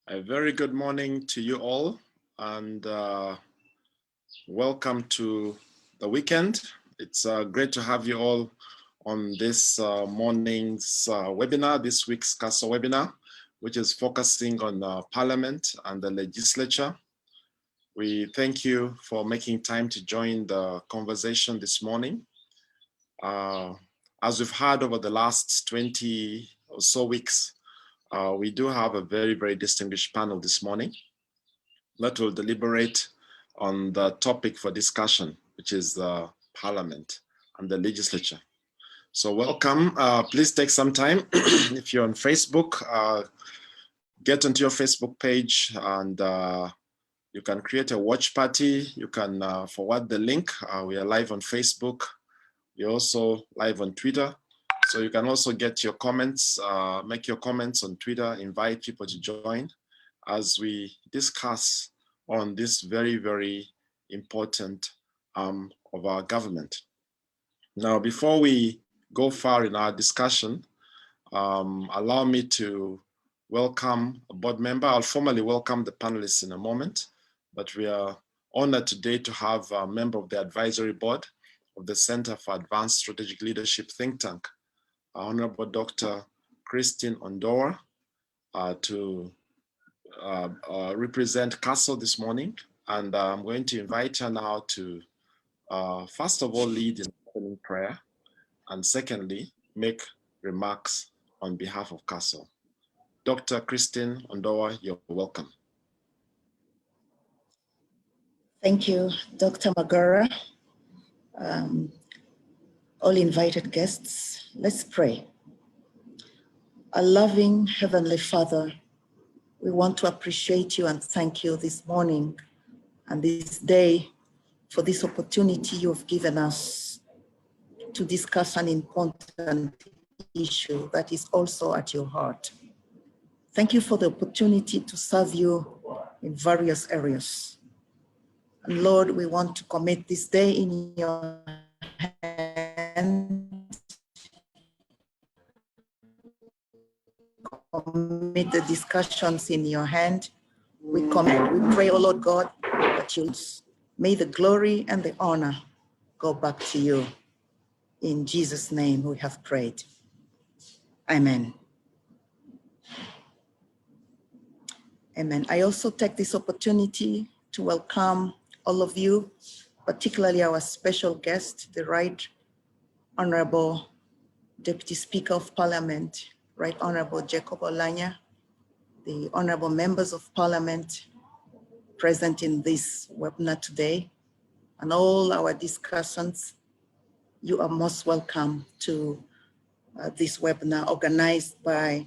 A very good morning to you all, and welcome to the weekend. It's great to have you all on this morning's webinar, this week's CASO webinar, which is focusing on Parliament and the Legislature. We thank you for making time to join the conversation this morning. As we've heard over the last 20 or so weeks, we do have a very, very distinguished panel this morning that will deliberate on the topic for discussion, which is the Parliament and the Legislature. So welcome. Please take some time. If you're on Facebook, get onto your Facebook page and you can create a watch party. You can forward the link. We are live on Facebook. We're also live on Twitter. So you can also get your comments, make your comments on Twitter, invite people to join as we discuss on this very, very important arm of our government. Now, before we go far in our discussion, allow me to welcome a board member. I'll formally welcome the panelists in a moment, but we are honored today to have a member of the advisory board of the Center for Advanced Strategic Leadership think tank, Honorable Dr. Christine Ondoa, to represent CASO this morning. And I'm going to invite her now to, first of all, lead in opening prayer, and secondly, make remarks on behalf of CASO. Dr. Christine Ondoa, you're welcome. Thank you, Dr. Magara. All invited guests, let's pray. Our loving Heavenly Father, we want to appreciate you and thank you this morning and this day for this opportunity you have given us to discuss an important issue that is also at your heart. Thank you for the opportunity to serve you in various areas. And Lord, we want to commit this day in your hands. Commit the discussions in your hand. We pray, oh Lord God, that you may the glory and the honor go back to you. In Jesus' name we have prayed. Amen. Amen. I also take this opportunity to welcome all of you, particularly our special guest, the Right Honorable Deputy Speaker of Parliament, Right Honorable Jacob Orlanya, the honorable members of Parliament present in this webinar today, and all our discussants, you are most welcome to this webinar organized by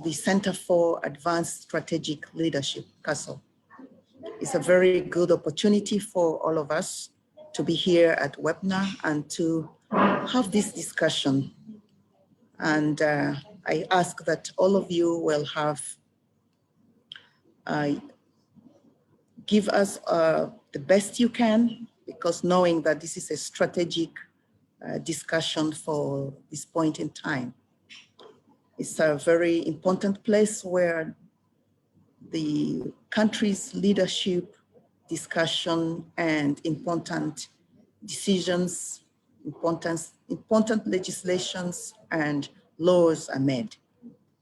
the Center for Advanced Strategic Leadership, CASL. It's a very good opportunity for all of us to be here at webinar and to have this discussion. And I ask that all of you will have, give us the best you can, because knowing that this is a strategic discussion for this point in time. It's a very important place where the country's leadership, discussion, and important decisions, important legislations and laws are made.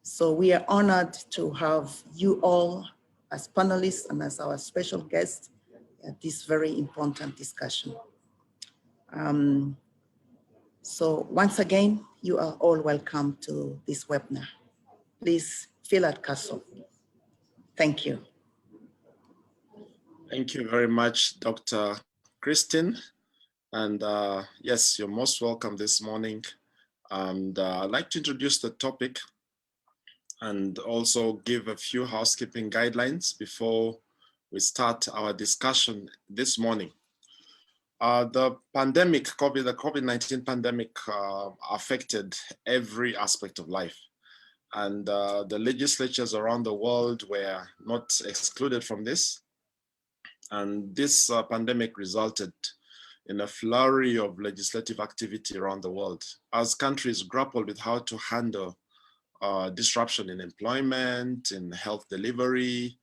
So we are honored to have you all as panelists and as our special guests at this very important discussion. So once again, you are all welcome to this webinar. Please feel at CASL. Thank you. Thank you very much, Dr. Christine. And yes, you're most welcome this morning. And I'd like to introduce the topic and also give a few housekeeping guidelines before we start our discussion this morning. The pandemic, the COVID-19 pandemic affected every aspect of life. And the legislatures around the world were not excluded from this. And this pandemic resulted in a flurry of legislative activity around the world as countries grappled with how to handle disruption in employment, in health delivery,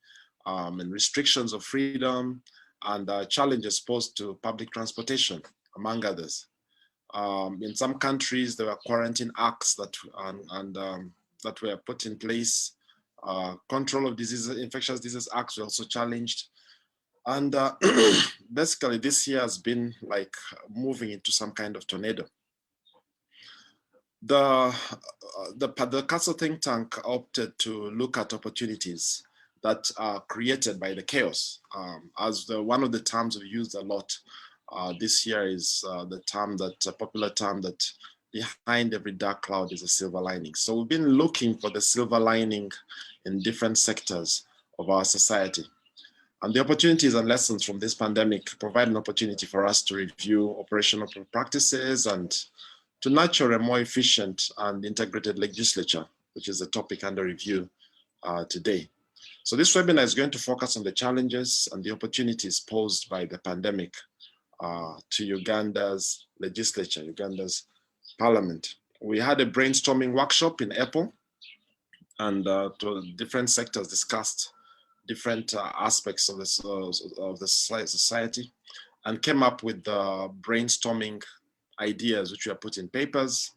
and restrictions of freedom, and challenges posed to public transportation, among others. In some countries, there were quarantine acts that that were put in place. Control of diseases, infectious disease acts were also challenged. And basically, this year has been like moving into some kind of tornado. The CASL think tank opted to look at opportunities that are created by the chaos. As one of the terms we've used a lot this year is the term that, a popular term that behind every dark cloud is a silver lining. So we've been looking for the silver lining in different sectors of our society. And the opportunities and lessons from this pandemic provide an opportunity for us to review operational practices and to nurture a more efficient and integrated legislature, which is the topic under review today. So this webinar is going to focus on the challenges and the opportunities posed by the pandemic to Uganda's legislature, Uganda's parliament. We had a brainstorming workshop in April, and different sectors discussed different aspects of the society and came up with the brainstorming ideas which were put in papers.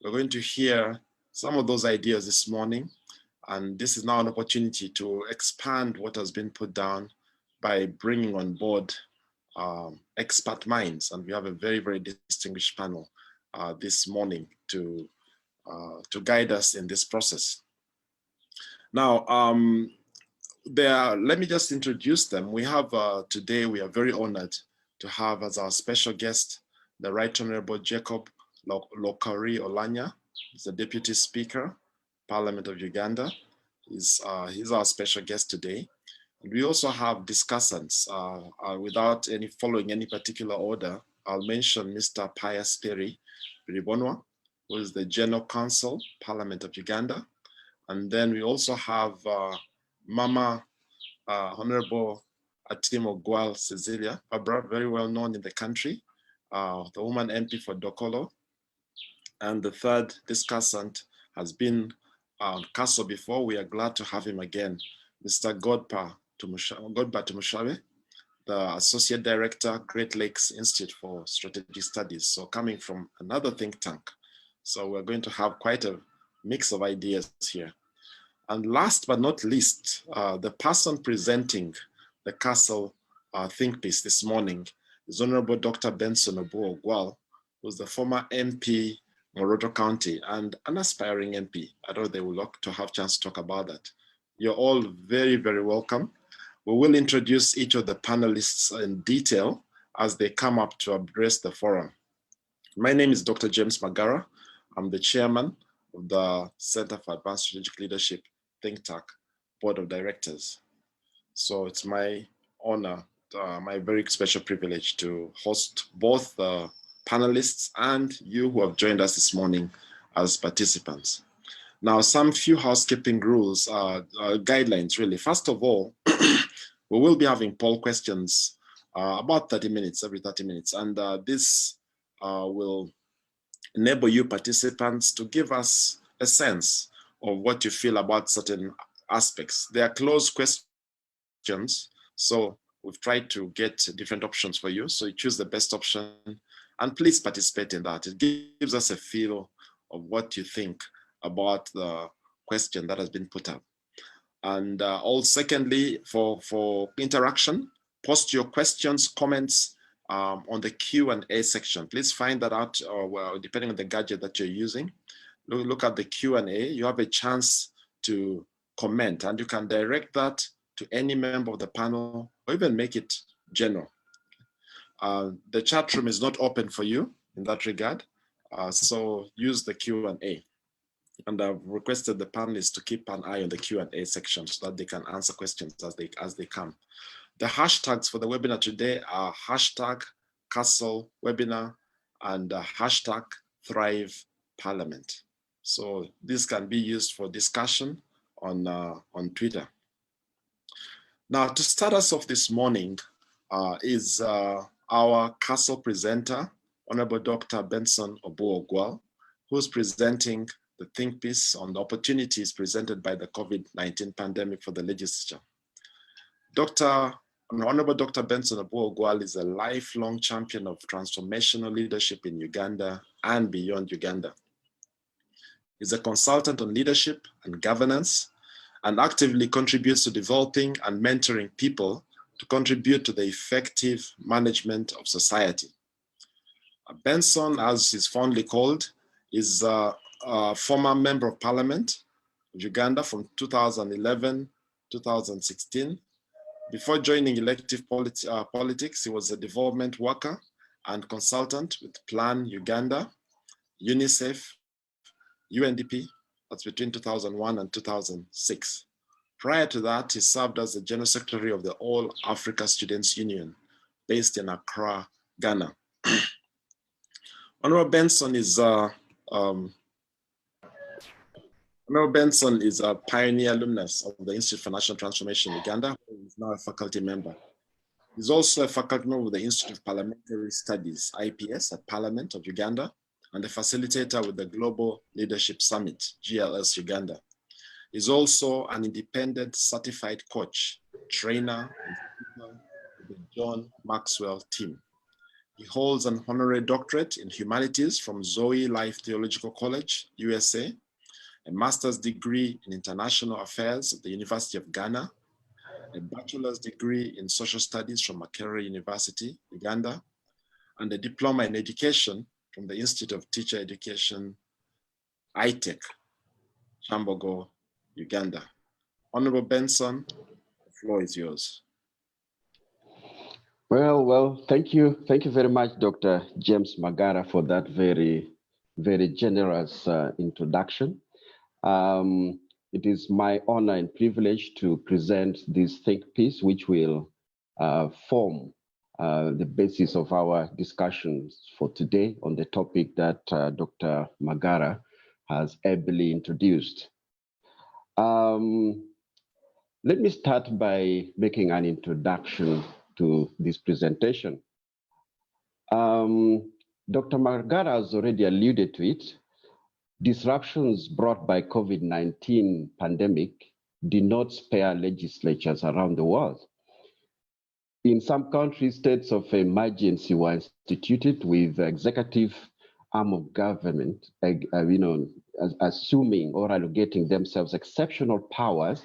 We're going to hear some of those ideas this morning, and this is now an opportunity to expand what has been put down by bringing on board expert minds, and we have a very, very distinguished panel this morning to guide us in this process. Now, let me just introduce them. We have today, we are very honored to have as our special guest, the Right Honorable Jacob Lokori Orlanya. He's the Deputy Speaker, Parliament of Uganda. He's our special guest today. And we also have discussants. Without following any particular order, I'll mention Mr. Pius Peri Biribonwa, who is the General Counsel, Parliament of Uganda. And then we also have Mama Honorable Atimo Gwal Cecilia, very well known in the country, the woman MP for Dokolo. And the third discussant has been CASL before. We are glad to have him again, Mr. Godpa Tumushabe, the Associate Director, Great Lakes Institute for Strategic Studies. So coming from another think tank. So we're going to have quite a mix of ideas here. And last but not least, the person presenting the CASL think piece this morning is Honorable Dr. Benson Obuo Gwal, who's the former MP Moroto County, and an aspiring MP. I know they will like to have a chance to talk about that. You're all very, very welcome. We will introduce each of the panelists in detail as they come up to address the forum. My name is Dr. James Magara. I'm the chairman of the Center for Advanced Strategic Leadership think tank board of directors. So it's my honor, my very special privilege to host both the panelists and you who have joined us this morning as participants. Now, some few housekeeping rules, guidelines really. First of all, we will be having poll questions about 30 minutes, every 30 minutes. And this will enable you participants to give us a sense of what you feel about certain aspects. They are closed questions, so we've tried to get different options for you. So you choose the best option and please participate in that. It gives us a feel of what you think about the question that has been put up. And also, secondly, for interaction, post your questions, comments on the Q&A section. Please find that out, well, depending on the gadget that you're using. Look at the Q&A. You have a chance to comment, and you can direct that to any member of the panel, or even make it general. The chat room is not open for you in that regard, so use the Q&A. And I've requested the panelists to keep an eye on the Q&A section so that they can answer questions as they come. The hashtags for the webinar today are hashtag Castle Webinar and hashtag Thrive Parliament. So this can be used for discussion on Twitter. Now, to start us off this morning is our Castle presenter, Honorable Dr. Benson Obuogwal, who's presenting the think piece on the opportunities presented by the COVID-19 pandemic for the legislature. Honorable Dr. Benson Obuogwal is a lifelong champion of transformational leadership in Uganda and beyond Uganda. He's a consultant on leadership and governance and actively contributes to developing and mentoring people to contribute to the effective management of society. Benson, as he's fondly called, is a former member of Parliament of Uganda from 2011-2016. Before joining elective politics, he was a development worker and consultant with Plan Uganda, UNICEF, UNDP, that's between 2001 and 2006. Prior to that, he served as the General Secretary of the All Africa Students Union, based in Accra, Ghana. Honorable Benson is a pioneer alumnus of the Institute for National Transformation in Uganda, who is now a faculty member. He's also a faculty member of the Institute of Parliamentary Studies, IPS, at Parliament of Uganda, and a facilitator with the Global Leadership Summit, GLS Uganda. He's also an independent certified coach, trainer, and speaker with the John Maxwell team. He holds an honorary doctorate in humanities from Zoe Life Theological College, USA, a master's degree in international affairs at the University of Ghana, a bachelor's degree in social studies from Makerere University, Uganda, and a diploma in education from the Institute of Teacher Education, ITEC, Chambogo, Uganda. Honorable Benson, the floor is yours. Well, thank you. Thank you very much, Dr. James Magara, for that very, very generous introduction. It is my honor and privilege to present this think piece, which will form the basis of our discussions for today on the topic that Dr. Magara has ably introduced. Let me start by making an introduction to this presentation. Dr. Magara has already alluded to it. Disruptions brought by COVID-19 pandemic did not spare legislatures around the world. In some countries, states of emergency were instituted with the executive arm of government, assuming or allocating themselves exceptional powers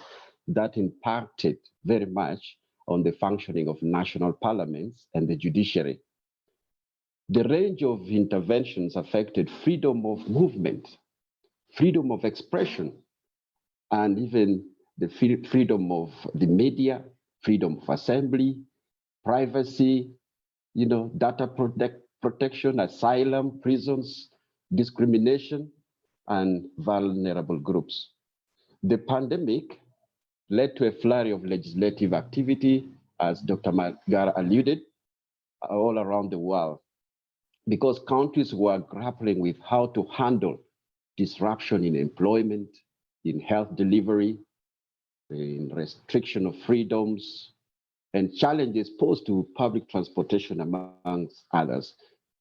that impacted very much on the functioning of national parliaments and the judiciary. The range of interventions affected freedom of movement, freedom of expression, and even the freedom of the media, freedom of assembly, privacy, data protection, asylum, prisons, discrimination, and vulnerable groups. The pandemic led to a flurry of legislative activity, as Dr. Magara alluded, all around the world, because countries were grappling with how to handle disruption in employment, in health delivery, in restriction of freedoms, and challenges posed to public transportation, amongst others.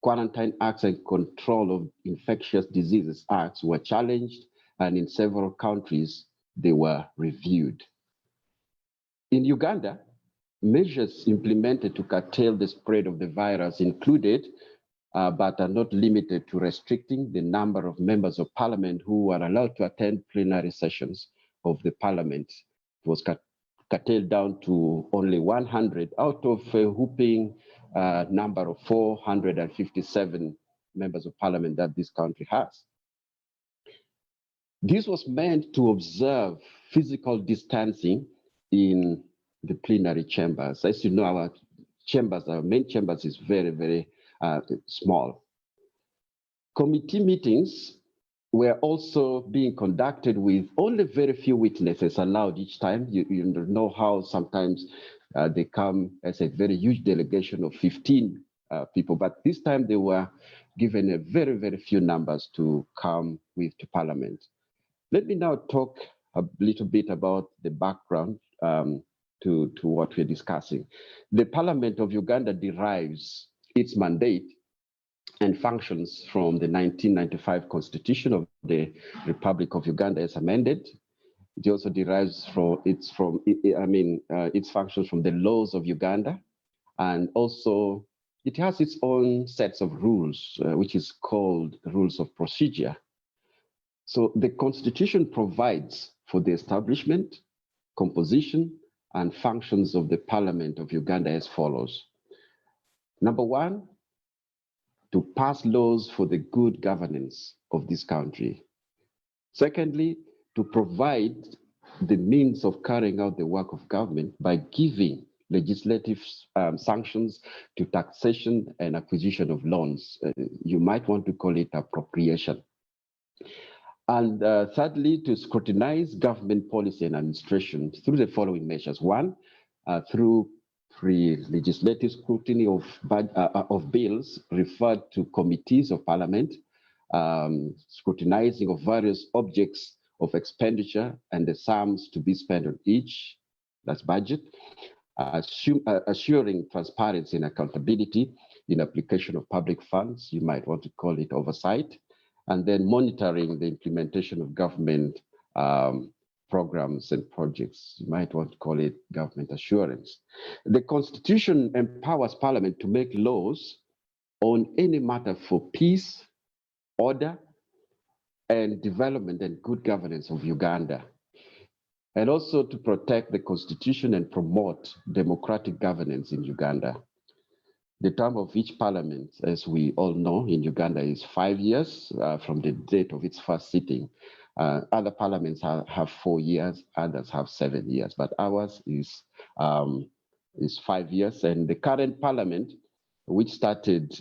Quarantine Acts and Control of Infectious Diseases Acts were challenged, and in several countries, they were reviewed. In Uganda, measures implemented to curtail the spread of the virus included, but are not limited to, restricting the number of members of parliament who are allowed to attend plenary sessions of the parliament. It was curtailed down to only 100 out of a whopping number of 457 members of parliament that this country has. This was meant to observe physical distancing in the plenary chambers. As you know, our main chambers is very, very small. Committee meetings were also being conducted with only very few witnesses allowed each time. You know how sometimes they come as a very huge delegation of 15 people, but this time they were given a very, very few numbers to come with to Parliament. Let me now talk a little bit about the background to what we're discussing. The Parliament of Uganda derives its mandate and functions from the 1995 Constitution of the Republic of Uganda as amended. It also derives its functions from the laws of Uganda, and also it has its own sets of rules, which is called rules of procedure. So the Constitution provides for the establishment, composition, and functions of the Parliament of Uganda as follows. Number one, to pass laws for the good governance of this country. Secondly, to provide the means of carrying out the work of government by giving legislative sanctions to taxation and acquisition of loans. You might want to call it appropriation. And thirdly, to scrutinize government policy and administration through the following measures. One, through pre-legislative scrutiny of bills referred to committees of parliament, scrutinizing of various objects of expenditure and the sums to be spent on each, that's budget, assuring transparency and accountability in application of public funds, you might want to call it oversight, and then monitoring the implementation of government programs and projects. You might want to call it government assurance. The Constitution empowers Parliament to make laws on any matter for peace, order, and development and good governance of Uganda, and also to protect the Constitution and promote democratic governance in Uganda. The term of each parliament, as we all know, in Uganda is 5 years from the date of its first sitting. Other parliaments have 4 years, others have 7 years, but ours is 5 years. And the current parliament, which started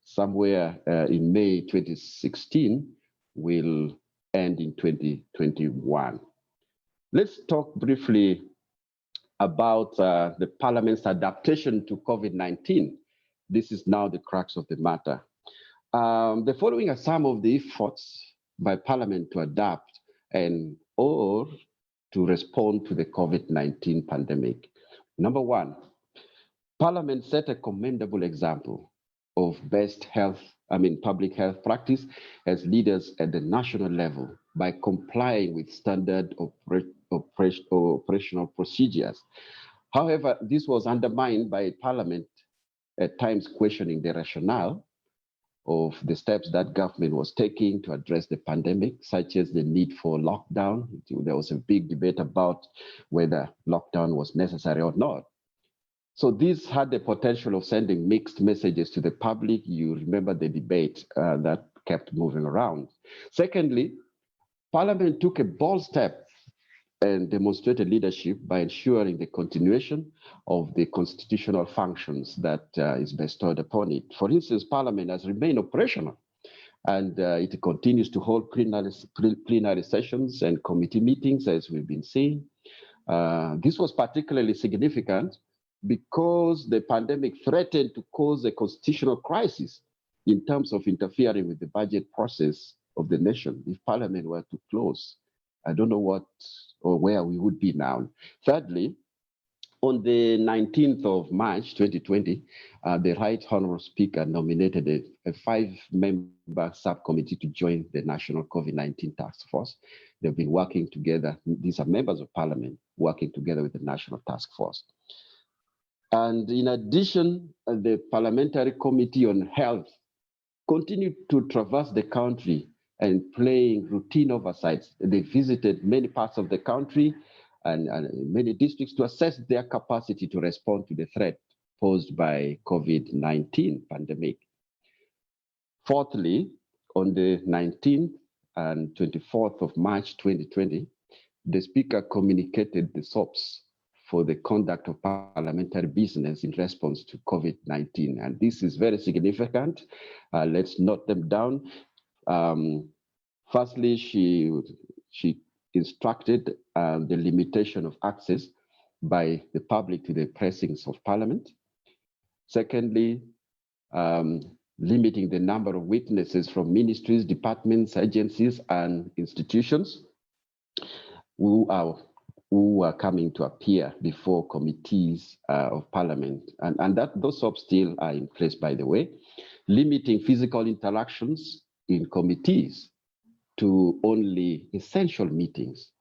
somewhere in May 2016, will end in 2021. Let's talk briefly about the parliament's adaptation to COVID-19. This is now the crux of the matter. The following are some of the efforts by Parliament to adapt and or to respond to the COVID-19 pandemic. Number one, Parliament set a commendable example of public health practice as leaders at the national level by complying with standard operational procedures. However, this was undermined by Parliament at times questioning the rationale of the steps that government was taking to address the pandemic, such as the need for lockdown. There was a big debate about whether lockdown was necessary or not. So this had the potential of sending mixed messages to the public. You remember the debate that kept moving around. Secondly, Parliament took a bold step and demonstrated leadership by ensuring the continuation of the constitutional functions that is bestowed upon it. For instance, Parliament has remained operational, and it continues to hold plenary sessions and committee meetings, as we've been seeing. This was particularly significant because the pandemic threatened to cause a constitutional crisis in terms of interfering with the budget process of the nation. If Parliament were to close, I don't know what or where we would be now. Thirdly, on the 19th of March 2020, the Right Honourable Speaker nominated a 5-member subcommittee to join the National COVID-19 Task Force. They've been working together. These are members of Parliament working together with the National Task Force. And in addition, the Parliamentary Committee on Health continued to traverse the country and playing routine oversights. They visited many parts of the country and many districts to assess their capacity to respond to the threat posed by COVID-19 pandemic. Fourthly, on the 19th and 24th of March 2020, the Speaker communicated the SOPs for the conduct of parliamentary business in response to COVID-19. And this is very significant. Let's note them down. Firstly, she instructed the limitation of access by the public to the precincts of Parliament. Secondly, limiting the number of witnesses from ministries, departments, agencies, and institutions who are coming to appear before committees of Parliament. And those SOPs still are in place, by the way. Limiting physical interactions in committees to only essential meetings.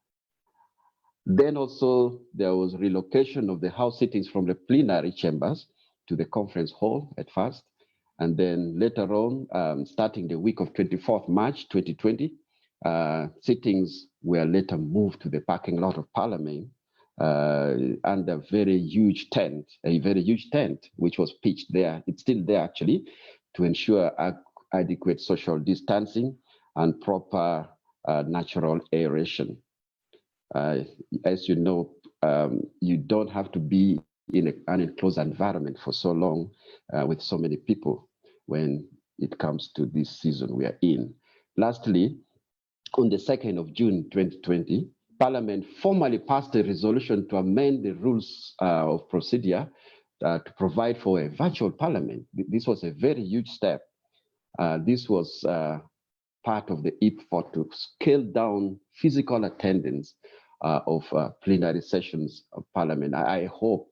Then also there was relocation of the House sittings from the plenary chambers to the conference hall at first. And then later on, starting the week of 24th March 2020, sittings were later moved to the parking lot of Parliament under a very huge tent, which was pitched there. It's still there actually, to ensure adequate social distancing and proper natural aeration. As you know, you don't have to be in an enclosed environment for so long with so many people when it comes to this season we are in. Lastly, on the 2nd of June 2020, Parliament formally passed a resolution to amend the rules of procedure to provide for a virtual Parliament. This was a very huge step. This was part of the effort to scale down physical attendance of plenary sessions of Parliament. I hope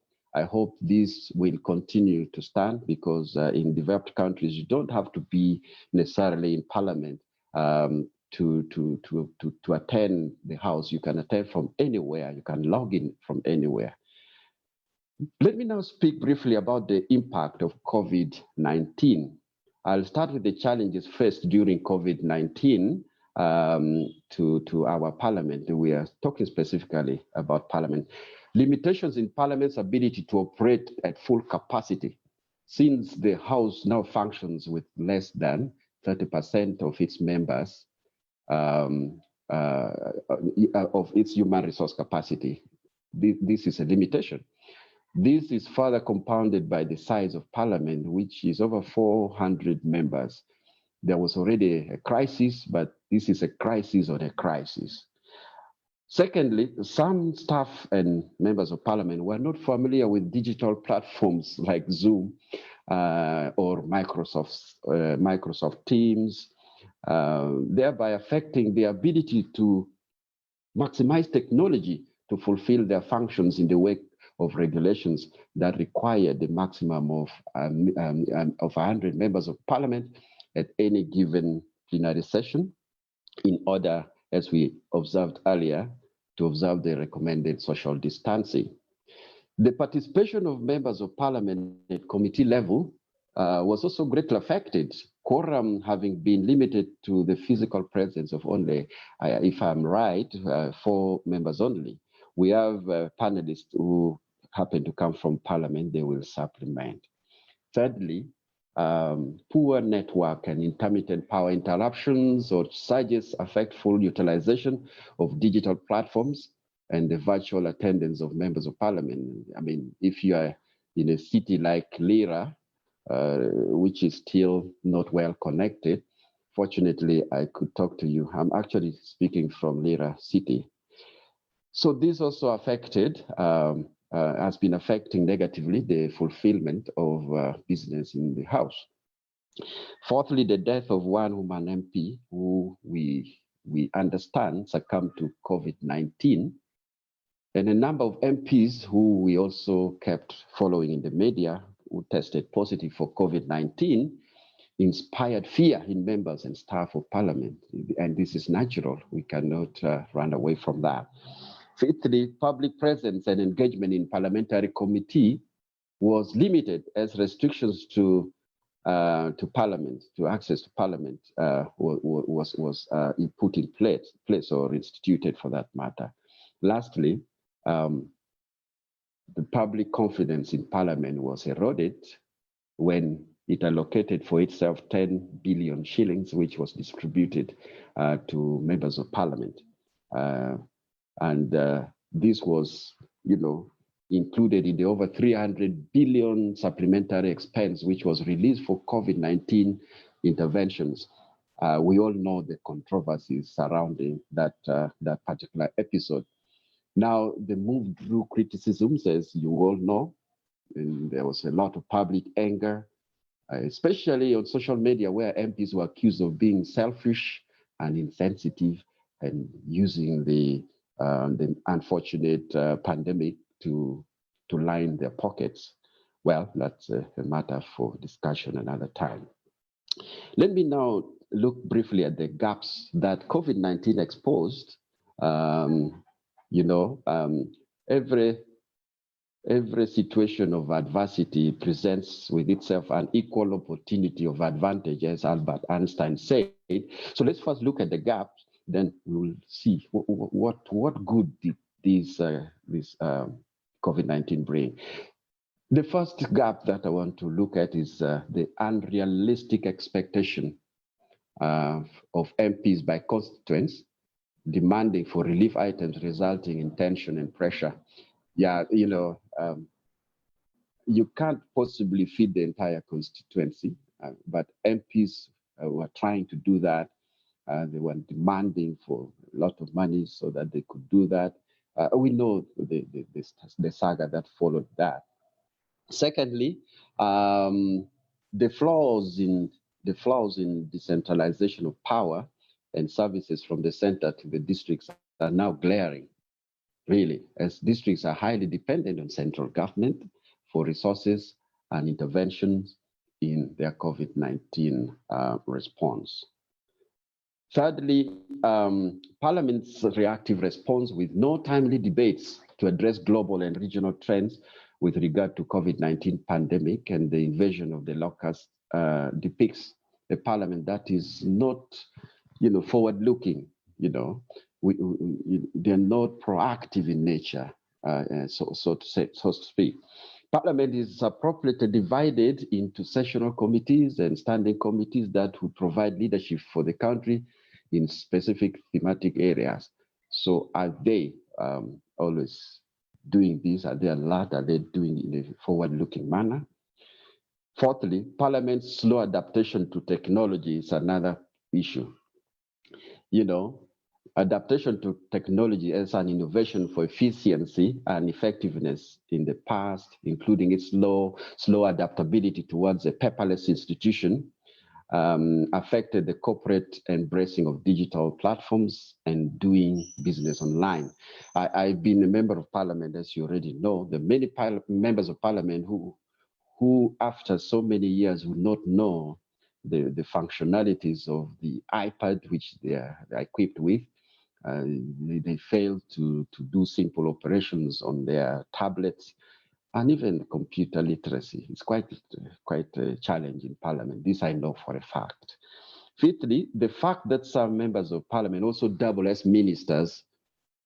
this will continue to stand, because in developed countries, you don't have to be necessarily in Parliament to attend the House. You can attend from anywhere. You can log in from anywhere. Let me now speak briefly about the impact of COVID-19. I'll start with the challenges faced during COVID-19 to our Parliament. We are talking specifically about Parliament. Limitations in Parliament's ability to operate at full capacity, since the House now functions with less than 30% of its members of its human resource capacity. This is a limitation. This is further compounded by the size of Parliament, which is over 400 members. There was already a crisis, but this is a crisis on a crisis. Secondly, some staff and members of Parliament were not familiar with digital platforms like Zoom or Microsoft Teams, thereby affecting the ability to maximize technology to fulfill their functions in the wake of regulations that require the maximum of 100 members of Parliament at any given plenary session, in order, as we observed earlier, to observe the recommended social distancing. The participation of members of Parliament at committee level was also greatly affected, quorum having been limited to the physical presence of only, if I'm right, 4 members only. We have panelists who happen to come from Parliament, they will supplement. Thirdly, poor network and intermittent power interruptions or surges affect full utilization of digital platforms and the virtual attendance of members of Parliament. I mean, if you are in a city like Lira, which is still not well connected, fortunately, I could talk to you. I'm actually speaking from Lira City. So this also affected, has been affecting negatively the fulfillment of business in the House. Fourthly, the death of one woman MP who we understand succumbed to COVID-19, and a number of MPs who we also kept following in the media who tested positive for COVID-19 inspired fear in members and staff of Parliament. And this is natural. We cannot run away from that. Fifthly, public presence and engagement in parliamentary committee was limited as restrictions to Parliament, to access to Parliament was put in place or instituted for that matter. Lastly, the public confidence in Parliament was eroded when it allocated for itself 10 billion shillings, which was distributed to members of Parliament. And this was, included in the over 300 billion supplementary expense, which was released for COVID-19 interventions. We all know the controversies surrounding that particular episode. Now, the move drew criticisms, as you all know, and there was a lot of public anger, especially on social media, where MPs were accused of being selfish and insensitive and using the unfortunate pandemic to line their pockets. Well, that's a matter for discussion another time. Let me now look briefly at the gaps that COVID-19 exposed. Every situation of adversity presents with itself an equal opportunity of advantage, as Albert Einstein said. So let's first look at the gaps, then we will see what good did this COVID-19 bring. The first gap that I want to look at is the unrealistic expectation of MPs by constituents demanding for relief items, resulting in tension and pressure. Yeah, you can't possibly feed the entire constituency, but MPs were trying to do that. They were demanding for a lot of money so that they could do that. We know the saga that followed that. Secondly, the flaws in decentralization of power and services from the center to the districts are now glaring, really, as districts are highly dependent on central government for resources and interventions in their COVID-19 response. Thirdly, Parliament's reactive response with no timely debates to address global and regional trends with regard to COVID-19 pandemic and the invasion of the locusts depicts a Parliament that is not, forward-looking. They're not proactive in nature, so to speak. Parliament is appropriately divided into sessional committees and standing committees that would provide leadership for the country in specific thematic areas. So are they always doing this? Are they alert? Are they doing it in a forward-looking manner? Fourthly, Parliament's slow adaptation to technology is another issue. Adaptation to technology as an innovation for efficiency and effectiveness in the past, including its slow adaptability towards a paperless institution, affected the corporate embracing of digital platforms and doing business online. I've been a member of Parliament, as you already know. There are many members of Parliament who after so many years would not know the functionalities of the iPad which they're equipped with. They fail to do simple operations on their tablets, and even computer literacy. It's quite a challenge in Parliament. This I know for a fact. Fifthly, the fact that some members of Parliament also double as ministers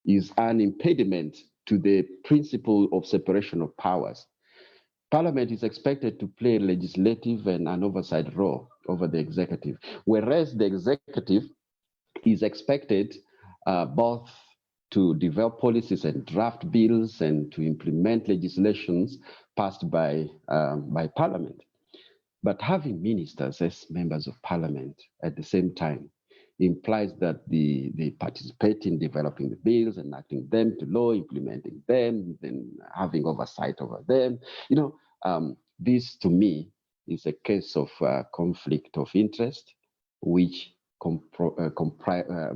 is an impediment to the principle of separation of powers. Parliament is expected to play a legislative and an oversight role over the executive, whereas the executive is expected both to develop policies and draft bills and to implement legislations passed by Parliament. But having ministers as members of Parliament at the same time implies that they participate in developing the bills, enacting them to law, implementing them, then having oversight over them. This to me is a case of conflict of interest, which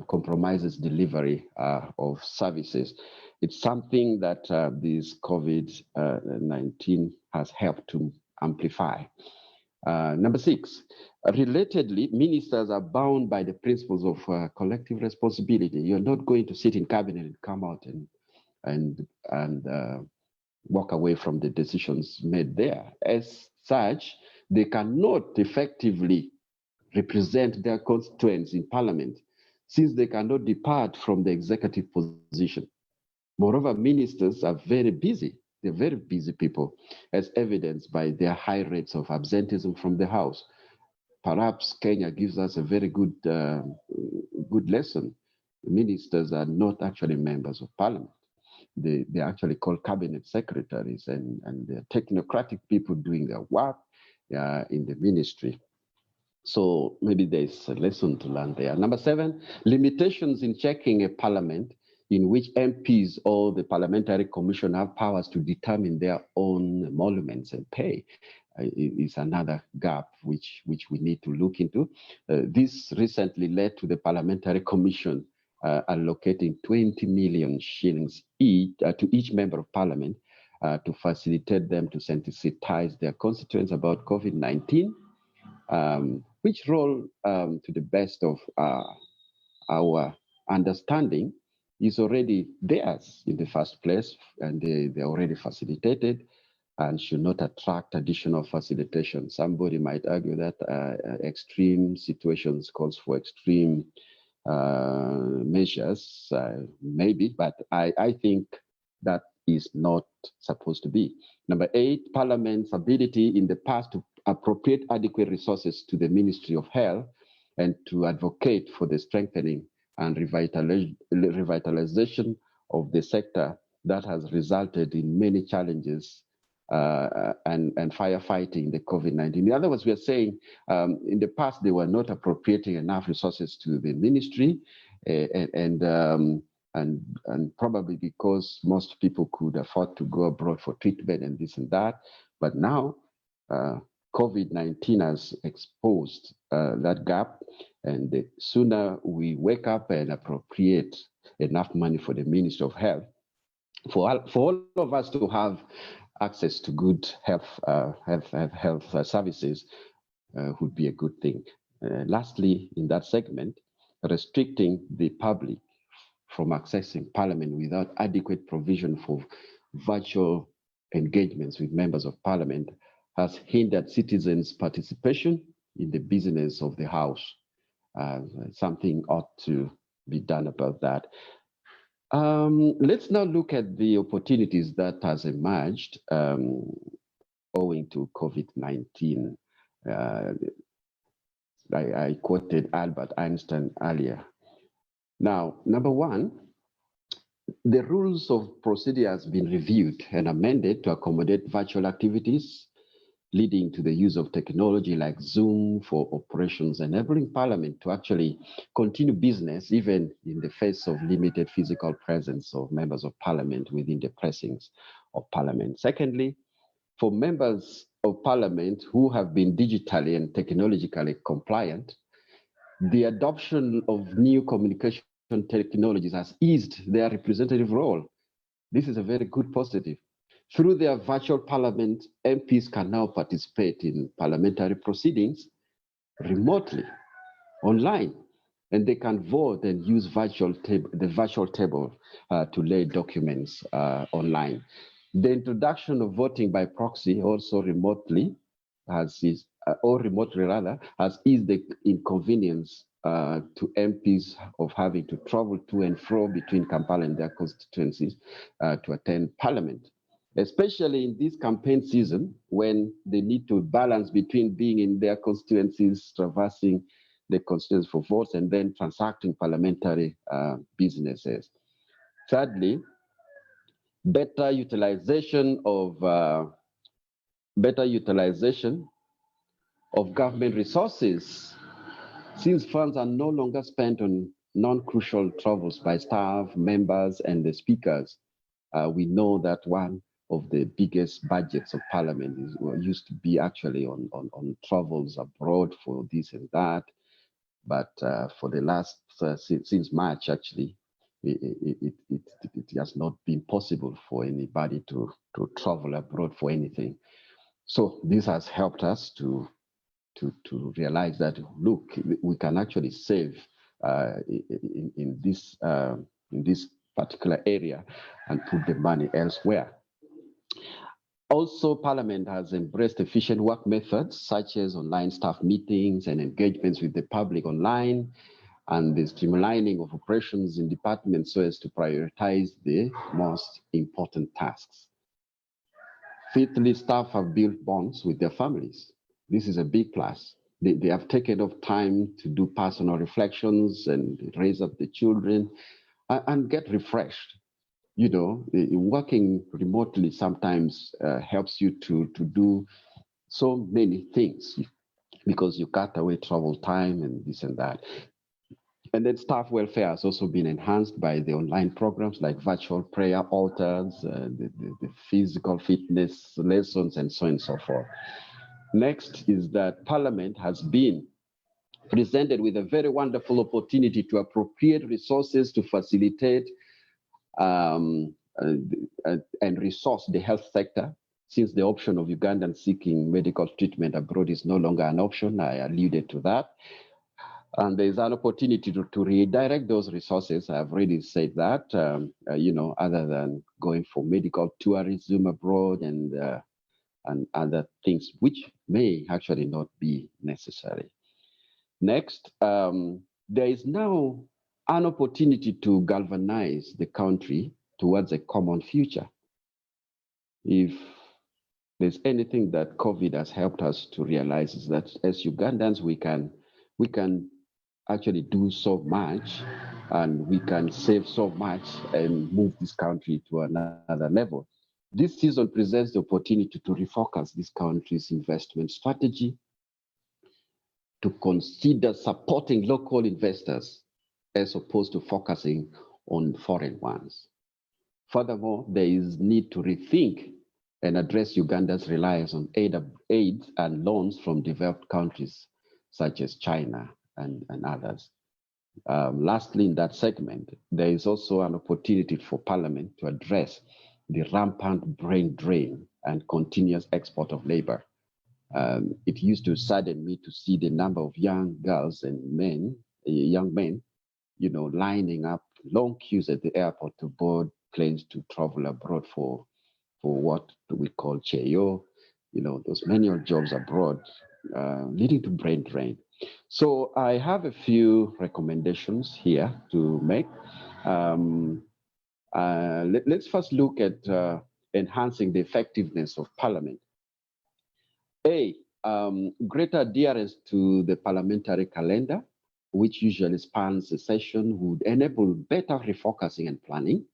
compromises delivery of services. It's something that this COVID-19 has helped to amplify. Number 6, relatedly, ministers are bound by the principles of collective responsibility. You're not going to sit in cabinet and come out and walk away from the decisions made there. As such, they cannot effectively represent their constituents in Parliament, since they cannot depart from the executive position. Moreover, ministers are very busy. They're very busy people, as evidenced by their high rates of absenteeism from the House. Perhaps Kenya gives us a very good lesson. Ministers are not actually members of Parliament. They're actually called cabinet secretaries, and they're technocratic people doing their work in the ministry. So maybe there's a lesson to learn there. Number 7, limitations in checking a Parliament in which MPs or the Parliamentary Commission have powers to determine their own emoluments and pay is another gap which we need to look into. This recently led to the Parliamentary Commission allocating 20 million shillings to each member of Parliament to facilitate them to sensitize their constituents about COVID-19, which role, to the best of our understanding, is already theirs in the first place, and they're already facilitated and should not attract additional facilitation. Somebody might argue that extreme situations calls for extreme measures, maybe, but I think that is not supposed to be. Number 8, Parliament's ability in the past to appropriate adequate resources to the Ministry of Health and to advocate for the strengthening and revitalization of the sector that has resulted in many challenges and firefighting the COVID-19. In other words, we are saying in the past they were not appropriating enough resources to the ministry, and probably because most people could afford to go abroad for treatment and this and that. But now COVID-19 has exposed that gap, and the sooner we wake up and appropriate enough money for the Ministry of Health, for all of us to have access to good health services would be a good thing. Lastly, in that segment, restricting the public from accessing Parliament without adequate provision for virtual engagements with members of Parliament has hindered citizens' participation in the business of the House. Something ought to be done about that. Let's now look at the opportunities that has emerged owing to COVID-19. I quoted Albert Einstein earlier. Now, number 1, the rules of procedure has been reviewed and amended to accommodate virtual activities, leading to the use of technology like Zoom for operations, enabling Parliament to actually continue business even in the face of limited physical presence of members of Parliament within the precincts of Parliament. Secondly, for members of Parliament who have been digitally and technologically compliant, the adoption of new communication technologies has eased their representative role. This is a very good positive. Through their virtual Parliament, MPs can now participate in parliamentary proceedings remotely, online, and they can vote and use the virtual table to lay documents online. The introduction of voting by proxy, also remotely, has eased the inconvenience to MPs of having to travel to and fro between Kampala and their constituencies to attend Parliament, especially in this campaign season when they need to balance between being in their constituencies, traversing the constituencies for votes, and then transacting parliamentary businesses. Thirdly, better utilization of government resources, since funds are no longer spent on non-crucial travels by staff, members, and the speakers. We know that one of the biggest budgets of Parliament used to be actually on travels abroad for this and that. But for the last, since March, actually, it has not been possible for anybody to travel abroad for anything. So this has helped us to realize that, look, we can actually save in this particular area and put the money elsewhere. Also, Parliament has embraced efficient work methods such as online staff meetings and engagements with the public online, and the streamlining of operations in departments so as to prioritize the most important tasks. Fifthly, staff have built bonds with their families. This is a big plus. They have taken off time to do personal reflections and raise up the children and get refreshed. You know, working remotely sometimes helps you to do so many things because you cut away travel time and this and that. And then staff welfare has also been enhanced by the online programs like virtual prayer altars, the physical fitness lessons, and so on and so forth. Next is that Parliament has been presented with a very wonderful opportunity to appropriate resources to facilitate and resource the health sector, since the option of Ugandans seeking medical treatment abroad is no longer an option. I alluded to that. And there's an opportunity to redirect those resources. I've already said that, you know, other than going for medical tourism abroad and other things, which may actually not be necessary. Next, there is now an opportunity to galvanize the country towards a common future. If there's anything that COVID has helped us to realize, is that as Ugandans, we can actually do so much, and we can save so much and move this country to another level. This season presents the opportunity to refocus this country's investment strategy, to consider supporting local investors as opposed to focusing on foreign ones. Furthermore, there is need to rethink and address Uganda's reliance on aid and loans from developed countries such as China and others. Lastly, in that segment, there is also an opportunity for Parliament to address the rampant brain drain and continuous export of labor. It used to sadden me to see the number of young girls and young men, you know, lining up long queues at the airport to board planes to travel abroad for what we call cheyo, you know, those manual jobs abroad, leading to brain drain. So I have a few recommendations here to make. Let's first look at enhancing the effectiveness of Parliament. Greater adherence to the parliamentary calendar, which usually spans the session, would enable better refocusing and planning,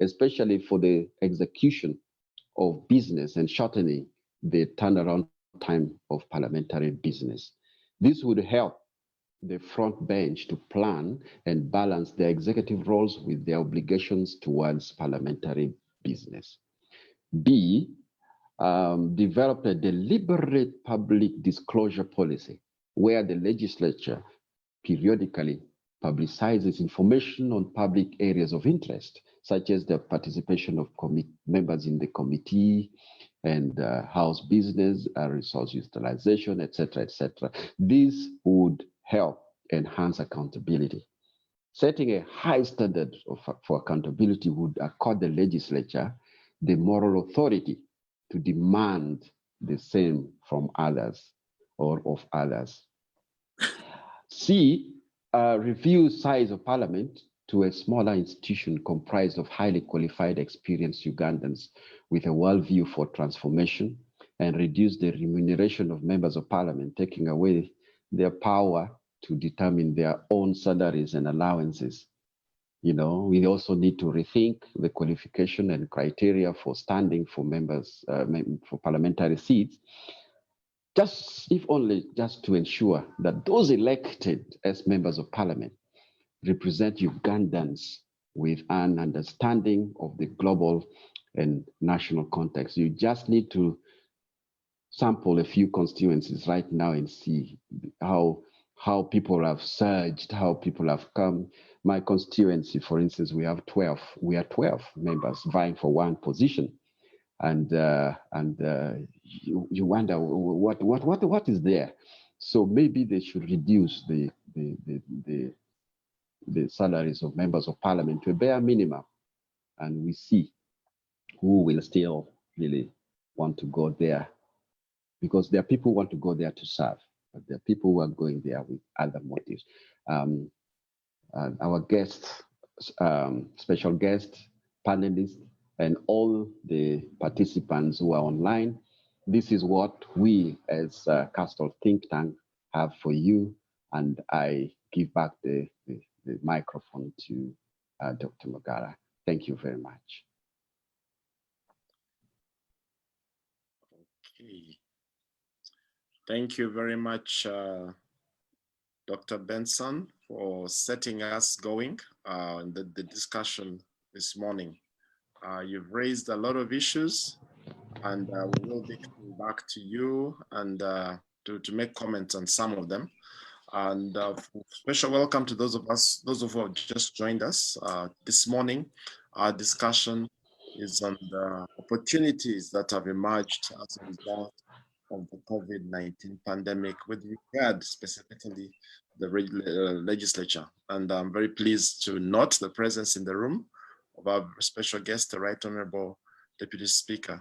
especially for the execution of business and shortening the turnaround time of parliamentary business. This would help the front bench to plan and balance their executive roles with their obligations towards parliamentary business. B, develop a deliberate public disclosure policy where the legislature periodically publicizes information on public areas of interest, such as the participation of members in the committee and house business, resource utilization, etc., etc. This would help enhance accountability. Setting a high standard for accountability would accord the legislature the moral authority to demand the same from others or of others. C, review size of parliament to a smaller institution comprised of highly qualified, experienced Ugandans with a worldview for transformation, and reduce the remuneration of members of parliament, taking away their power to determine their own salaries and allowances. You know, we also need to rethink the qualification and criteria for standing for members, for parliamentary seats, just if only just to ensure that those elected as members of parliament represent Ugandans with an understanding of the global and national context. You just need to sample a few constituencies right now and see how people have surged, how people have come. My constituency, for instance, we have 12. We are 12 members vying for one position, and you wonder what is there. So maybe they should reduce the salaries of members of parliament to a bare minimum, and we see who will still really want to go there, because there are people who want to go there to serve, but there are people who are going there with other motives. Our guests, special guests, panelists, and all the participants who are online, this is what we as Castle Think Tank have for you, and I give back the microphone to Dr. Magara. Thank you very much. Okay. Thank you very much, Dr. Benson, for setting us going in the discussion this morning. You've raised a lot of issues, and we will be coming back to you and to make comments on some of them. And special welcome to those of who have just joined us this morning. Our discussion is on the opportunities that have emerged as a result of the COVID-19 pandemic with regard specifically the legislature. And I'm very pleased to note the presence in the room of our special guest, the Right Honorable Deputy Speaker,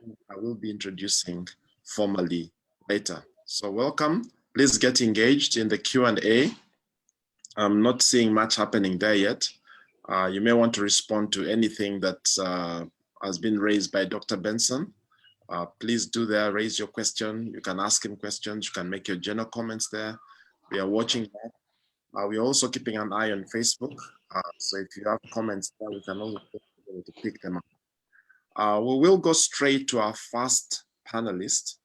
who I will be introducing formally later. So welcome. Please get engaged in the Q&A. I'm not seeing much happening there yet. You may want to respond to anything that has been raised by Dr. Benson. Please do there, raise your question. You can ask him questions. You can make your general comments there. We are watching that. We're also keeping an eye on Facebook. So if you have comments there, we can also pick them up. We will go straight to our first panelist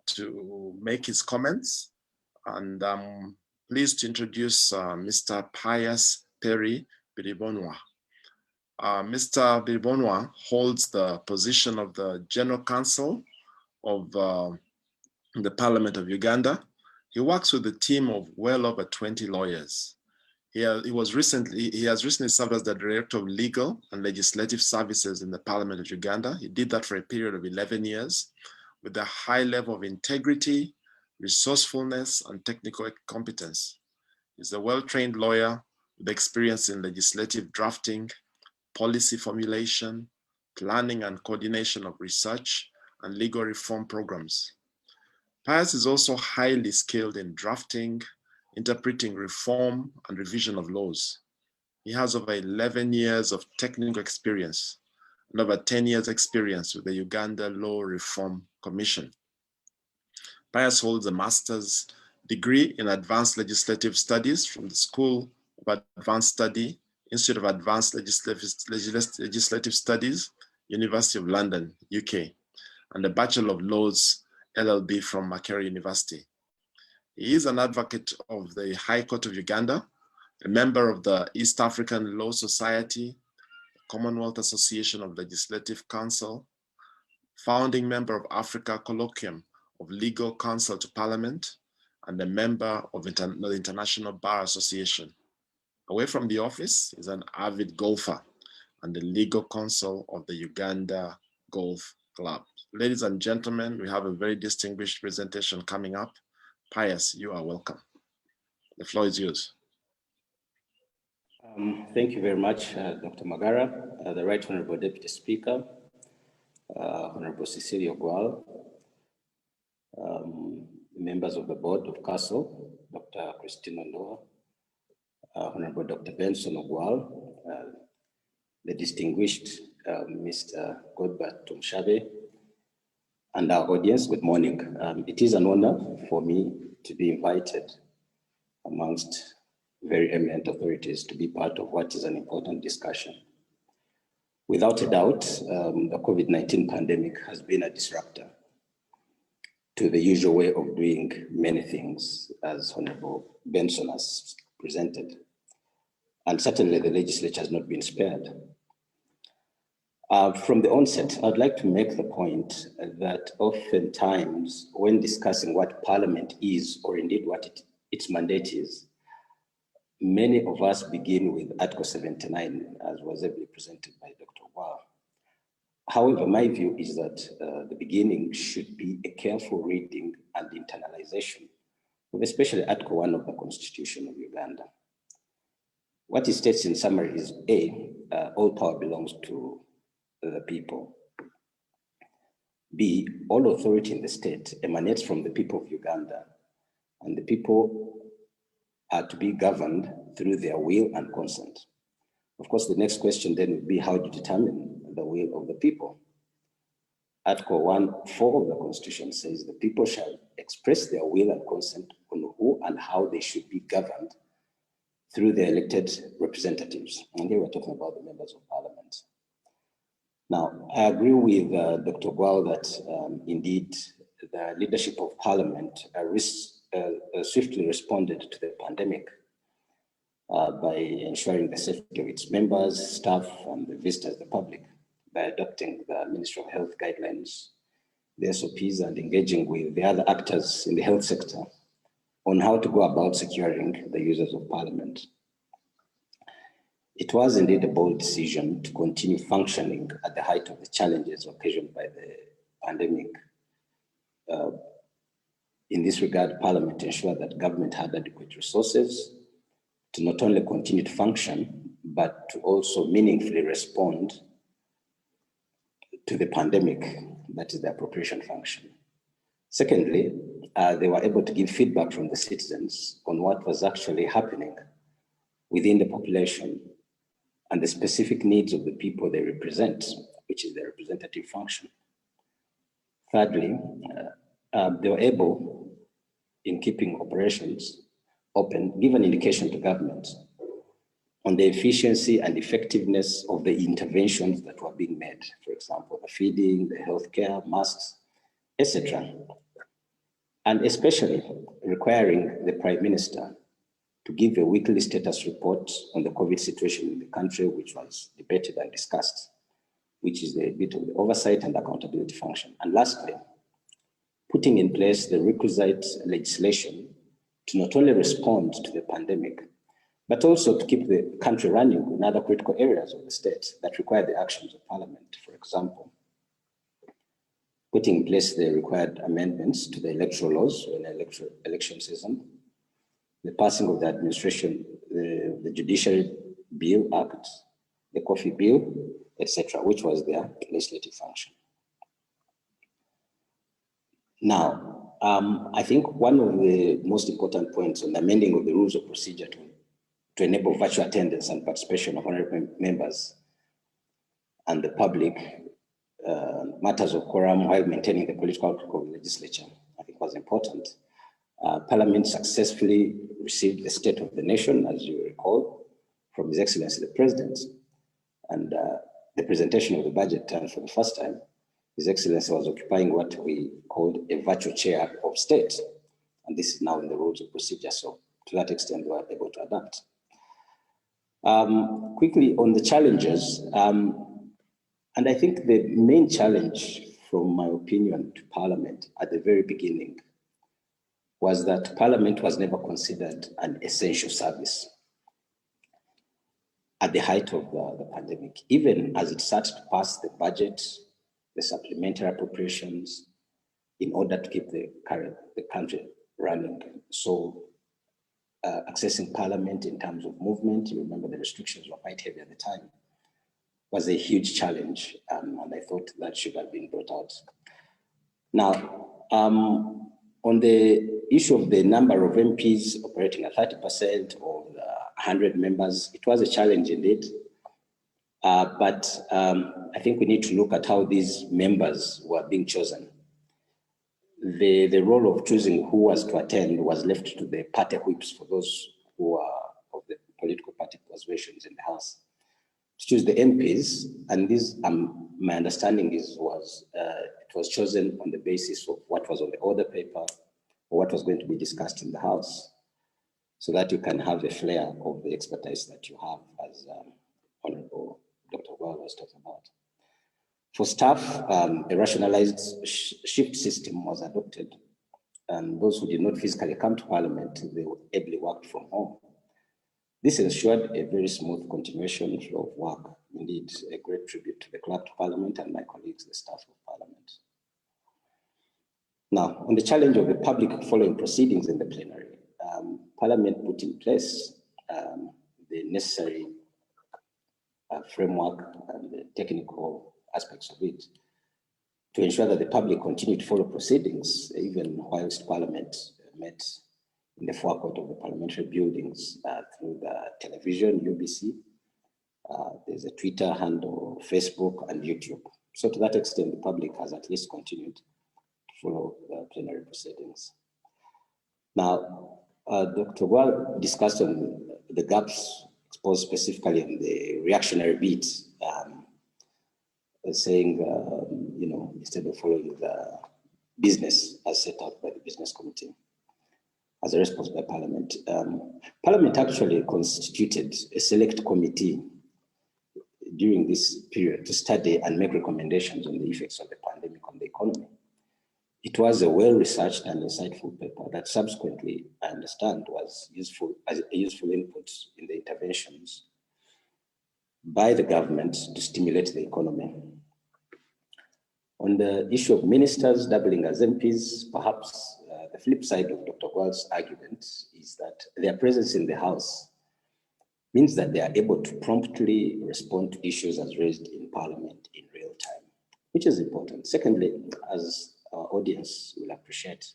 to make his comments. And I'm pleased to introduce Mr. Pius Perry Biribonwa. Mr. Biribonwa holds the position of the General Counsel of the Parliament of Uganda. He works with a team of well over 20 lawyers. He has recently served as the Director of Legal and Legislative Services in the Parliament of Uganda. He did that for a period of 11 years with a high level of integrity, resourcefulness, and technical competence. He's a well-trained lawyer with experience in legislative drafting, policy formulation, planning and coordination of research, and legal reform programs. Pius is also highly skilled in drafting, interpreting reform, and revision of laws. He has over 11 years of technical experience and over 10 years experience with the Uganda Law Reform Commission. Pius holds a master's degree in Advanced Legislative Studies from the School of Advanced Study, Institute of Advanced Legislative Studies, University of London, UK, and a Bachelor of Laws, LLB from Makerere University. He is an advocate of the High Court of Uganda, a member of the East African Law Society, Commonwealth Association of Legislative Counsel, founding member of Africa Colloquium of Legal Counsel to Parliament, and a member of the International Bar Association. Away from the office, he's an avid golfer and the legal counsel of the Uganda Golf Club. Ladies and gentlemen, we have a very distinguished presentation coming up. Pius, you are welcome. The floor is yours. Thank you very much, Dr. Magara, the Right Honorable Deputy Speaker, Honorable Cecilia Gual, members of the Board of Castle, Dr. Christina Noah, Honorable Dr. Benson Ogwal, the distinguished Mr. Godbert Tumshabe, and our audience, good morning. It is an honor for me to be invited amongst very eminent authorities to be part of what is an important discussion. Without a doubt, the COVID-19 pandemic has been a disruptor to the usual way of doing many things, as Honorable Benson has presented. And certainly the legislature has not been spared. From the onset, I'd like to make the point that oftentimes when discussing what Parliament is, or indeed what its mandate is, many of us begin with Article 79, as was ably presented by Dr. Wow. However, my view is that the beginning should be a careful reading and internalization of especially Article 1 of the Constitution of Uganda. What it states in summary is A, all power belongs to the people. B, all authority in the state emanates from the people of Uganda, and the people are to be governed through their will and consent. Of course, the next question then would be, how do you determine the will of the people? Article 1(4) of the Constitution says the people shall express their will and consent on who and how they should be governed through their elected representatives. And here we're talking about the members of parliament. Now, I agree with Dr. Gwal that indeed the leadership of parliament swiftly responded to the pandemic by ensuring the safety of its members, staff, and the visitors, the public, by adopting the Ministry of Health guidelines, the SOPs, and engaging with the other actors in the health sector on how to go about securing the users of parliament. It was indeed a bold decision to continue functioning at the height of the challenges occasioned by the pandemic. In this regard, Parliament ensured that government had adequate resources to not only continue to function, but to also meaningfully respond to the pandemic, that is the appropriation function. Secondly, they were able to give feedback from the citizens on what was actually happening within the population and the specific needs of the people they represent, which is the representative function. Thirdly, they were able, in keeping operations open, give an indication to government on the efficiency and effectiveness of the interventions that were being made. For example, the feeding, the healthcare, masks, etc. And especially requiring the Prime Minister to give a weekly status report on the COVID situation in the country, which was debated and discussed, which is the bit of the oversight and accountability function. And lastly, putting in place the requisite legislation to not only respond to the pandemic, but also to keep the country running in other critical areas of the state that require the actions of Parliament. For example, putting in place the required amendments to the electoral laws in election season, the passing of the administration, the Judiciary Bill Act, the Coffee Bill, etc., which was their legislative function. Now, I think one of the most important points on the amending of the rules of procedure to enable virtual attendance and participation of honorable members and the public, matters of quorum while maintaining the political outlook of the legislature, I think was important. Parliament successfully received the State of the Nation, as you recall, from His Excellency the President, and the presentation of the budget. And for the first time, His Excellency was occupying what we called a virtual chair of state. And this is now in the rules of procedure. So to that extent, we were able to adapt. Quickly on the challenges, and I think the main challenge, from my opinion, to Parliament at the very beginning was that Parliament was never considered an essential service at the height of the pandemic, even as it started to pass the budget, the supplementary appropriations, in order to keep the country running. So accessing Parliament in terms of movement, you remember the restrictions were quite heavy at the time, was a huge challenge, and I thought that should have been brought out. Now, on the issue of the number of MPs operating at 30% or 100 members. It was a challenge indeed. But I think we need to look at how these members were being chosen. The role of choosing who was to attend was left to the party whips for those who are of the political party persuasions in the House to choose the MPs, and this, my understanding is, it was chosen on the basis of what was on the order paper or what was going to be discussed in the House, so that you can have a flair of the expertise that you have, as Honorable Dr. Well was talking about. For staff, a rationalized shift system was adopted, and those who did not physically come to Parliament, they ably worked from home. This ensured a very smooth continuation flow of work. Indeed, a great tribute to the Clerk of Parliament and my colleagues, the staff of Parliament. Now, on the challenge of the public following proceedings in the plenary, Parliament put in place the necessary framework and the technical aspects of it to ensure that the public continue to follow proceedings, even whilst Parliament met in the forecourt of the parliamentary buildings through the television, UBC. There's a Twitter handle, Facebook, and YouTube. So to that extent, the public has at least continued to follow the plenary proceedings. Now, Dr. Gwal discussed on the gaps exposed specifically in the reactionary beat, saying, instead of following the business as set out by the business committee, as a response by Parliament. Parliament actually constituted a select committee during this period to study and make recommendations on the effects of the pandemic on the economy. It was a well-researched and insightful paper that subsequently, I understand, was useful as a useful input in the interventions by the government to stimulate the economy. On the issue of ministers doubling as MPs, perhaps the flip side of Dr. Gwal's argument is that their presence in the House means that they are able to promptly respond to issues as raised in Parliament in real time, which is important. Secondly, as our audience will appreciate,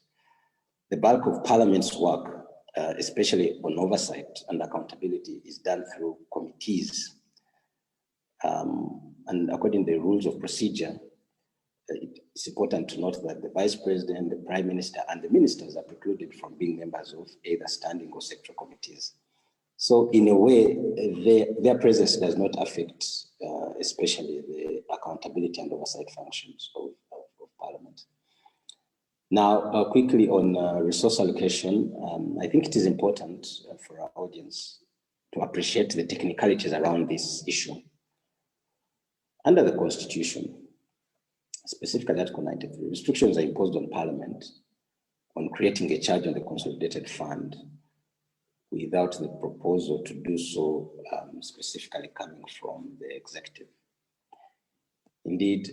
the bulk of Parliament's work, especially on oversight and accountability, is done through committees. And according to the rules of procedure, it's important to note that the Vice President, the Prime Minister, and the ministers are precluded from being members of either standing or sectoral committees. So in a way, their presence does not affect especially the accountability and oversight functions of Parliament. Now, quickly on resource allocation, I think it is important for our audience to appreciate the technicalities around this issue. Under the Constitution, specifically Article 93, restrictions are imposed on Parliament on creating a charge on the consolidated fund without the proposal to do so specifically coming from the executive. Indeed,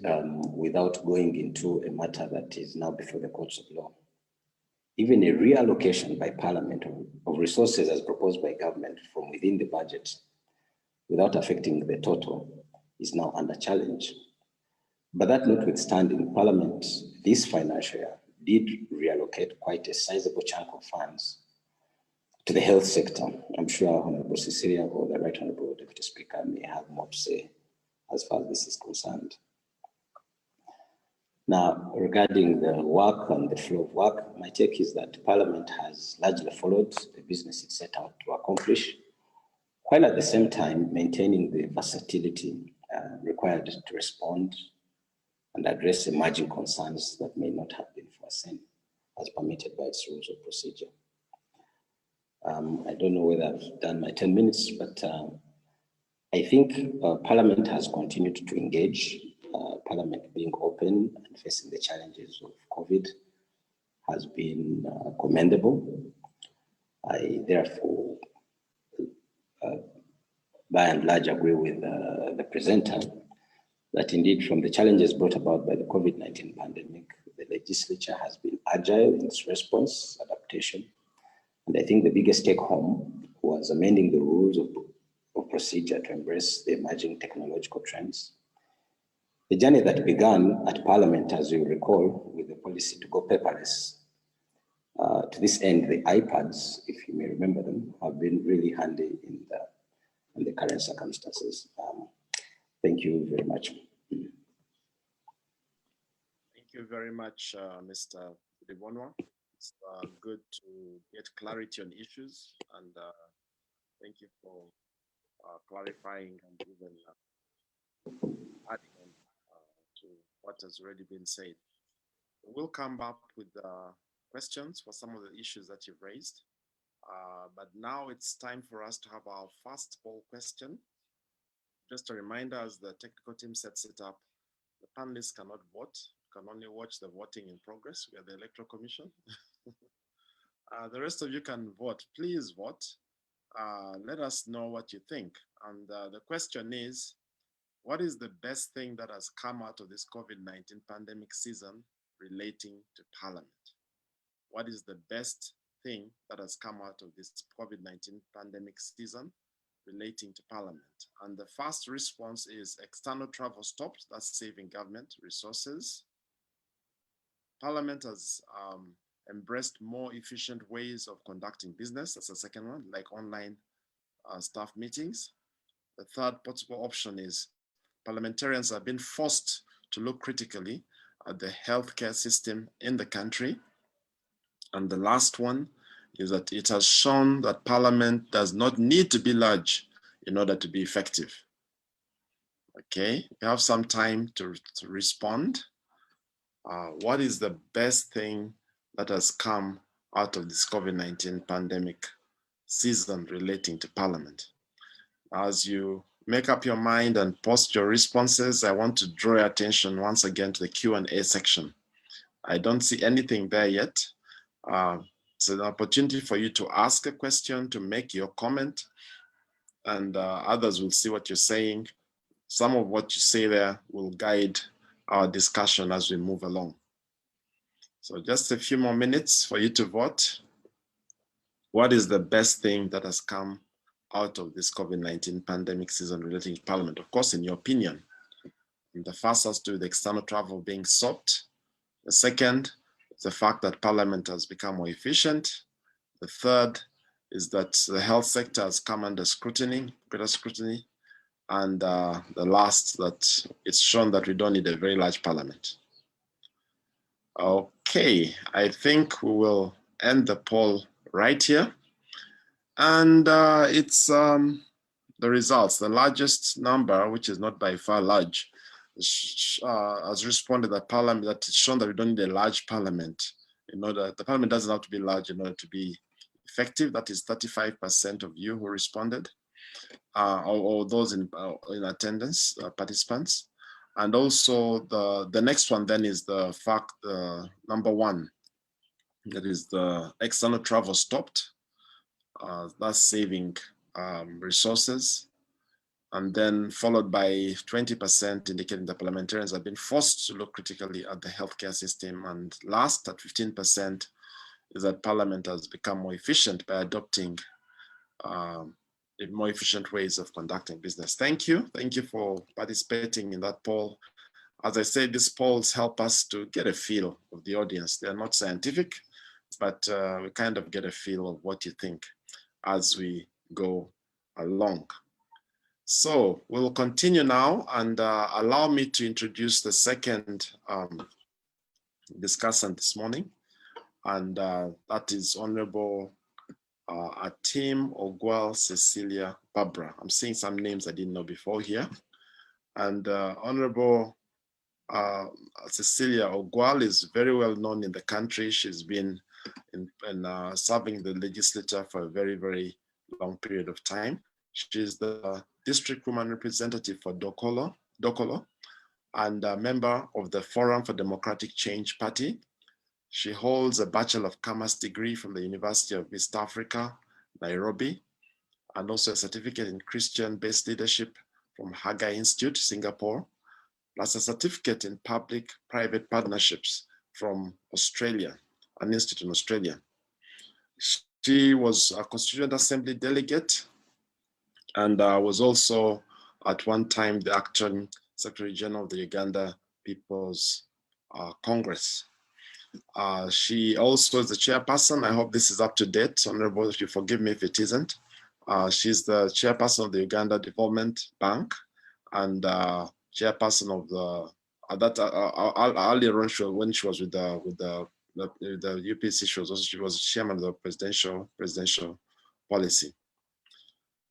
without going into a matter that is now before the courts of law, even a reallocation by Parliament of resources as proposed by government from within the budget without affecting the total is now under challenge. But that notwithstanding, Parliament this financial year did reallocate quite a sizable chunk of funds to the health sector. I'm sure Honorable Cecilia or the Right Honorable Deputy Speaker may have more to say as far as this is concerned. Now, regarding the work and the flow of work, my take is that Parliament has largely followed the business it set out to accomplish, while at the same time maintaining the versatility required to respond and address emerging concerns that may not have been foreseen as permitted by its rules of procedure. I don't know whether I've done my 10 minutes, but I think Parliament has continued to engage. Parliament being open and facing the challenges of COVID has been commendable. I therefore, by and large, agree with the presenter that indeed from the challenges brought about by the COVID-19 pandemic, the legislature has been agile in its response, adaptation. And I think the biggest take home was amending the rules of procedure to embrace the emerging technological trends. The journey that began at Parliament, as you recall, with the policy to go paperless, To this end, the iPads, if you may remember them, have been really handy in the current circumstances. Thank you very much. Thank you very much, Mr. Dibonwa. It's good to get clarity on issues, and thank you for clarifying and even adding on to what has already been said. We'll come back with questions for some of the issues that you've raised. But now it's time for us to have our first poll question. Just a reminder, as the technical team sets it up, the panelists cannot vote, can only watch the voting in progress. We are the Electoral Commission. The rest of you can vote. Please vote. Let us know what you think. And the question is, what is the best thing that has come out of this COVID-19 pandemic season relating to Parliament? What is the best thing that has come out of this COVID-19 pandemic season relating to Parliament? And the first response is external travel stopped. That's saving government resources. Parliament has embraced more efficient ways of conducting business. That's the second one, like online staff meetings. The third possible option is parliamentarians have been forced to look critically at the healthcare system in the country. And the last one is that it has shown that Parliament does not need to be large in order to be effective. Okay, we have some time to respond. What is the best thing that has come out of this COVID-19 pandemic season relating to Parliament? As you make up your mind and post your responses, I want to draw your attention once again to the Q&A section. I don't see anything there yet. It's an opportunity for you to ask a question, to make your comment, and others will see what you're saying. Some of what you say there will guide our discussion as we move along. So just a few more minutes for you to vote. What is the best thing that has come out of this COVID-19 pandemic season relating to Parliament? Of course, in your opinion. And the first has to do with external travel being stopped. The second is the fact that Parliament has become more efficient. The third is that the health sector has come under scrutiny, greater scrutiny. And the last, that it's shown that we don't need a very large Parliament. Okay, I think we will end the poll right here. And it's the results. The largest number, which is not by far large, has responded that Parliament, that it's shown that we don't need a large Parliament. In order, the Parliament doesn't have to be large in order to be effective. That is 35% of you who responded, or those in attendance, participants. And also the next one then is the fact, number one, that is the external travel stopped. That's saving resources. And then followed by 20% indicating that parliamentarians have been forced to look critically at the healthcare system. And last, at 15%, is that Parliament has become more efficient by adopting more efficient ways of conducting business. Thank you. Thank you for participating in that poll. As I said, these polls help us to get a feel of the audience. They're not scientific, but we kind of get a feel of what you think as we go along. So we'll continue now, and allow me to introduce the second discussant this morning, and that is Honorable Atim Ogwal Cecilia Barbara. I'm seeing some names I didn't know before here. And Honorable Cecilia Ogwal is very well known in the country. She's been serving the legislature for a very, very long period of time. She's the district woman representative for Dokolo, and a member of the Forum for Democratic Change Party. She holds a Bachelor of Commerce degree from the University of East Africa, Nairobi, and also a certificate in Christian-based leadership from Haga Institute, Singapore, plus a certificate in public-private partnerships from Australia, an institute in Australia. She was a Constituent Assembly delegate and was also at one time the acting Secretary General of the Uganda People's Congress. She also is the chairperson. I hope this is up to date. Honorable, if you forgive me if it isn't. She's the chairperson of the Uganda Development Bank and chairperson of the earlier on when she was with the UPC, she was chairman of the presidential policy.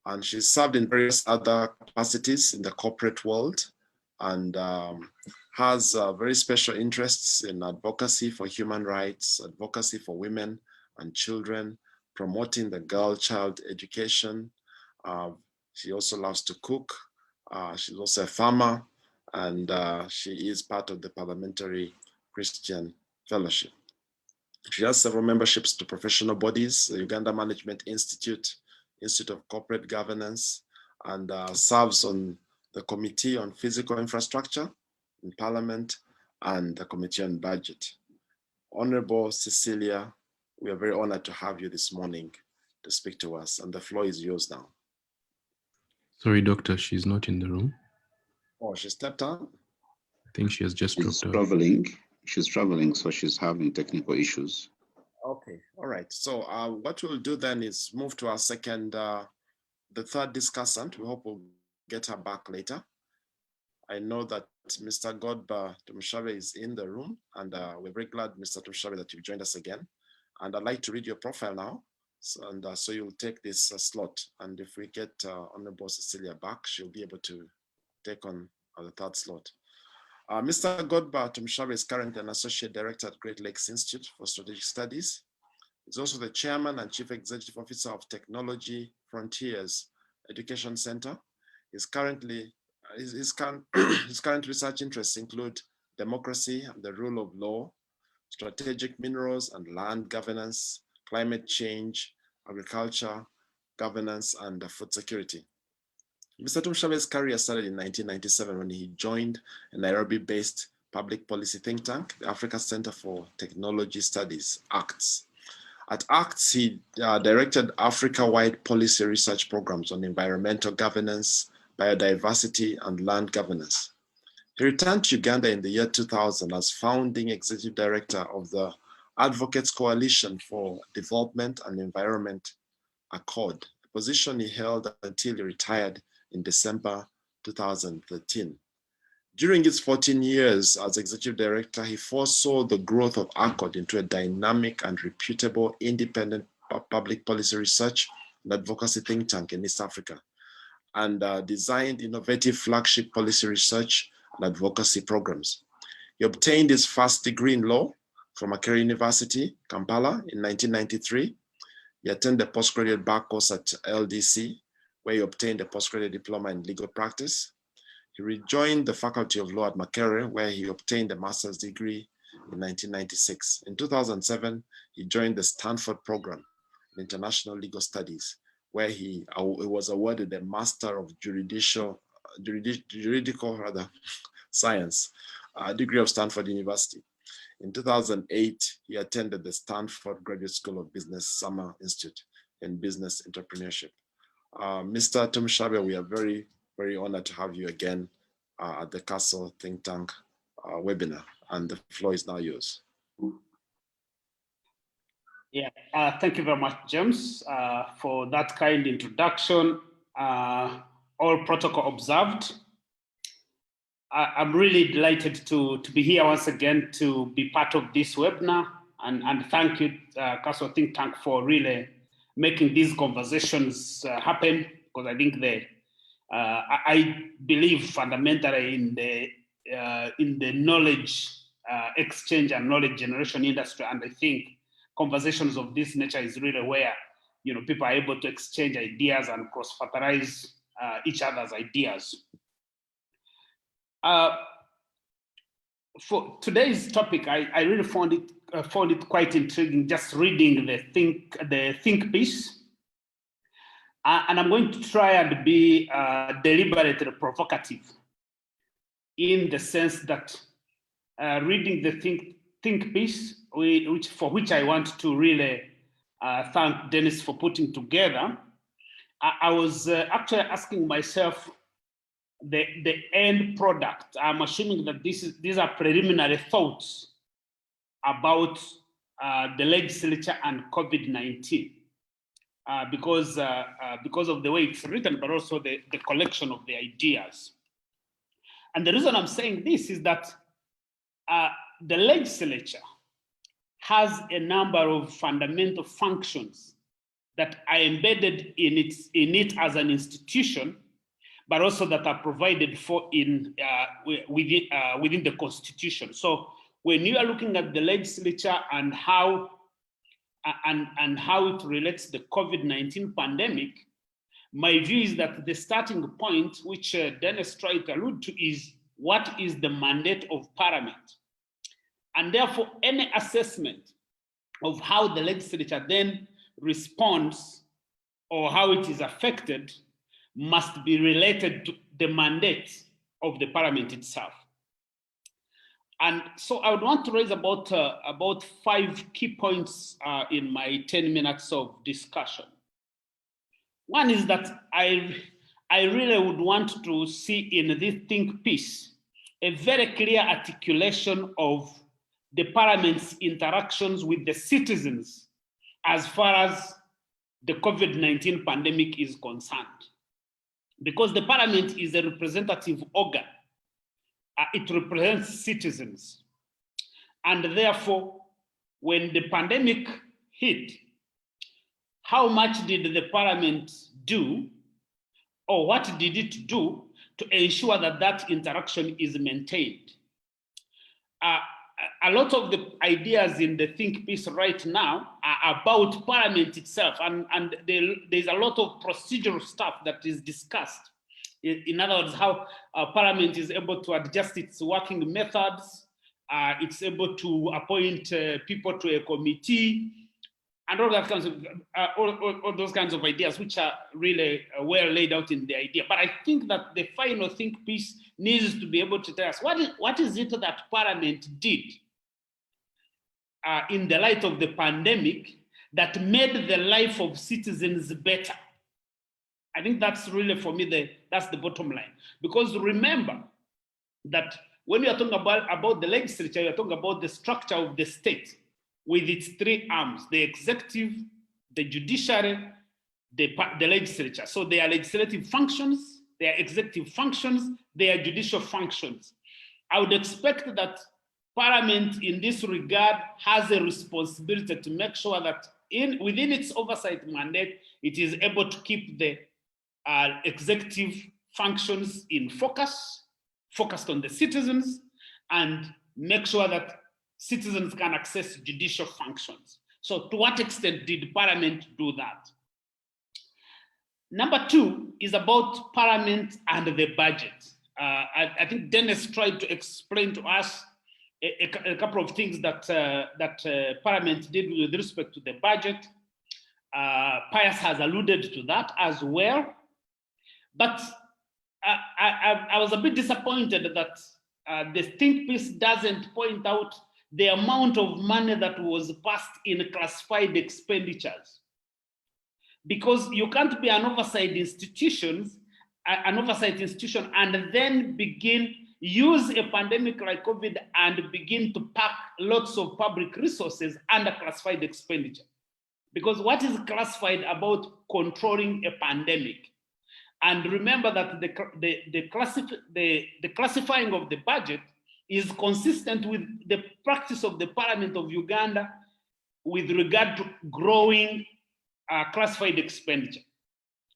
And she served in various other capacities in the corporate world and has very special interests in advocacy for human rights, advocacy for women and children, promoting the girl-child education. She also loves to cook. She's also a farmer, and she is part of the Parliamentary Christian Fellowship. She has several memberships to professional bodies, the Uganda Management Institute, Institute of Corporate Governance, and serves on the Committee on Physical Infrastructure in Parliament and the Committee on Budget. Honorable Cecilia, we are very honored to have you this morning to speak to us, and the floor is yours now. Sorry, Doctor, she's not in the room. Oh, she stepped out? I think she has just dropped out. She's traveling, so she's having technical issues. Okay, all right. So what we'll do then is move to our the third discussant. We hope we'll get her back later. I know that Mr. Godba Tumshabe is in the room, and we're very glad, Mr. Tumshabe, that you've joined us again. And I'd like to read your profile now. So you'll take this slot. And if we get Honorable Cecilia back, she'll be able to take on the third slot. Mr. Godba Tumshabe is currently an Associate Director at Great Lakes Institute for Strategic Studies. He's also the Chairman and Chief Executive Officer of Technology Frontiers Education Center. His current research interests include democracy and the rule of law, strategic minerals and land governance, climate change, agriculture, governance, and food security. Mr. Tumshabe's career started in 1997 when he joined a Nairobi-based public policy think tank, the Africa Center for Technology Studies, ACTS. At ACTS, he directed Africa-wide policy research programs on environmental governance, biodiversity, and land governance. He returned to Uganda in the year 2000 as founding executive director of the Advocates Coalition for Development and Environment, ACCORD, a position he held until he retired in December 2013. During his 14 years as executive director, he foresaw the growth of ACCORD into a dynamic and reputable independent public policy research and advocacy think tank in East Africa, and designed innovative flagship policy research and advocacy programs. He obtained his first degree in law from Makerere University, Kampala in 1993. He attended a postgraduate bar course at LDC, where he obtained a postgraduate diploma in legal practice. He rejoined the Faculty of Law at Makerere, where he obtained a master's degree in 1996. In 2007, he joined the Stanford program in International Legal Studies, where he was awarded a Master of Juridical Science, degree of Stanford University. In 2008, he attended the Stanford Graduate School of Business Summer Institute in Business Entrepreneurship. Mr. Tumshabe, we are very, very honored to have you again at the Castle Think Tank webinar, and the floor is now yours. Yeah, thank you very much, James, for that kind introduction. All protocol observed. I'm really delighted to be here once again to be part of this webinar, and thank you, Castle Think Tank, for really making these conversations happen, because I think I believe fundamentally in the knowledge exchange and knowledge generation industry, and I think conversations of this nature is really where people are able to exchange ideas and cross-fertilize each other's ideas. For today's topic, I really found it quite intriguing, just reading the think piece. And I'm going to try and be deliberately provocative, in the sense that reading the think piece, for which I want to really thank Dennis for putting together, I was actually asking myself the end product. I'm assuming that these are preliminary thoughts about the legislature and COVID-19 because of the way it's written, but also the collection of the ideas. And the reason I'm saying this is that the legislature has a number of fundamental functions that are embedded in it as an institution, but also that are provided for within the Constitution. So when you are looking at the legislature and how it relates to the COVID-19 pandemic, my view is that the starting point, which Dennis tried to allude to, is what is the mandate of Parliament? And therefore, any assessment of how the legislature then responds or how it is affected must be related to the mandate of the Parliament itself. And so I would want to raise about 5 key points in my 10 minutes of discussion. One is that I really would want to see in this think piece a very clear articulation of the Parliament's interactions with the citizens as far as the COVID-19 pandemic is concerned. Because the Parliament is a representative organ. It represents citizens. And therefore, when the pandemic hit, how much did the Parliament do, or what did it do to ensure that that interaction is maintained? A lot of the ideas in the think piece right now are about Parliament itself, and there's a lot of procedural stuff that is discussed. In other words, how Parliament is able to adjust its working methods, it's able to appoint people to a committee, and all that kinds of all those kinds of ideas, which are really well laid out in the idea. But I think that the final think piece needs to be able to tell us what is it that Parliament did in the light of the pandemic that made the life of citizens better. I think that's really, for me, that's the bottom line. Because remember that when you are talking about the legislature, you're talking about the structure of the state with its 3 arms: the executive, the judiciary, the legislature. So they are legislative functions, they are executive functions, they are judicial functions. I would expect that Parliament in this regard has a responsibility to make sure that within its oversight mandate, it is able to keep the executive functions in focused on the citizens, and make sure that citizens can access judicial functions. So to what extent did Parliament do that? Number 2 is about Parliament and the budget. I think Dennis tried to explain to us a couple of things that Parliament did with respect to the budget. Pius has alluded to that as well. But I was a bit disappointed that the think piece doesn't point out the amount of money that was passed in classified expenditures. Because you can't be an oversight institution and then use a pandemic like COVID and begin to pack lots of public resources under classified expenditure. Because what is classified about controlling a pandemic? And remember that the classifying of the budget is consistent with the practice of the Parliament of Uganda with regard to growing classified expenditure.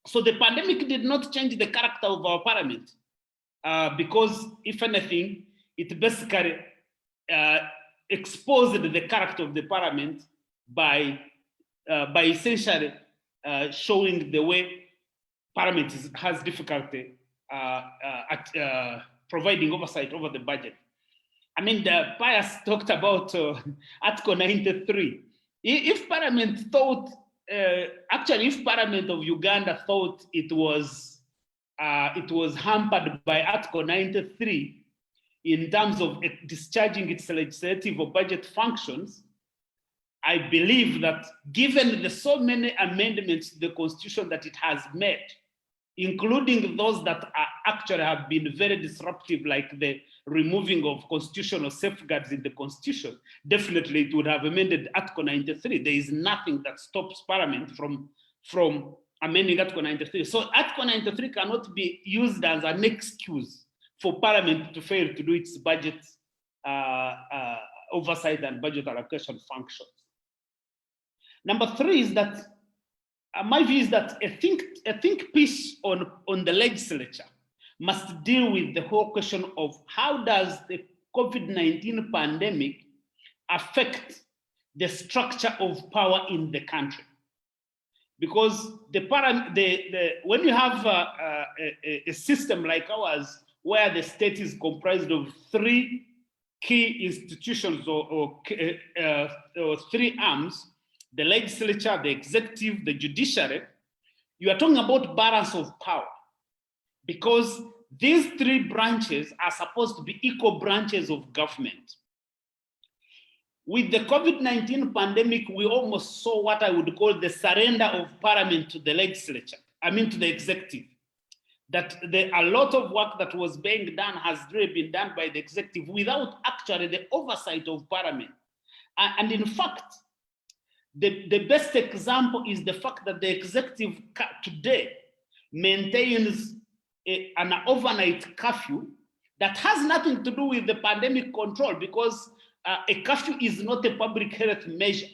So the pandemic did not change the character of our Parliament because, if anything, it basically exposed the character of the Parliament by essentially showing the way Parliament has difficulty at providing oversight over the budget. I mean, the Pius talked about Article 93. If Parliament thought, if Parliament of Uganda thought it was hampered by Article 93 in terms of discharging its legislative or budget functions, I believe that given the so many amendments to the Constitution that it has made, including those that are actually have been very disruptive, like the removing of constitutional safeguards in the Constitution, definitely it would have amended Article 93. There is nothing that stops Parliament from amending Article 93. So Article 93 cannot be used as an excuse for Parliament to fail to do its budget oversight and budget allocation functions. Number three is that my view is that a think piece on the legislature must deal with the whole question of how does the COVID-19 pandemic affect the structure of power in the country? Because when you have a system like ours, where the state is comprised of three key institutions or three arms, the legislature, the executive, the judiciary, you are talking about balance of power, because these three branches are supposed to be equal branches of government. With the COVID-19 pandemic, we almost saw what I would call the surrender of Parliament to the legislature, to the executive. That a lot of work that was being done has really been done by the executive without actually the oversight of Parliament. And in fact, the best example is the fact that the executive today maintains an overnight curfew that has nothing to do with the pandemic control, because a curfew is not a public health measure.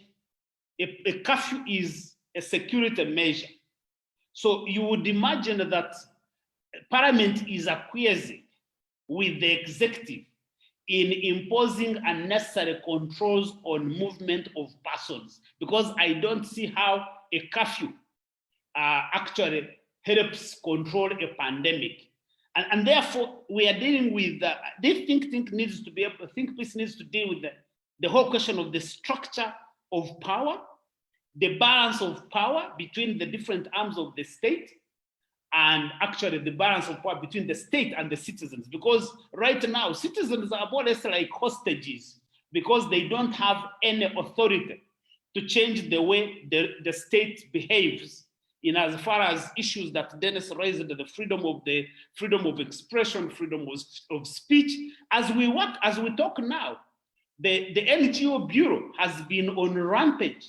A curfew is a security measure. So you would imagine that Parliament is acquiescing with the executive in imposing unnecessary controls on movement of persons, because I don't see how a curfew actually helps control a pandemic. And therefore, we are dealing with this think piece needs to deal with the whole question of the structure of power, the balance of power between the different arms of the state, and actually the balance of power between the state and the citizens. Because right now, citizens are more or less like hostages, because they don't have any authority to change the way the state behaves in as far as issues that Dennis raised, the freedom of expression, freedom of speech. As we talk now, the NGO Bureau has been on rampage,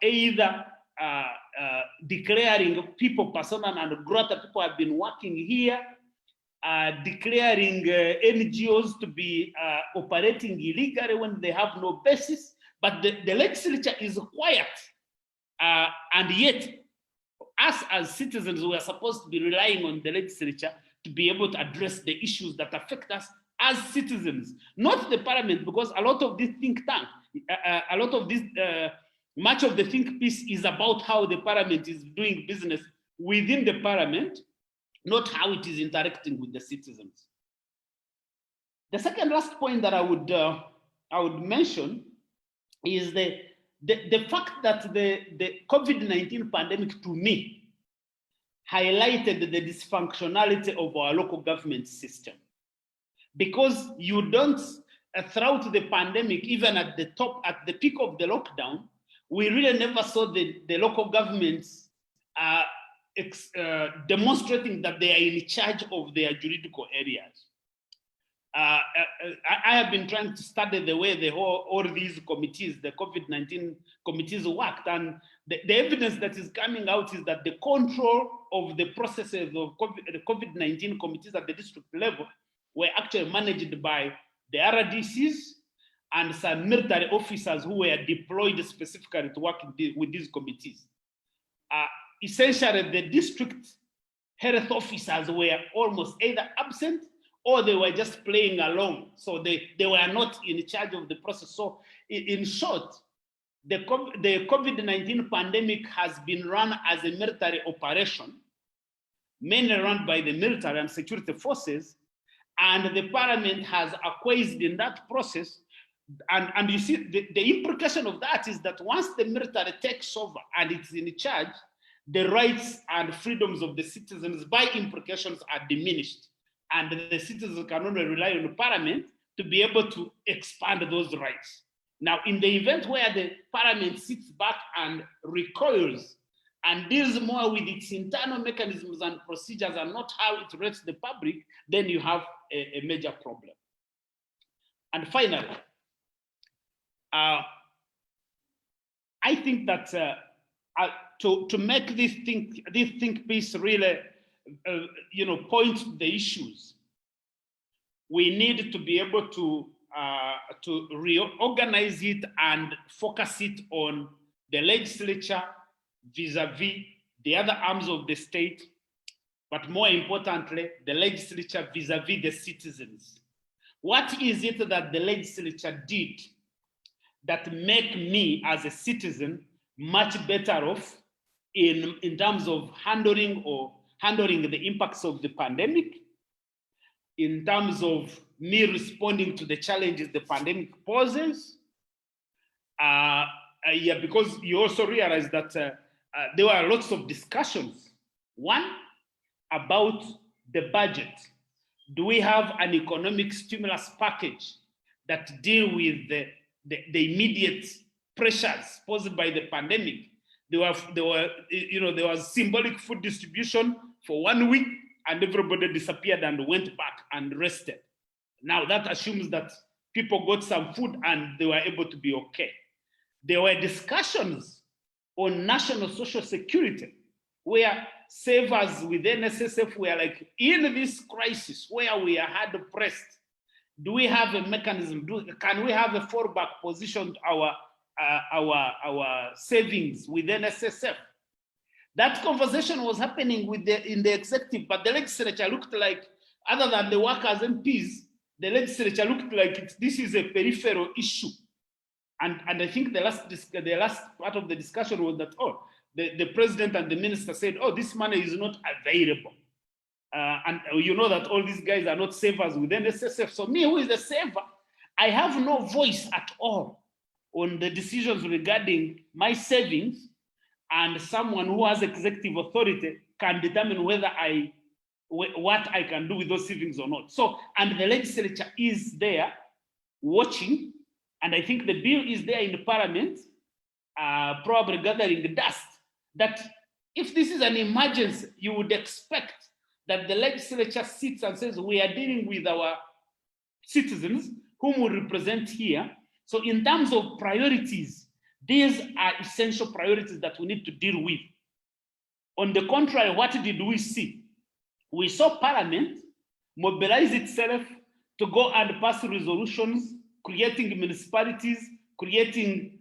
either declaring people persona non grata, people have been working here, declaring NGOs to be operating illegally when they have no basis, but the legislature is quiet. And yet, us as citizens, we are supposed to be relying on the legislature to be able to address the issues that affect us as citizens, not the Parliament, because a lot of this think tank, much of the think piece is about how the Parliament is doing business within the Parliament, not how it is interacting with the citizens. The second last point that I would mention is the fact that the COVID-19 pandemic, to me, highlighted the dysfunctionality of our local government system. Because you don't, throughout the pandemic, even at the peak of the lockdown, we really never saw the local governments demonstrating that they are in charge of their juridical areas. I have been trying to study the way all these committees, the COVID-19 committees worked, and the evidence that is coming out is that the control of the processes of the COVID-19 committees at the district level were actually managed by the RDCs and some military officers who were deployed specifically to work with these committees. Essentially, the district health officers were almost either absent or they were just playing along. So they were not in charge of the process. So in short, the COVID-19 pandemic has been run as a military operation, mainly run by the military and security forces, and the Parliament has acquiesced in that process. And you see, the implication of that is that once the military takes over and it's in charge, the rights and freedoms of the citizens by implications are diminished. And the citizens can only rely on the Parliament to be able to expand those rights. Now, in the event where the Parliament sits back and recoils and deals more with its internal mechanisms and procedures and not how it rates the public, then you have a major problem. And finally, I think that to make this think piece really, point to the issues, we need to be able to reorganize it and focus it on the legislature vis-a-vis the other arms of the state, but more importantly, the legislature vis-a-vis the citizens. What is it that the legislature did that make me as a citizen much better off in terms of handling the impacts of the pandemic, in terms of me responding to the challenges the pandemic poses? Because you also realize that there were lots of discussions. One, about the budget. Do we have an economic stimulus package that deal with the immediate pressures posed by the pandemic? There was symbolic food distribution for 1 week, and everybody disappeared and went back and rested. Now that assumes that people got some food and they were able to be okay. There were discussions on national social security where savers with NSSF were like, in this crisis where we are hard pressed, do we have a mechanism? Can we have a fallback position to our savings with NSSF? That conversation was happening in the executive, but the legislature looked like, other than the workers MPs, the legislature looked like this is a peripheral issue. And I think the last part of the discussion was that, the president and the minister said, this money is not available. And you know that all these guys are not savers with NSSF. So me, who is a saver, I have no voice at all on the decisions regarding my savings, and someone who has executive authority can determine what I can do with those savings or not. So, and the legislature is there watching, and I think the bill is there in the parliament, probably gathering the dust, that if this is an emergency, you would expect that the legislature sits and says, we are dealing with our citizens whom we represent here. So in terms of priorities, these are essential priorities that we need to deal with. On the contrary, what did we see? We saw Parliament mobilize itself to go and pass resolutions, creating municipalities, creating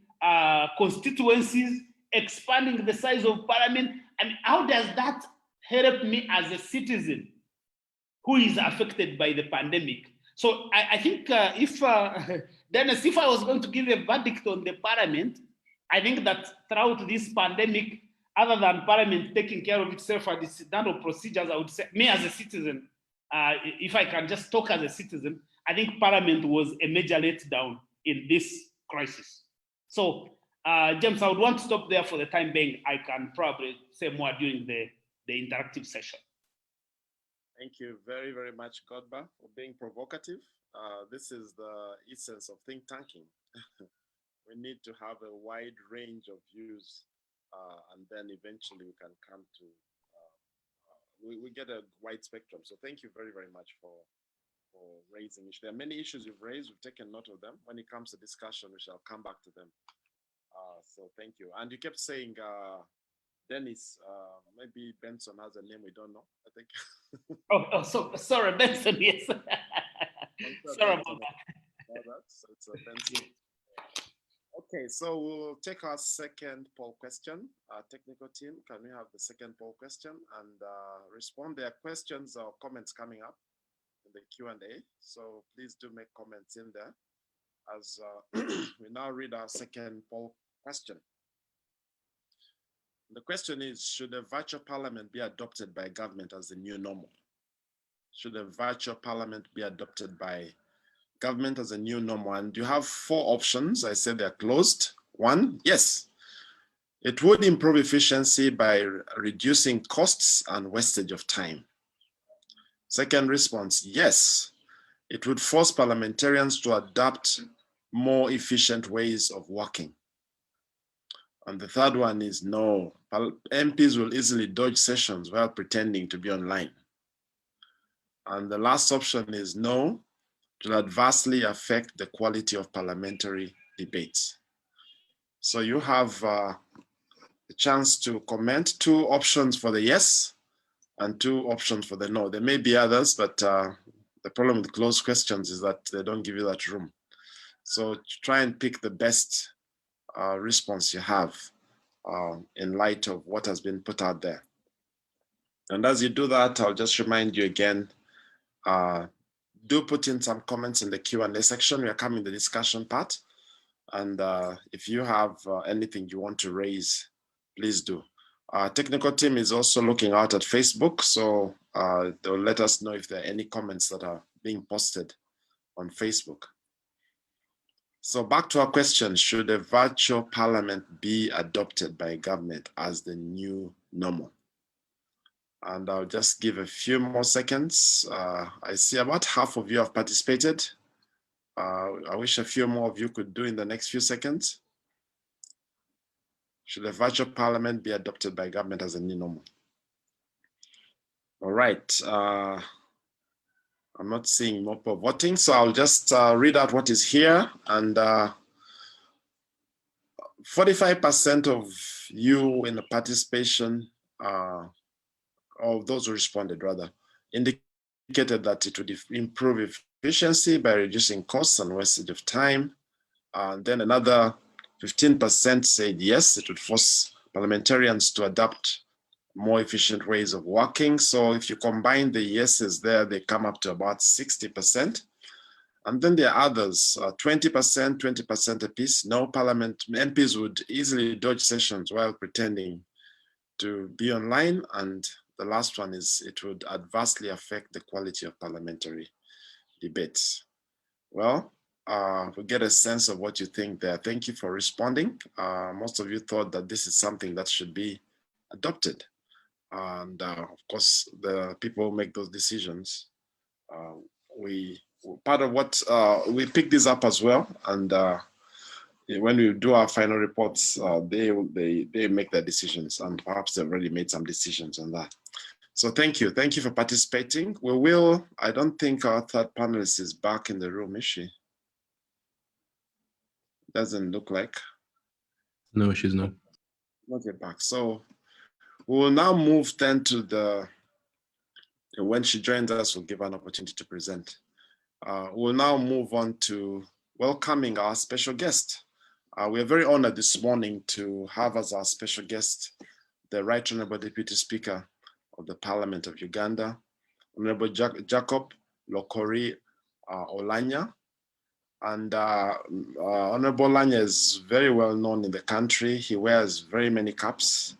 constituencies, expanding the size of Parliament. And how does that help me as a citizen who is affected by the pandemic? So I think Dennis, if I was going to give a verdict on the Parliament, I think that throughout this pandemic, other than Parliament taking care of itself and its internal procedures, I would say, me as a citizen, if I can just talk as a citizen, I think Parliament was a major letdown in this crisis. So, James, I would want to stop there for the time being. I can probably say more during the interactive session. Thank you very, very much, Godba, for being provocative. This is the essence of think tanking. We need to have a wide range of views, and then eventually we can come to, we get a wide spectrum. So thank you very, very much for raising issues. There are many issues you've raised. We've taken note of them. When it comes to discussion, we shall come back to them. So thank you. And you kept saying, Dennis, maybe Benson has a name we don't know, I think. So sorry, Benson, yes. Sorry about that. So it's a Benson. Okay, so we'll take our second poll question. Technical team, can we have the second poll question and respond? There are questions or comments coming up in the Q&A, so please do make comments in there as we now read our second poll question. The question is, should a virtual parliament be adopted by government as the new normal? Should a virtual parliament be adopted by government as a new normal? And you have four options. I said they're closed. One, yes. It would improve efficiency by reducing costs and wastage of time. Second response, yes. It would force parliamentarians to adopt more efficient ways of working. And the third one is no. MPs will easily dodge sessions while pretending to be online. And the last option is no, it will adversely affect the quality of parliamentary debates. So you have a chance to comment, 2 options for the yes and 2 options for the no. There may be others, but the problem with closed questions is that they don't give you that room. So try and pick the best response you have in light of what has been put out there. And as you do that, I'll just remind you again, do put in some comments in the Q&A section. We are coming to the discussion part. And if you have anything you want to raise, please do. Our technical team is also looking out at Facebook, so they'll let us know if there are any comments that are being posted on Facebook. So back to our question, should a virtual parliament be adopted by government as the new normal? And I'll just give a few more seconds. I see about half of you have participated. I wish a few more of you could do in the next few seconds. Should a virtual parliament be adopted by government as a new normal? All right. I'm not seeing more voting, so I'll just read out what is here. And 45% of you in the participation, of those who responded rather, indicated that it would improve efficiency by reducing costs and wastage of time. And then another 15% said yes, it would force parliamentarians to adopt more efficient ways of working. So if you combine the yeses there, they come up to about 60%. And then there are others, 20% apiece. No, parliament MPs would easily dodge sessions while pretending to be online. And the last one is it would adversely affect the quality of parliamentary debates. Well, we get a sense of what you think there. Thank you for responding. Most of you thought that this is something that should be adopted. And of course, the people who make those decisions, part of what we pick this up as well. And when we do our final reports, they make their decisions, and perhaps they've already made some decisions on that. So thank you for participating. We will. I don't think our third panelist is back in the room, is she? Doesn't look like. No, she's not. Not yet back. So we will now move then to the, when she joins us, we'll give her an opportunity to present. We'll now move on to welcoming our special guest. We are very honored this morning to have as our special guest, the Right Honorable Deputy Speaker of the Parliament of Uganda, Honorable Jacob Lokori Orlanya. And Honorable Orlanya is very well known in the country. He wears very many caps.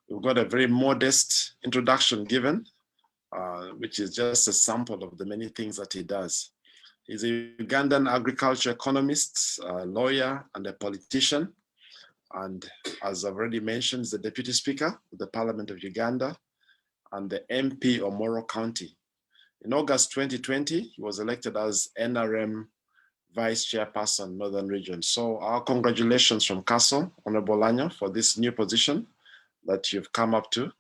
We've got a very modest introduction given, which is just a sample of the many things that he does. He's a Ugandan agriculture economist, a lawyer, and a politician. And as I've already mentioned, he's the Deputy Speaker of the Parliament of Uganda and the MP of Moro County. In August 2020, he was elected as NRM Vice Chairperson, Northern Region. So our congratulations from Castle, Honorable Orlanya, for this new position that you've come up to.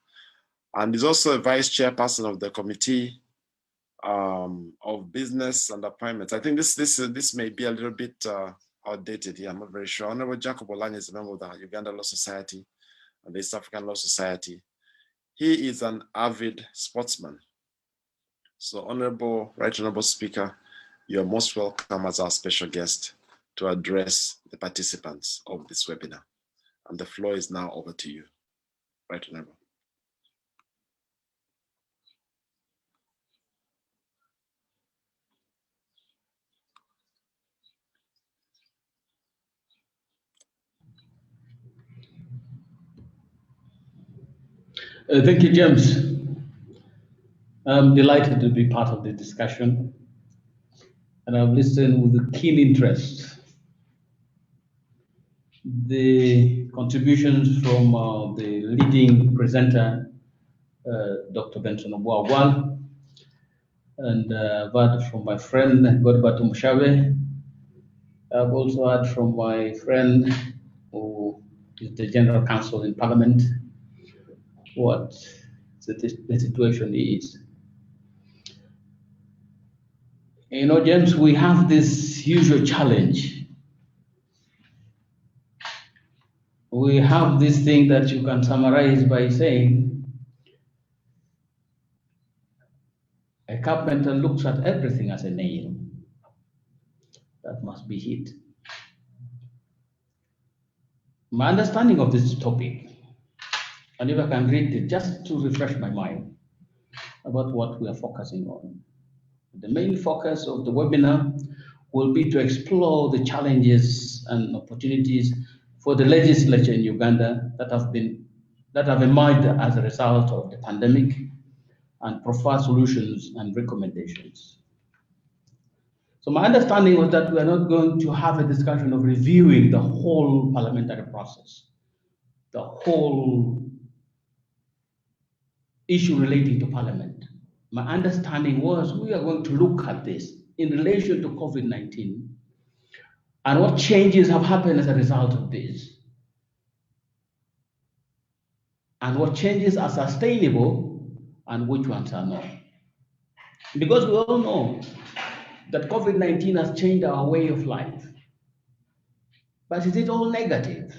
And he's also a Vice Chairperson of the Committee of Business and Appointments. I think this may be a little bit outdated here, I'm not very sure. Honorable Jacob Orlanya is a member of the Uganda Law Society and the East African Law Society. He is an avid sportsman. So Right Honorable Speaker, you're most welcome as our special guest to address the participants of this webinar. And the floor is now over to you, Right Honorable. Thank you, James. I'm delighted to be part of the discussion, and I've listened with keen interest. The contributions from the leading presenter, Dr. Benson Obwagwal, and I've heard from my friend, Godbato Mushabe. I've also heard from my friend, who is the General Counsel in Parliament, what the situation is. You know, James, we have this usual challenge. We have this thing that you can summarize by saying a carpenter looks at everything as a nail that must be hit. My understanding of this topic, and if I can read it just to refresh my mind about what we are focusing on. The main focus of the webinar will be to explore the challenges and opportunities for the legislature in Uganda that have emerged as a result of the pandemic, and provide solutions and recommendations. So my understanding was that we are not going to have a discussion of reviewing the whole parliamentary process, the whole issue relating to Parliament. My understanding was we are going to look at this in relation to COVID-19 and what changes have happened as a result of this, and what changes are sustainable and which ones are not. Because we all know that COVID-19 has changed our way of life. But is it all negative?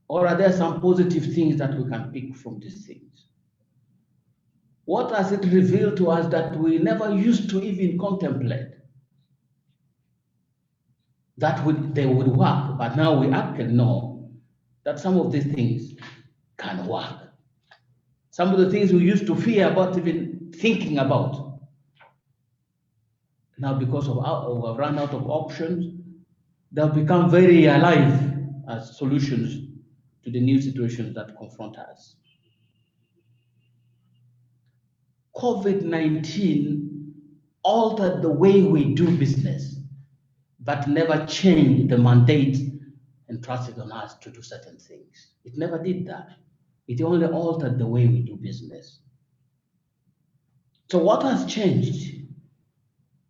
Or are there some positive things that we can pick from these things? What has it revealed to us that we never used to even contemplate? That they would work, but now we actually know that some of these things can work. Some of the things we used to fear about even thinking about, now because of we've run out of options, they've become very alive as solutions to the new situations that confront us. COVID-19 altered the way we do business, but never changed the mandate entrusted on us to do certain things. It never did that. It only altered the way we do business. So what has changed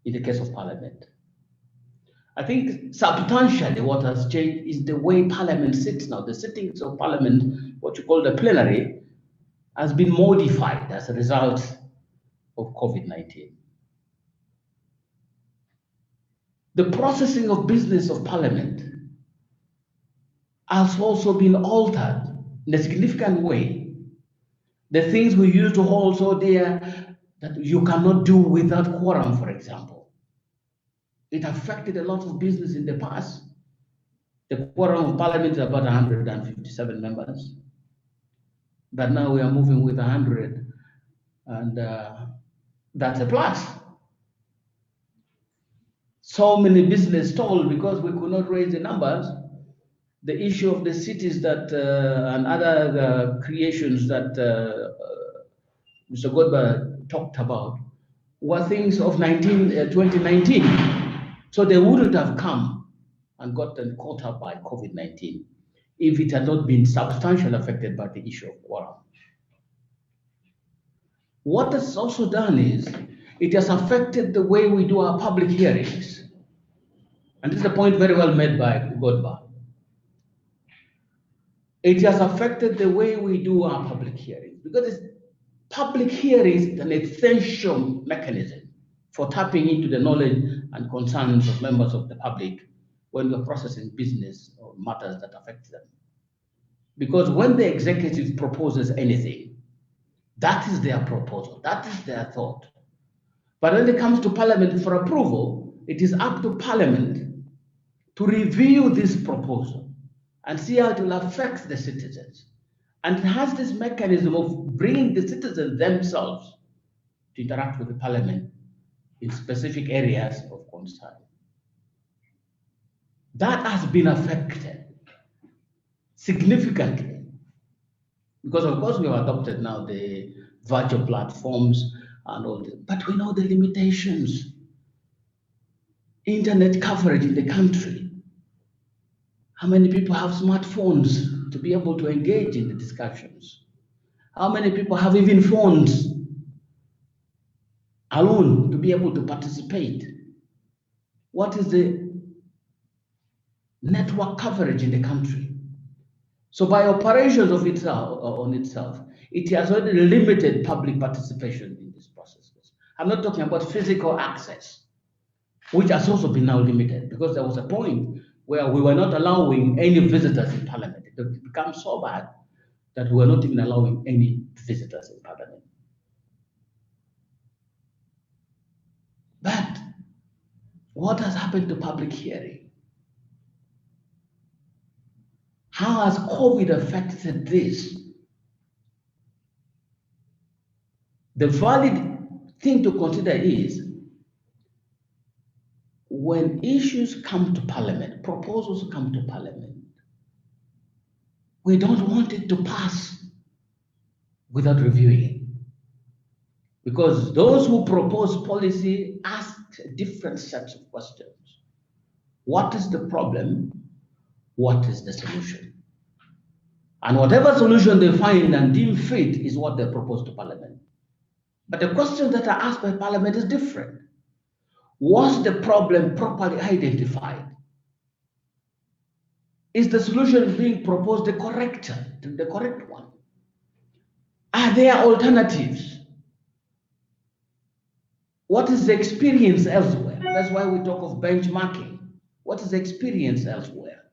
in the case of Parliament? I think substantially what has changed is the way Parliament sits now. The sittings of Parliament, what you call the plenary, has been modified as a result of COVID-19. The processing of business of Parliament has also been altered in a significant way. The things we used to hold so dear that you cannot do without quorum, for example. It affected a lot of business in the past. The quorum of Parliament is about 157 members. But now we are moving with 100, and that's a plus. So many business stalled because we could not raise the numbers. The issue of the cities that and other creations that Mr. Godber talked about were things of 2019. So they wouldn't have come and gotten caught up by COVID-19 if it had not been substantially affected by the issue of quorum. What it's also done is it has affected the way we do our public hearings. And this is a point very well made by Godber. It has affected the way we do our public hearings, because public hearings is an essential mechanism for tapping into the knowledge and concerns of members of the public when we're processing business or matters that affect them. Because when the executive proposes anything, that is their proposal, that is their thought. But when it comes to Parliament for approval, it is up to Parliament to review this proposal and see how it will affect the citizens. And it has this mechanism of bringing the citizens themselves to interact with the Parliament in specific areas of concern. That has been affected significantly because, of course, we have adopted now the virtual platforms and all this, but we know the limitations. Internet coverage in the country. How many people have smartphones to be able to engage in the discussions? How many people have even phones alone to be able to participate? What is the network coverage in the country. So by operations of itself, on itself, it has already limited public participation in these processes. I'm not talking about physical access, which has also been now limited, because there was a point where we were not allowing any visitors in Parliament. It became so bad that we were not even allowing any visitors in Parliament. But what has happened to public hearing? How has COVID affected this? The valid thing to consider is when issues come to Parliament, proposals come to Parliament, we don't want it to pass without reviewing it. Because those who propose policy ask different sets of questions. What is the problem? What is the solution? And whatever solution they find and deem fit is what they propose to Parliament. But the questions that are asked by Parliament is different. Was the problem properly identified? Is the solution being proposed the correct one? Are there alternatives? What is the experience elsewhere? That's why we talk of benchmarking. What is the experience elsewhere?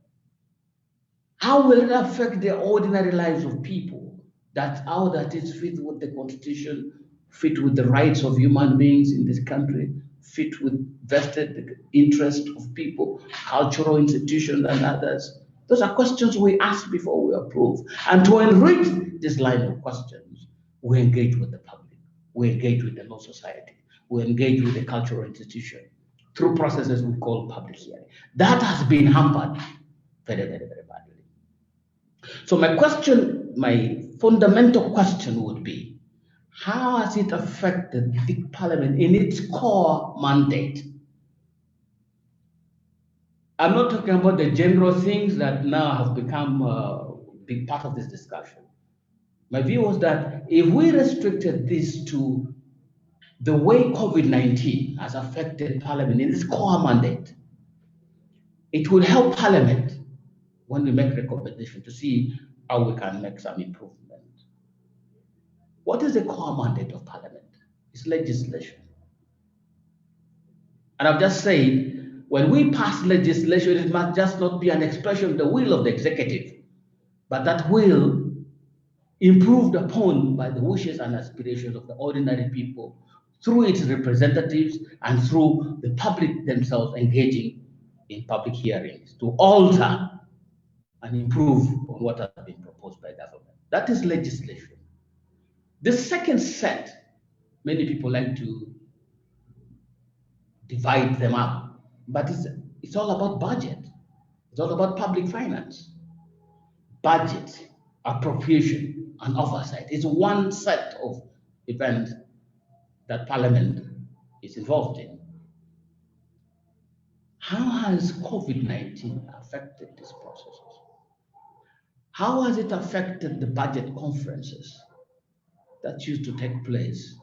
How will it affect the ordinary lives of people? How that is fit with the Constitution, fit with the rights of human beings in this country, fit with vested interest of people, cultural institutions and others. Those are questions we ask before we approve. And to enrich this line of questions, we engage with the public, we engage with the law society, we engage with the cultural institution through processes we call public hearing. That has been hampered very, very, very badly. So my fundamental question would be, how has it affected the Parliament in its core mandate? I'm not talking about the general things that now have become a big part of this discussion. My view was that if we restricted this to the way COVID-19 has affected Parliament in its core mandate, it will help Parliament when we make recommendations to see how we can make some improvement. What is the core mandate of Parliament? It's legislation. And I've just said, when we pass legislation, it must just not be an expression of the will of the executive, but that will improved upon by the wishes and aspirations of the ordinary people through its representatives and through the public themselves engaging in public hearings to alter and improve on what has been proposed by government. That is legislation. The second set, many people like to divide them up, but it's all about budget. It's all about public finance. Budget, appropriation, and oversight is one set of events that Parliament is involved in. How has COVID-19 affected these processes? How has it affected the budget conferences that used to take place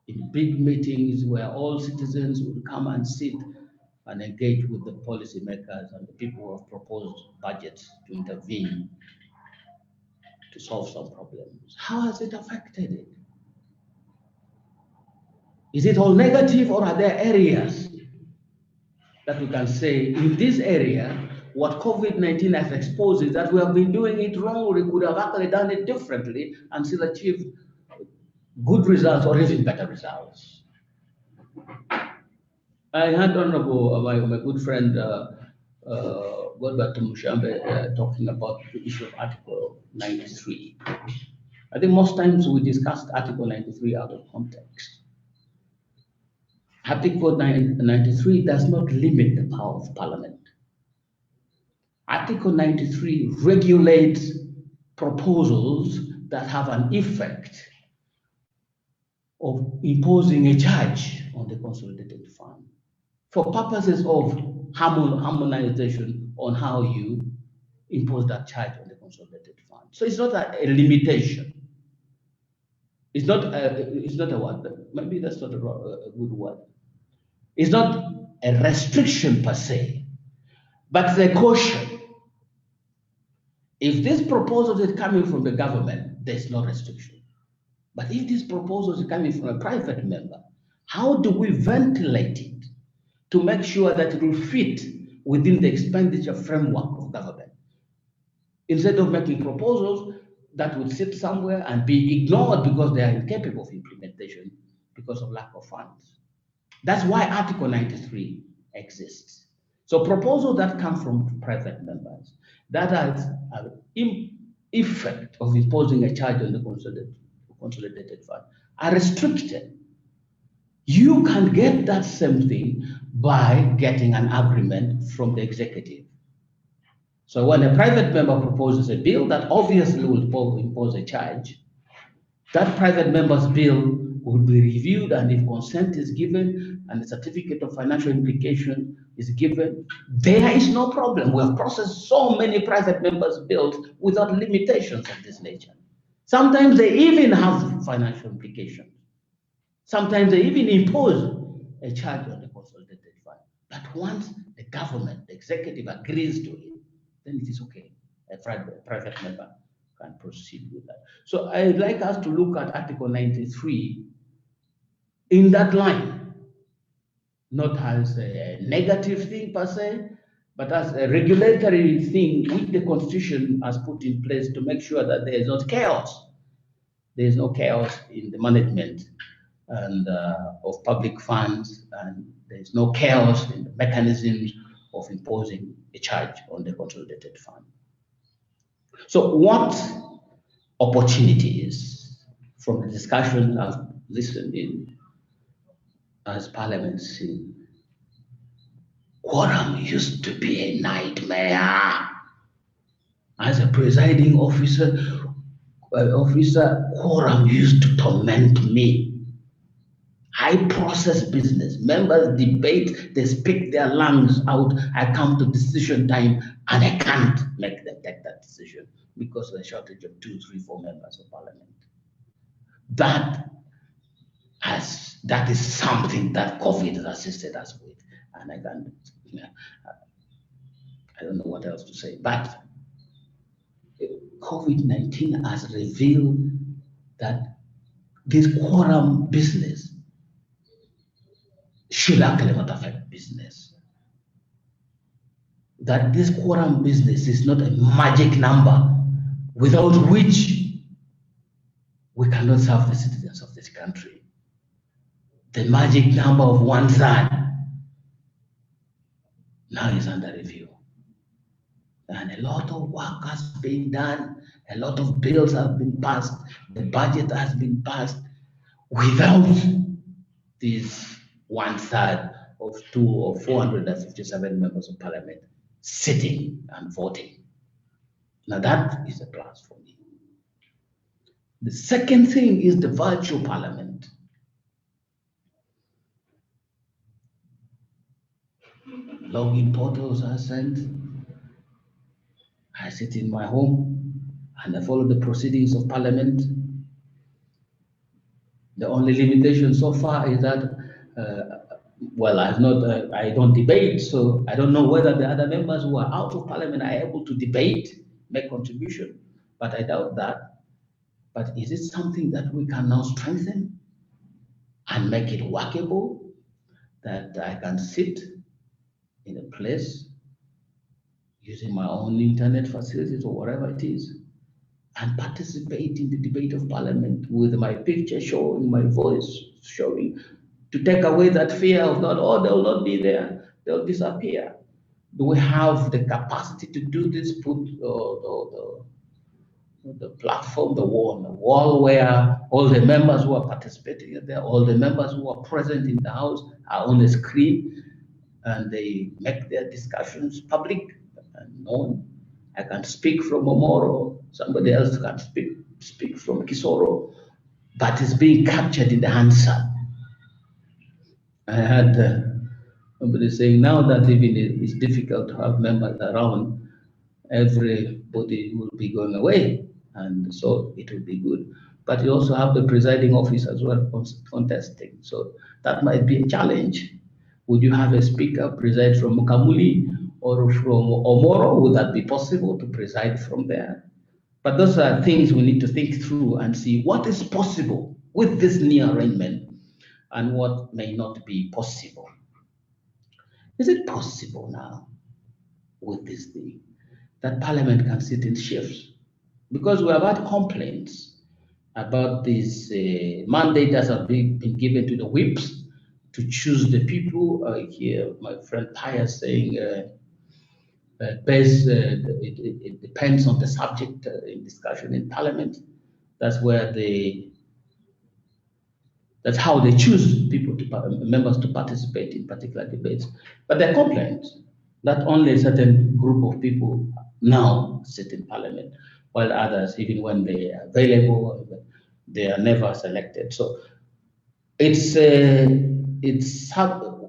in big meetings where all citizens would come and sit and engage with the policymakers and the people who have proposed budgets to intervene to solve some problems? How has it affected it? Is it all negative, or are there areas that we can say in this area, what COVID-19 has exposed is that we have been doing it wrong, or we could have actually done it differently and still achieved good results or even better results? I had Honorable, my good friend, Godbert Mushambe, talking about the issue of Article 93. I think most times we discussed Article 93 out of context. Article 93 does not limit the power of Parliament. Article 93 regulates proposals that have an effect of imposing a charge on the consolidated fund for purposes of harmonization on how you impose that charge on the consolidated fund. So it's not a limitation. It's not a word. Maybe that's not a good word. It's not a restriction per se, But the caution, if this proposal is coming from the government, there's no restriction. But if this proposal is coming from a private member, how do we ventilate it to make sure that it will fit within the expenditure framework of government? Instead of making proposals that would sit somewhere and be ignored because they are incapable of implementation because of lack of funds. That's why Article 93 exists. So proposals that come from private members that has an effect of imposing a charge on the consolidated fund are restricted. You can get that same thing by getting an agreement from the executive. So when a private member proposes a bill that obviously will impose a charge, that private member's bill will be reviewed, and if consent is given and the certificate of financial implication is given, there is no problem. We have processed so many private members' bills without limitations of this nature. Sometimes they even have financial implications. Sometimes they even impose a charge on the consolidated fund. But once the government, the executive agrees to it, then it is okay. A private member can proceed with that. So I'd like us to look at Article 93 in that line, not as a negative thing per se, but as a regulatory thing which the Constitution has put in place to make sure that there is not chaos. There is no chaos in the management and of public funds, and there is no chaos in the mechanisms of imposing a charge on the consolidated fund. So what opportunities from the discussion I've listened in as Parliament seen? Quorum used to be a nightmare. As a presiding officer, quorum used to torment me. I process business. Members debate, they speak their lungs out. I come to decision time and I can't make them take that decision because of the shortage of 2, 3, 4 members of Parliament. That is something that COVID has assisted us with, and I don't know what else to say. But COVID-19 has revealed that this quorum business should actually not affect business. That this quorum business is not a magic number without which we cannot serve the citizens of this country. The magic number of 1/3 now is under review. And a lot of work has been done, a lot of bills have been passed, the budget has been passed without this 1/3 of 457 members of Parliament sitting and voting. Now that is a plus for me. The second thing is the virtual Parliament. Login portals are sent. I sit in my home and I follow the proceedings of Parliament. The only limitation so far is that, I don't debate, so I don't know whether the other members who are out of Parliament are able to debate, make contribution, but I doubt that. But is it something that we can now strengthen and make it workable, that I can sit in a place using my own internet facilities or whatever it is and participate in the debate of Parliament with my picture showing, my voice showing, to take away that fear of they'll not be there, they'll disappear. Do we have the capacity to do this? Put the platform, the wall where all the members who are participating there, all the members who are present in the House are on the screen, and they make their discussions public and known. I can speak from Omoro, somebody else can speak from Kisoro, but it's being captured in the Hansard. I had somebody saying now that even it's difficult to have members around, everybody will be going away, and so it will be good. But you also have the presiding officer as well contesting, so that might be a challenge. Would you have a speaker preside from Mukamuli, or from Omoro? Would that be possible to preside from there? But those are things we need to think through and see what is possible with this new arrangement and what may not be possible. Is it possible now with this thing that Parliament can sit in shifts? Because we have had complaints about this mandate that has been given to the whips to choose the people. Here, my friend Pius saying it depends on the subject in discussion in Parliament. That's how they choose people members to participate in particular debates. But there are complaints that only a certain group of people now sit in Parliament, while others, even when they are available, they are never selected. So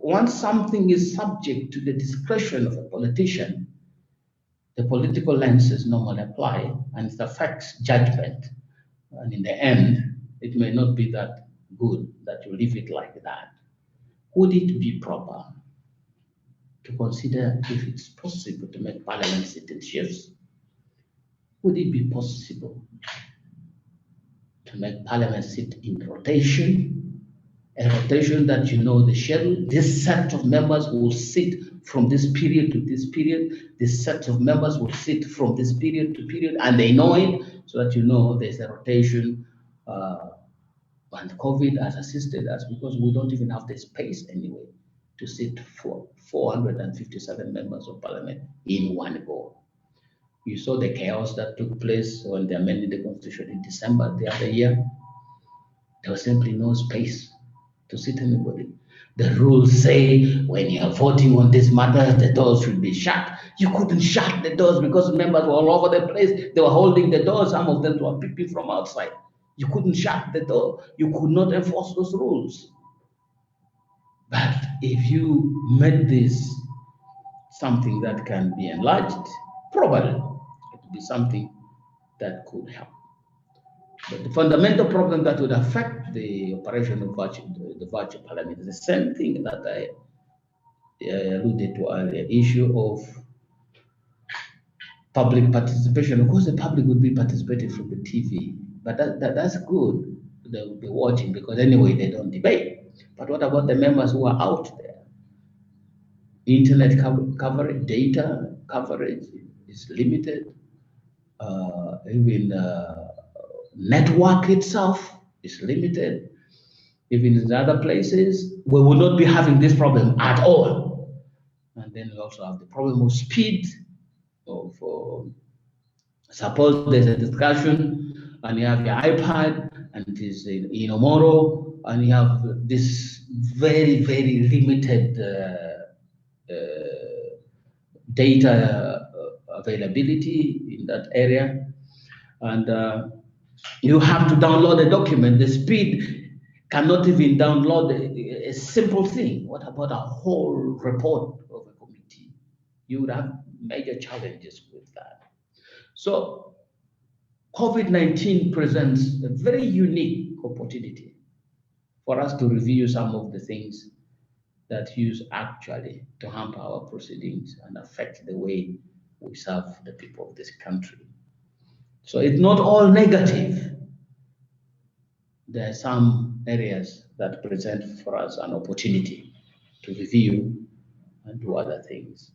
once something is subject to the discretion of a politician, the political lenses normally apply, and it affects judgment. And in the end, it may not be that good that you leave it like that. Would it be proper to consider if it's possible to make Parliament sit in shifts? Would it be possible to make Parliament sit in rotation? A rotation that the schedule, this set of members will sit from this period to this period, this set of members will sit from this period to period, and they know it, so that there's a rotation. And COVID has assisted us because we don't even have the space anyway to sit for 457 members of Parliament in one go. You saw the chaos that took place when they amended the Constitution in December the other year. There was simply no space to sit anybody. The rules say when you are voting on this matter, the doors should be shut. You couldn't shut the doors because members were all over the place. They were holding the doors. Some of them were peeping from outside. You couldn't shut the door. You could not enforce those rules. But if you made this something that can be enlarged, probably it would be something that could help. But the fundamental problem that would affect the operation of the virtual parliament is the same thing that I alluded to earlier, issue of public participation. Of course, the public would be participating from the TV, but that's good. They will be watching because anyway, they don't debate. But what about the members who are out there? Internet coverage, data coverage is limited. Even network itself is limited. Even in other places, we will not be having this problem at all. And then we also have the problem of speed. Suppose there's a discussion and you have your iPad and it is in Omoro and you have this very, very limited data availability in that area, and you have to download a document. The speed cannot even download a simple thing. What about a whole report of a committee? You would have major challenges with that. So COVID-19 presents a very unique opportunity for us to review some of the things that use actually to hamper our proceedings and affect the way we serve the people of this country. So it's not all negative. There are some areas that present for us an opportunity to review and do other things.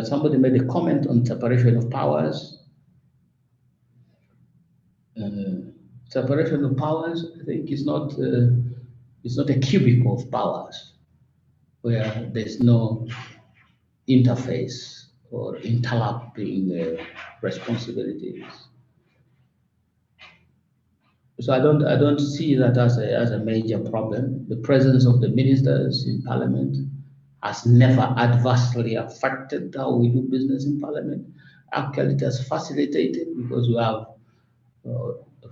Somebody made a comment on separation of powers. Separation of powers, I think, is not a cubicle of powers where there's no interface or interlapping responsibilities. So I don't see that as a major problem. The presence of the ministers in Parliament has never adversely affected how we do business in Parliament. Actually, it has facilitated because we have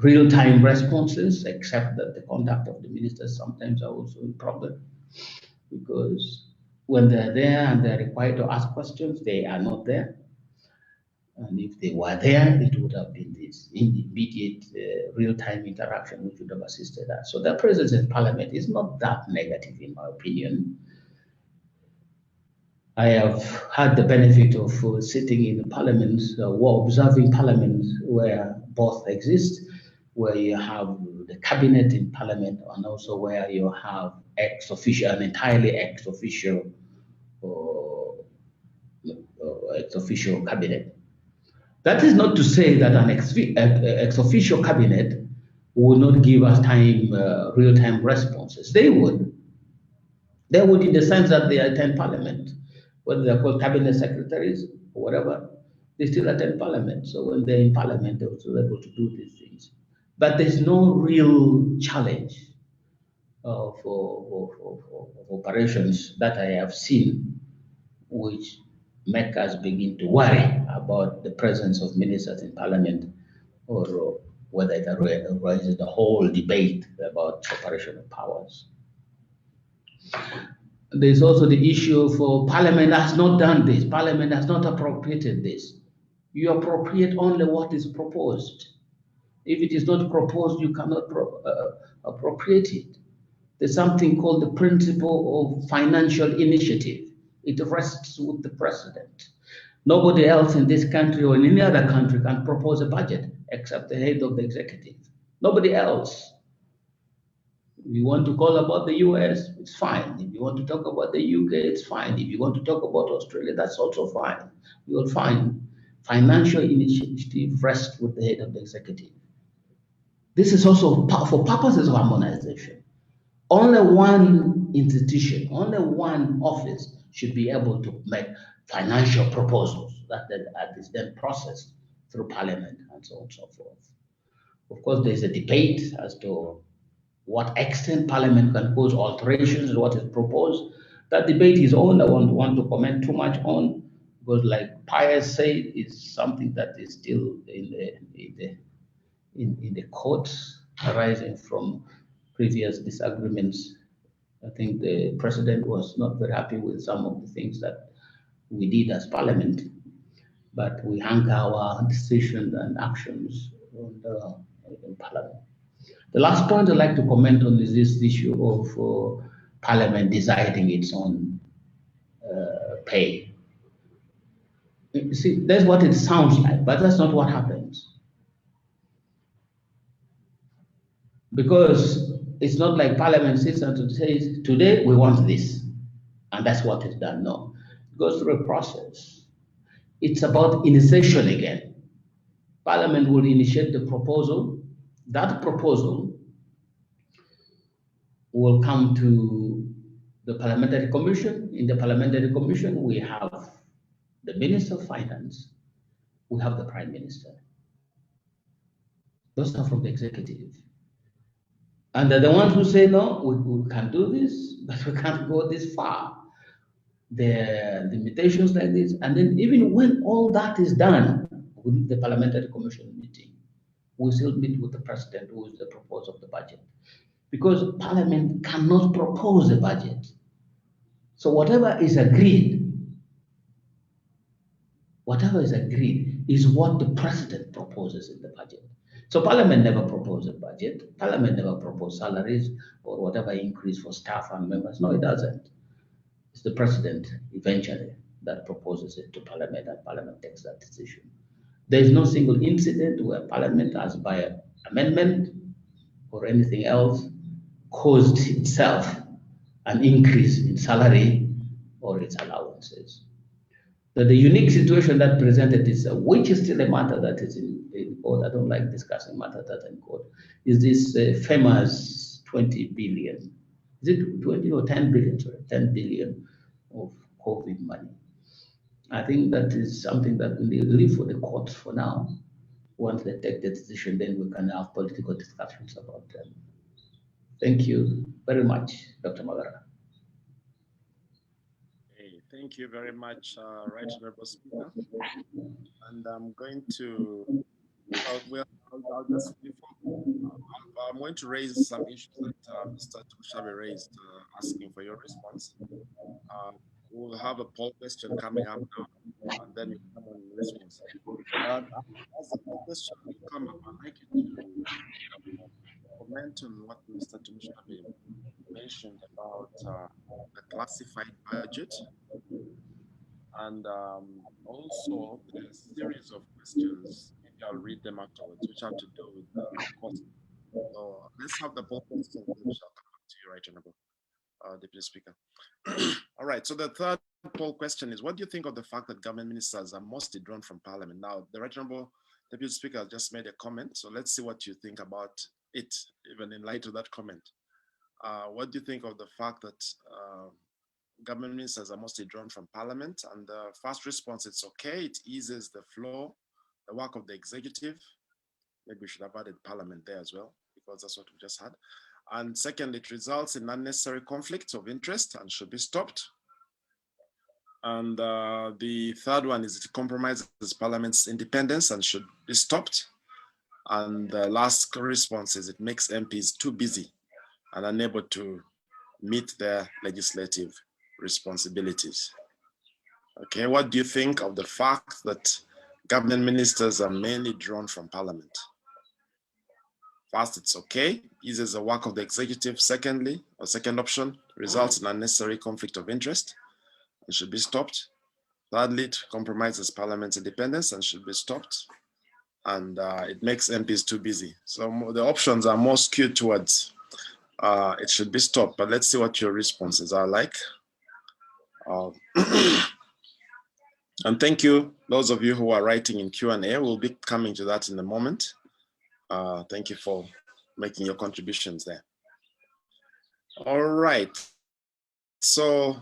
real-time responses, except that the conduct of the ministers sometimes are also a problem, because when they're there and they're required to ask questions, they are not there. And if they were there, it would have been this immediate real-time interaction which would have assisted us. So their presence in Parliament is not that negative, in my opinion. I have had the benefit of sitting in the parliaments, observing parliaments where both exist, where you have the cabinet in parliament, and also where you have an entirely ex officio cabinet. That is not to say that an ex officio cabinet would not give us real-time responses. They would. They would, in the sense that they attend parliament, whether they're called cabinet secretaries or whatever, they still attend parliament. So when they're in parliament, they're still able to do these things. But there's no real challenge of operations that I have seen which make us begin to worry about the presence of ministers in parliament, or whether it raises the whole debate about separation of powers. There's also the issue for Parliament has not done this. Parliament has not appropriated this. You appropriate only what is proposed. If it is not proposed, you cannot appropriate it. There's something called the principle of financial initiative. It rests with the president. Nobody else in this country or in any other country can propose a budget except the head of the executive. Nobody else. If you want to call about the US, it's fine. If you want to talk about the UK, it's fine. If you want to talk about Australia, that's also fine. You will find financial initiative rests with the head of the executive. This is also for purposes of harmonization. Only one institution, only one office should be able to make financial proposals that is then processed through Parliament and so on and so forth. Of course, there's a debate as to what extent Parliament can cause alterations in what is proposed. That debate is all I won't want to comment too much on, because like Pius said, it's something that is still in the courts, arising from previous disagreements. I think the president was not very happy with some of the things that we did as Parliament, but we hang our decisions and actions in Parliament. The last point I'd like to comment on is this issue of Parliament deciding its own pay. You see, that's what it sounds like, but that's not what happens. Because it's not like Parliament sits and says, today we want this, and that's what is done. No, it goes through a process. It's about initiation again. Parliament will initiate the proposal. That proposal will come to the Parliamentary Commission. In the Parliamentary Commission, we have the Minister of Finance, we have the Prime Minister. Those are from the executive. And they're the ones who say, no, we can do this, but we can't go this far. There are limitations like this. And then even when all that is done with the Parliamentary Commission meeting, we still meet with the President, who is the proposer of the budget. Because Parliament cannot propose a budget. So whatever is agreed is what the President proposes in the budget. So Parliament never proposed a budget. Parliament never proposed salaries or whatever increase for staff and members. No, it doesn't. It's the President eventually that proposes it to Parliament, and Parliament takes that decision. There is no single incident where Parliament, as by amendment or anything else, caused itself an increase in salary or its allowances. The unique situation that presented itself, which is still a matter that is in court, I don't like discussing matters that are in court, is this famous 20 billion. Is it 20 or 10 billion? Sorry, 10 billion of COVID money. I think that is something that we leave for the courts for now. Once they take the decision, then we can have political discussions about them. Thank you very much, Dr. Magara. Thank you very much, Right Honorable Speaker. And I'm going to, I'm going to raise some issues that Mr. Tushabe raised, asking for your response. We'll have a poll question coming up now, and then you come on response. As the poll question will come up, I'd like you to comment on what Mr. Tushabe mentioned about the classified budget. And also, there's a series of questions, maybe I'll read them afterwards, which have to do with cost. So let's have the poll questions, then we shall come back to you, Right Honorable Deputy Speaker. All right, so the third poll question is, what do you think of the fact that government ministers are mostly drawn from Parliament? Now, the Right Honorable Deputy Speaker just made a comment, so let's see what you think about it, even in light of that comment. What do you think of the fact that government ministers are mostly drawn from Parliament? And the first response, it's okay, it eases the flow, the work of the executive. Maybe we should have added Parliament there as well, because that's what we just had. And second, it results in unnecessary conflicts of interest and should be stopped. And the third one is it compromises Parliament's independence and should be stopped. And the last response is it makes MPs too busy and unable to meet their legislative responsibilities. Okay, what do you think of the fact that government ministers are mainly drawn from Parliament? First, it's okay, eases the work of the executive. Secondly, or second option, results in unnecessary conflict of interest and should be stopped. Thirdly, it compromises Parliament's independence and should be stopped. And it makes MPs too busy. So the options are more skewed towards it should be stopped, but let's see what your responses are like. And thank you, those of you who are writing in Q&A. We'll be coming to that in a moment. Thank you for making your contributions there. All right. So,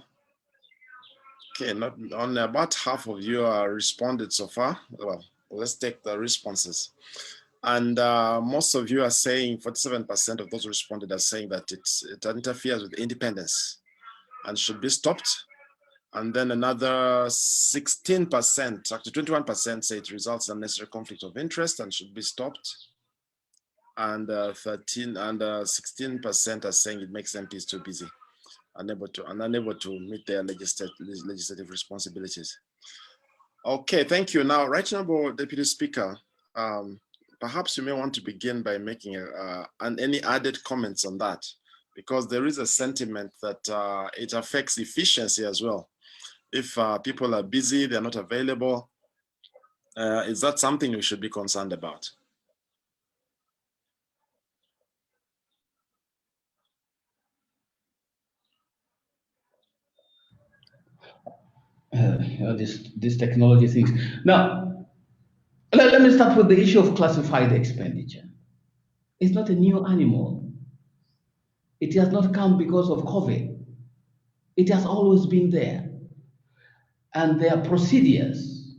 okay, not only about half of you are responded so far. Well, let's take the responses. And most of you are saying, 47% of those who responded are saying that it interferes with independence and should be stopped. And then another 16%, actually 21% say it results in unnecessary conflict of interest and should be stopped. And 16% are saying it makes MPs too busy, unable to meet their legislative responsibilities. Okay, thank you. Now, Right Honorable Deputy Speaker, perhaps you may want to begin by making any added comments on that, because there is a sentiment that it affects efficiency as well. If people are busy, they're not available, is that something we should be concerned about? This technology things. Now, let me start with the issue of classified expenditure. It's not a new animal. It has not come because of COVID. It has always been there. And there are procedures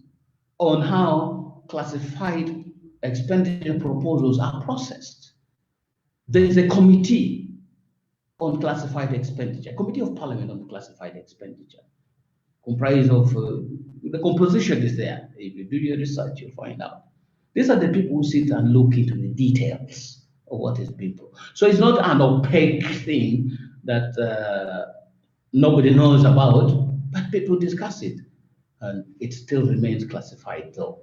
on how classified expenditure proposals are processed. There is a committee on classified expenditure, a committee of Parliament on classified expenditure, comprised of, the composition is there. If you do your research, you'll find out. These are the people who sit and look into the details of what is being proposed. So it's not an opaque thing that nobody knows about, but people discuss it. And it still remains classified though.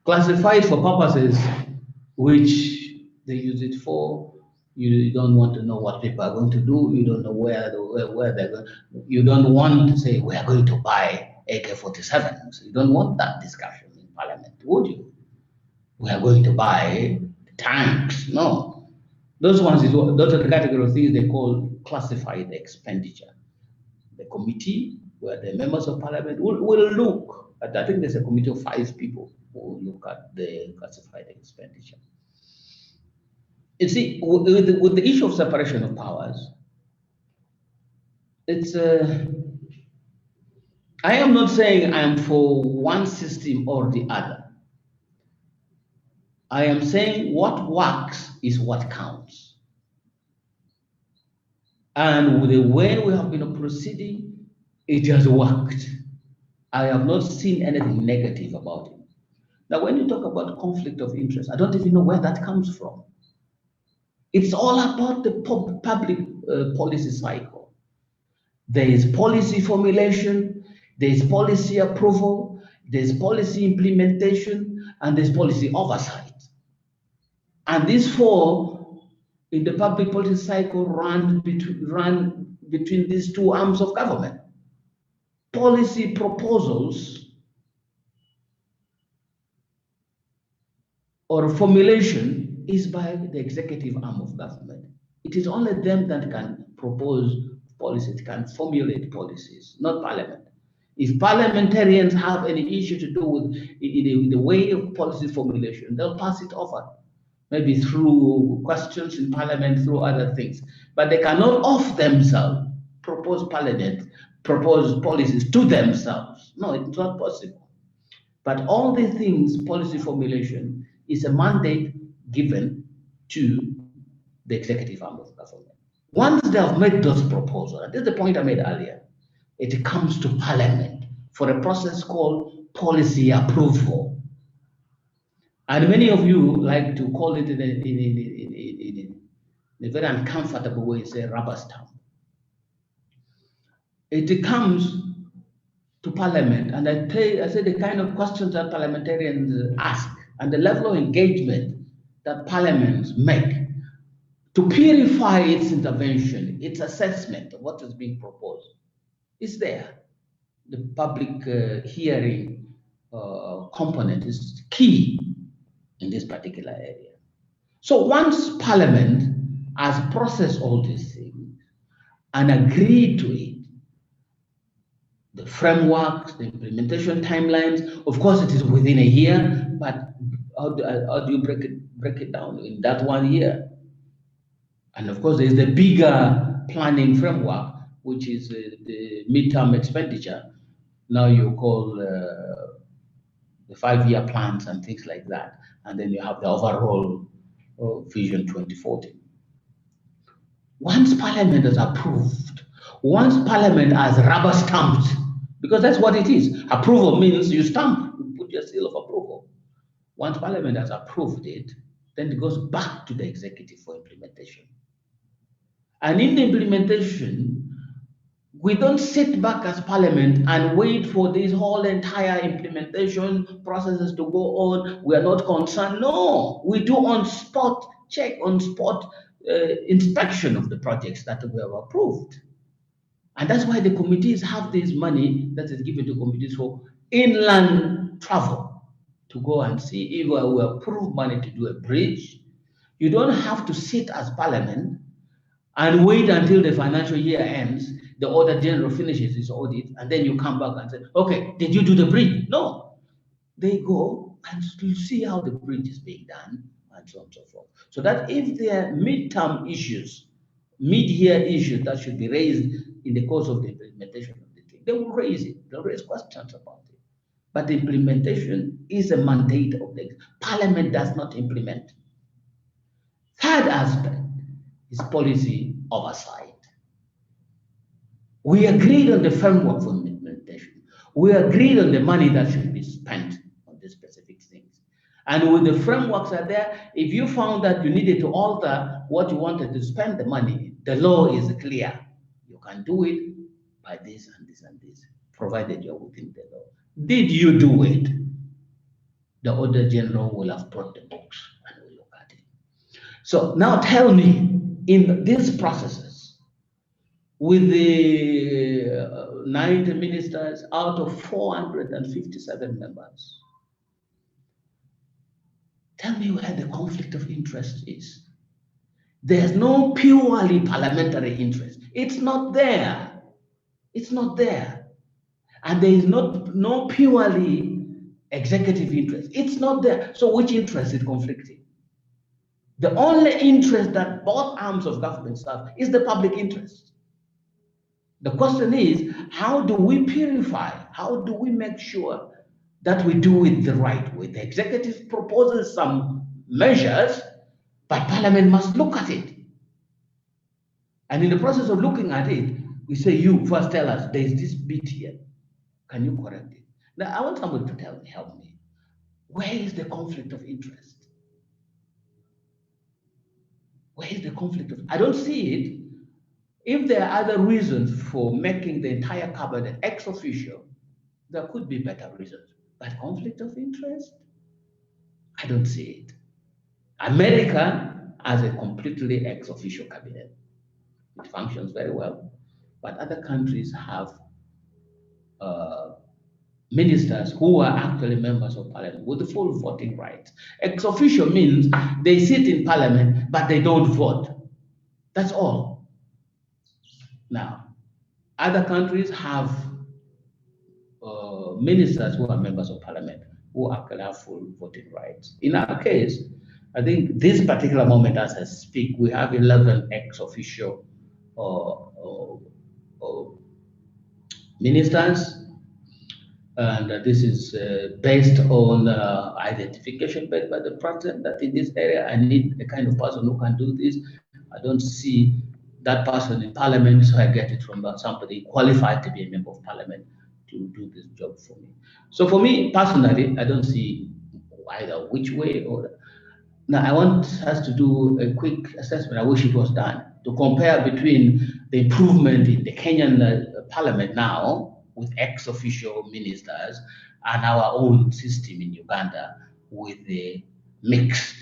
Classified for purposes which they use it for. You don't want to know what people are going to do. You don't know where they're going. You don't want to say, we are going to buy AK-47s. You don't want that discussion in Parliament, would you? We are going to buy tanks. No. Those are the category of things they call classified expenditure. The committee, where the members of Parliament will look at, I think there's a committee of 5 people who will look at the classified expenditure. You see, with the issue of separation of powers, it's I am not saying I'm for one system or the other. I am saying what works is what counts. And with the way we have been proceeding, it has worked. I have not seen anything negative about it. Now, when you talk about conflict of interest, I don't even know where that comes from. It's all about the public policy cycle. There is policy formulation, there is policy approval, there's policy implementation, and there's policy oversight. And these 4 in the public policy cycle run between these 2 arms of government. policy proposals or formulation is by the executive arm of government. It is only them that can propose policies, can formulate policies, not Parliament. If parliamentarians have any issue to do with the way of policy formulation, they'll pass it over, maybe through questions in Parliament, through other things. But they cannot of themselves propose policies to themselves. No, it's not possible. But all the things, policy formulation, is a mandate given to the executive arm of government. Once they have made those proposals, and this is the point I made earlier, it comes to Parliament for a process called policy approval. And many of you like to call it in a very uncomfortable way, say rubber stamp. It comes to Parliament, and I say the kind of questions that parliamentarians ask and the level of engagement that parliaments make to purify its intervention, its assessment of what is being proposed, is there. The public hearing component is key in this particular area. So once Parliament has processed all these things and agreed to it, the frameworks, the implementation timelines, of course it is within a year, but how do you break it down in that 1 year? And of course there's the bigger planning framework, which is the midterm expenditure. Now you call the 5-year plans and things like that. And then you have the overall Vision 2040. Once Parliament has approved, once Parliament has rubber stamped, because that's what it is. Approval means you stamp, you put your seal of approval. Once Parliament has approved it, then it goes back to the executive for implementation. And in the implementation, we don't sit back as Parliament and wait for this whole entire implementation processes to go on. We are not concerned. No, we do on-spot check, on-spot inspection of the projects that we have approved. And that's why the committees have this money that is given to committees for inland travel to go and see if we approve money to do a bridge. You don't have to sit as Parliament and wait until the financial year ends, the Auditor General finishes his audit, and then you come back and say, okay, did you do the bridge? No. They go and see how the bridge is being done, and so on and so forth. So that if there are midterm issues, mid-year issues that should be raised in the course of the implementation of the thing, they will raise it. They'll raise questions about it. But the implementation is a mandate of the Parliament does not implement. Third aspect is policy oversight. We agreed on the framework for implementation. We agreed on the money that should be spent on these specific things. And with the frameworks are there, if you found that you needed to alter what you wanted to spend the money, the law is clear. You can do it by this and this and this, provided you're within the law. Did you do it? The Auditor General will have brought the books and will look at it. So now tell me, in these processes, with the 90 ministers out of 457 members, tell me where the conflict of interest is. There's no purely parliamentary interest. It's not there. It's not there. And there is no purely executive interest. It's not there. So which interest is conflicting? The only interest that both arms of government serve is the public interest. The question is, how do we purify? How do we make sure that we do it the right way? The executive proposes some measures, but Parliament must look at it. And in the process of looking at it, we say, you first tell us, there is this bit here. Can you correct it? Now, I want somebody to tell me, help me. Where is the conflict of interest? Where is the conflict of? I don't see it. If there are other reasons for making the entire cabinet ex officio, there could be better reasons. But conflict of interest? I don't see it. America has a completely ex officio cabinet. It functions very well. But other countries have ministers who are actually members of parliament with the full voting rights. Ex officio means they sit in parliament, but they don't vote. That's all. Now, other countries have ministers who are members of parliament who actually have full voting rights. In our case, I think this particular moment as I speak, we have 11 ex officio ministers, and this is based on identification made by the president that in this area I need a kind of person who can do this. I don't see that person in parliament, so I get it from somebody qualified to be a member of parliament to do this job for me. So for me personally, I don't see either which way or. Now I want us to do a quick assessment. I wish it was done to compare between the improvement in the Kenyan parliament now with ex officio ministers and our own system in Uganda with the mixed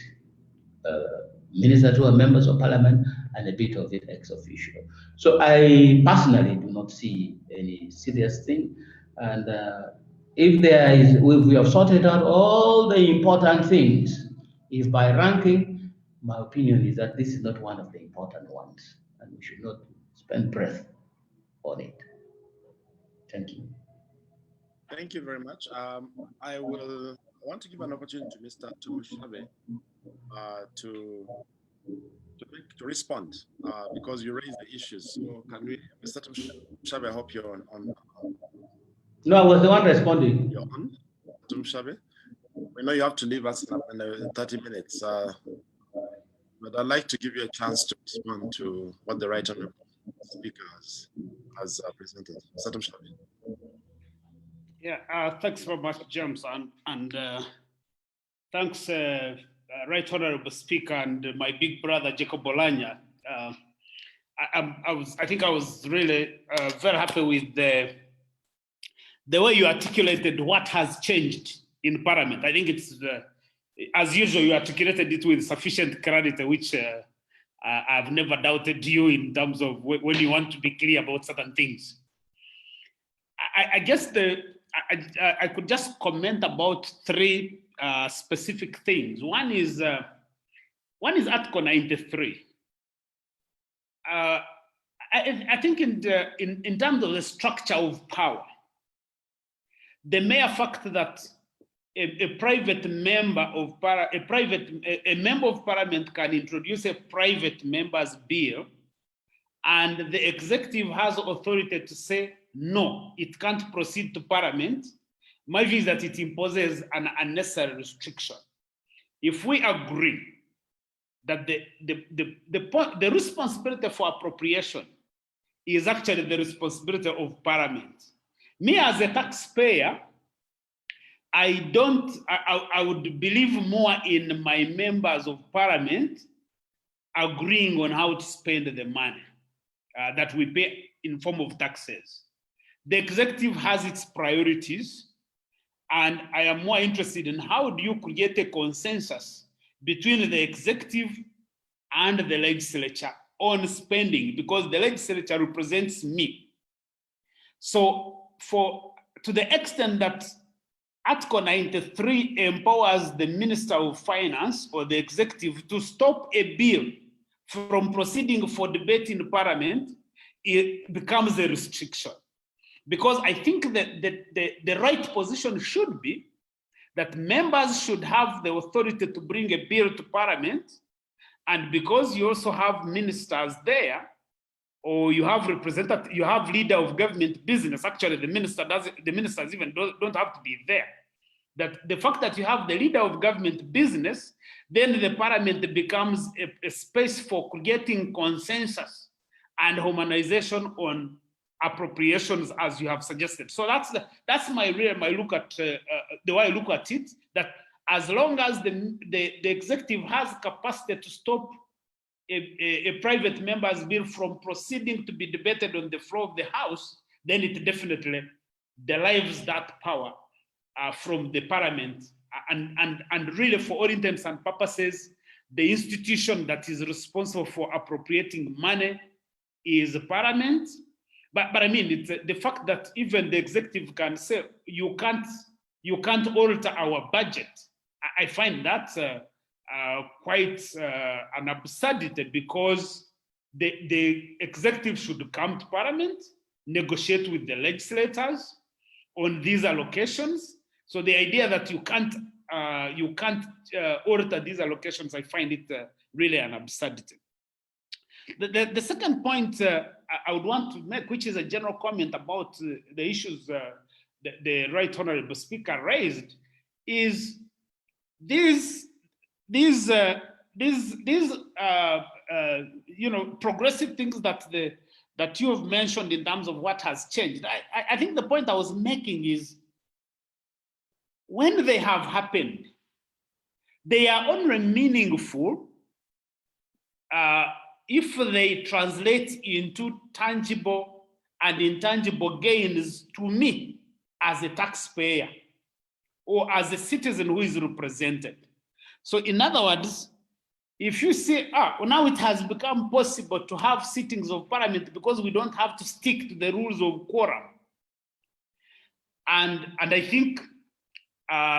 ministers who are members of parliament and a bit of it ex officio. So I personally do not see any serious thing. And if we have sorted out all the important things, if by ranking, my opinion is that this is not one of the important ones, and we should not spend breath on it. Thank you. Thank you very much. I want to give an opportunity to Mr. Tumushabe to respond because you raised the issues. So can we, Mr. Tumushabe, I hope you're on. No, I was the one responding. You're on, Tumushabe? We know you have to leave us in 30 minutes, but I'd like to give you a chance to respond to what the right honorable speaker has presented. Mr. Tumushabe. Yeah, thanks very much, James, and thanks, Right Honorable Speaker and my big brother Jacob Orlanya. I think I was really very happy with the way you articulated what has changed in Parliament. I think it's, as usual, you articulated it with sufficient clarity, which I've never doubted you in terms of when you want to be clear about certain things. I guess I could just comment about three specific things. One is Article 93. I think in terms of the structure of power, the mere fact that a member of parliament can introduce a private member's bill, and the executive has authority to say, no, it can't proceed to parliament. My view is that it imposes an unnecessary restriction. If we agree that the responsibility for appropriation is actually the responsibility of parliament, me as a taxpayer, I would believe more in my members of parliament agreeing on how to spend the money that we pay in form of taxes. The executive has its priorities, and I am more interested in how do you create a consensus between the executive and the legislature on spending, because the legislature represents me. So to the extent that Article 93 empowers the Minister of Finance or the executive to stop a bill from proceeding for debate in Parliament, it becomes a restriction. Because I think that the right position should be that members should have the authority to bring a bill to Parliament, and because you also have ministers there, or you have representative, you have leader of government business. Actually, the ministers even don't have to be there. That the fact that you have the leader of government business, then the Parliament becomes a space for creating consensus and harmonization on appropriations, as you have suggested. So that's my look at the way I look at it. That as long as the executive has capacity to stop a private member's bill from proceeding to be debated on the floor of the House, then it definitely derives that power from the Parliament. And really, for all intents and purposes, the institution that is responsible for appropriating money is the Parliament. But I mean, it's the fact that even the executive can say you can't alter our budget. I find that quite an absurdity, because the executive should come to Parliament, negotiate with the legislators on these allocations. So the idea that you can't alter these allocations, I find it really an absurdity. The second point I would want to make, which is a general comment about the issues the Right Honorable Speaker raised, is these progressive things that you have mentioned in terms of what has changed. I think the point I was making is, when they have happened, they are only meaningful if they translate into tangible and intangible gains to me as a taxpayer or as a citizen who is represented. So in other words, if you say, now it has become possible to have sittings of Parliament because we don't have to stick to the rules of quorum. And I think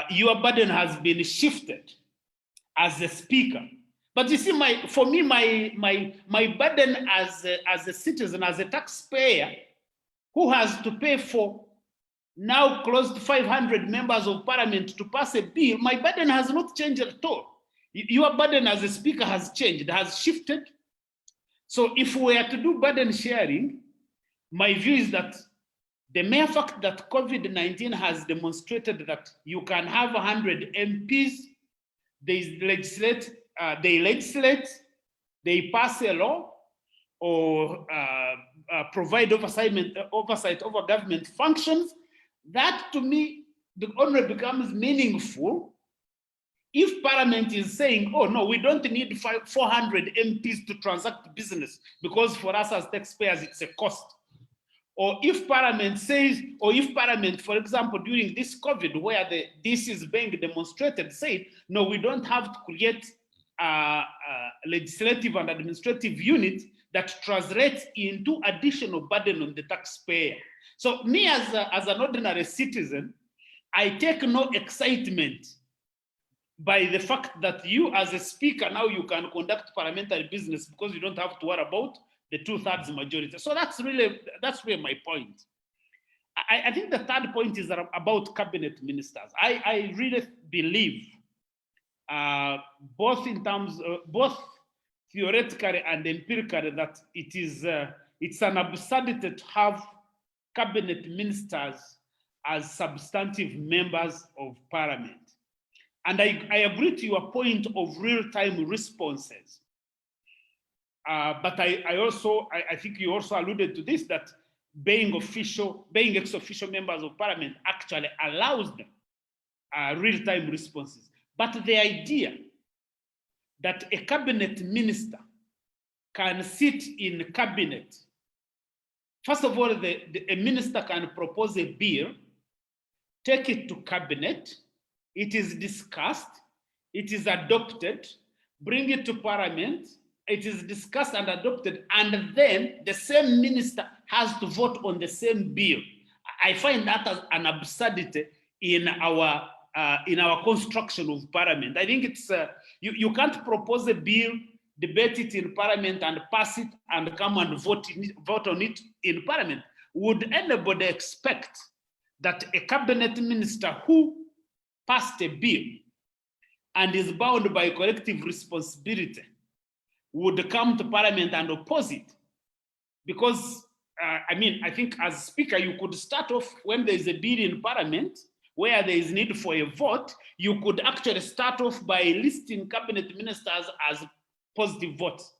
your burden has been shifted as a speaker. But you see, for me, my burden as a citizen, as a taxpayer, who has to pay for now close to 500 members of Parliament to pass a bill, my burden has not changed at all. Your burden as a speaker has changed, has shifted. So if we are to do burden sharing, my view is that the mere fact that COVID-19 has demonstrated that you can have 100 MPs, they legislate, they pass a law, or provide oversight over government functions, that to me only becomes meaningful if Parliament is saying, oh no, we don't need 400 MPs to transact business, because for us as taxpayers, it's a cost. Or if Parliament says, or if Parliament, for example, during this COVID, where this is being demonstrated, said, no, we don't have to create a legislative and administrative unit that translates into additional burden on the taxpayer. So me as an ordinary citizen, I take no excitement by the fact that you as a speaker, now you can conduct parliamentary business because you don't have to worry about the 2/3 majority. So that's really my point. I think the third point is about cabinet ministers. I really believe both in terms of, both theoretically and empirically, that it's an absurdity to have cabinet ministers as substantive members of Parliament. And I agree to your point of real-time responses. But I think you also alluded to this, that being ex-official members of Parliament actually allows them real-time responses. But the idea that a cabinet minister can sit in cabinet, first of all, a minister can propose a bill, take it to cabinet, it is discussed, it is adopted, bring it to Parliament, it is discussed and adopted, and then the same minister has to vote on the same bill. I find that as an absurdity in our construction of Parliament. I think it's you can't propose a bill, debate it in Parliament, and pass it and come and vote on it in Parliament. Would anybody expect that a cabinet minister who passed a bill and is bound by collective responsibility would come to Parliament and oppose it? Because, I think as Speaker, you could start off when there is a bill in Parliament where there is need for a vote, you could actually start off by listing cabinet ministers as positive votes.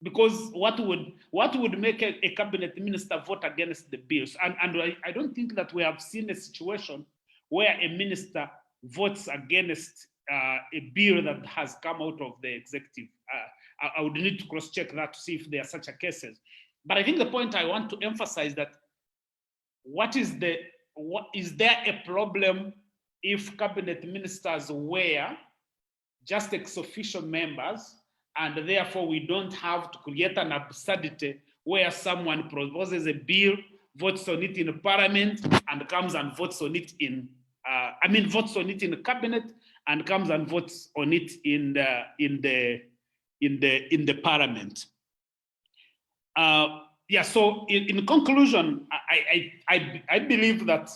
Because what would make a cabinet minister vote against the bills? And I don't think that we have seen a situation where a minister votes against a bill that has come out of the executive. I would need to cross-check that to see if there are such cases. But I think the point I want to emphasize that is there a problem if cabinet ministers were just ex-official members, and therefore we don't have to create an absurdity where someone proposes a bill, votes on it in Parliament, and comes and votes on it in, votes on it in the cabinet, and comes and votes on it in the Parliament. So in conclusion, I believe that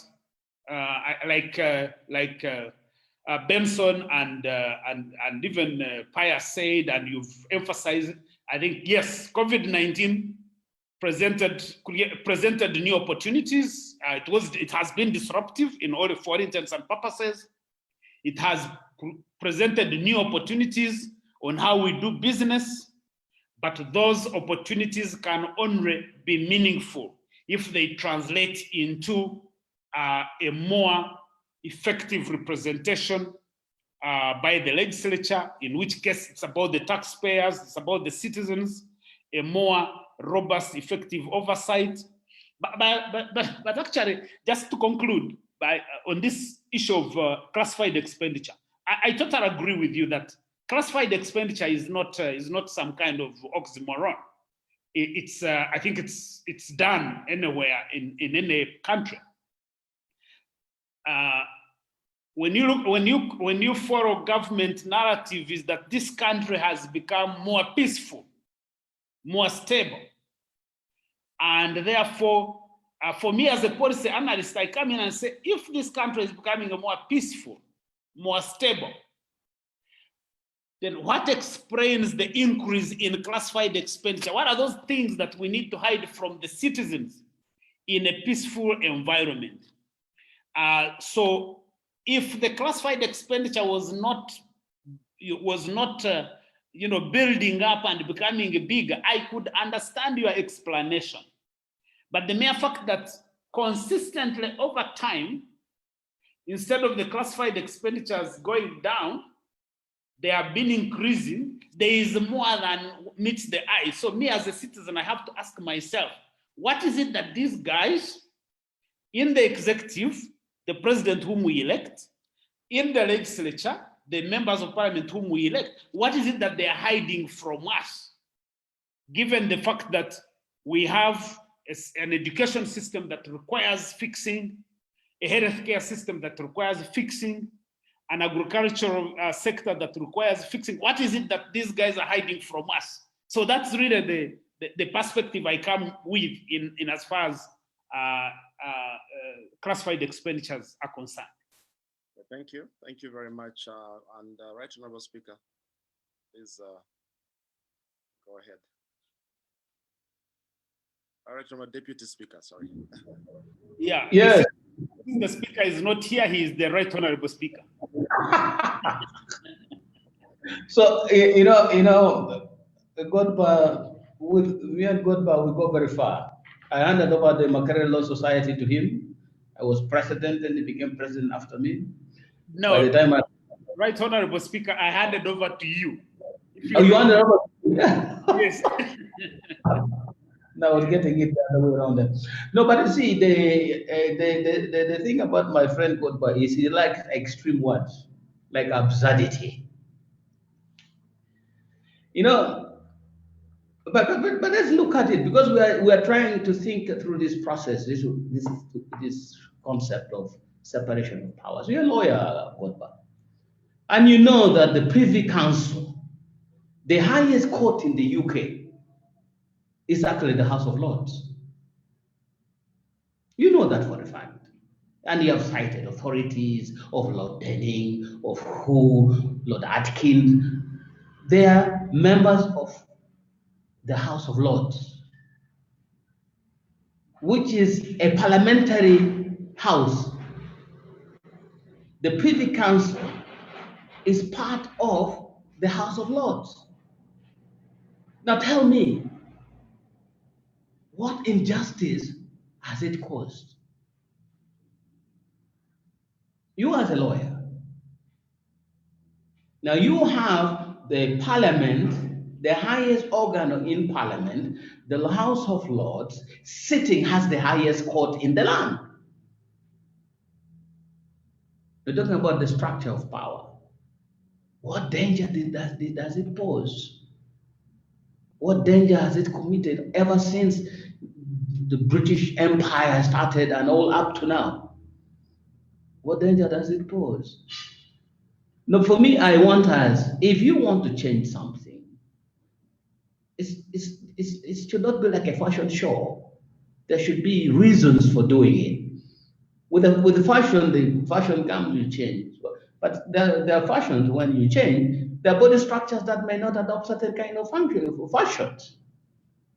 Benson and even Pius said, and you've emphasized, I think, yes, COVID-19 presented new opportunities. It has been disruptive in all for intents and purposes. It has presented new opportunities on how we do business, but those opportunities can only be meaningful if they translate into a more effective representation by the legislature, in which case it's about the taxpayers, it's about the citizens, a more robust, effective oversight. But actually, just to conclude on this issue of classified expenditure, I totally agree with you that classified expenditure is not some kind of oxymoron. I think it's done anywhere in any country. When you follow government narrative, is that this country has become more peaceful, more stable, and therefore, for me as a policy analyst, I come in and say, if this country is becoming more peaceful, more stable, then what explains the increase in classified expenditure? What are those things that we need to hide from the citizens in a peaceful environment? So if the classified expenditure was not building up and becoming bigger, I could understand your explanation. But the mere fact that consistently over time, instead of the classified expenditures going down, they have been increasing, there is more than meets the eye. So me as a citizen, I have to ask myself, what is it that these guys in the executive, the president whom we elect, in the legislature, the members of parliament whom we elect, what is it that they are hiding from us? Given the fact that we have an education system that requires fixing, a healthcare system that requires fixing, an agricultural sector that requires fixing. What is it that these guys are hiding from us? So that's really the perspective I come with in as far as classified expenditures are concerned. Thank you. Thank you very much. And Right Honourable Speaker, please go ahead. Right Honourable Deputy Speaker, sorry. Yeah. Yes. The speaker is not here, he is the Right Honourable Speaker. So, Godba, with me and Godba, we go very far. I handed over the Makerere Law Society to him. I was president and he became president after me. No, by the time Right Honourable Speaker, I handed over to you. You handed over? Yes. No, I was getting it the other way around there. No, but you see, the thing about my friend Godba is he likes extreme words, like absurdity. But let's look at it, because we are trying to think through this process, this concept of separation of powers. You're a lawyer, Godba, and you know that the Privy Council, the highest court in the UK, is actually the House of Lords. You know that for a fact. And you have cited authorities of Lord Denning, of who, Lord Atkins. They are members of the House of Lords, which is a parliamentary house. The Privy Council is part of the House of Lords. Now tell me, what injustice has it caused? You as a lawyer, now you have the parliament, the highest organ in parliament, the House of Lords, sitting has the highest court in the land. We're talking about the structure of power. What danger does it pose? What danger has it committed ever since the British Empire started and all up to now? What danger does it pose? No, for me, I want us, if you want to change something, it should not be like a fashion show. There should be reasons for doing it. With the fashion comes, you change. But there are fashions when you change, there are body structures that may not adopt certain kind of fashions.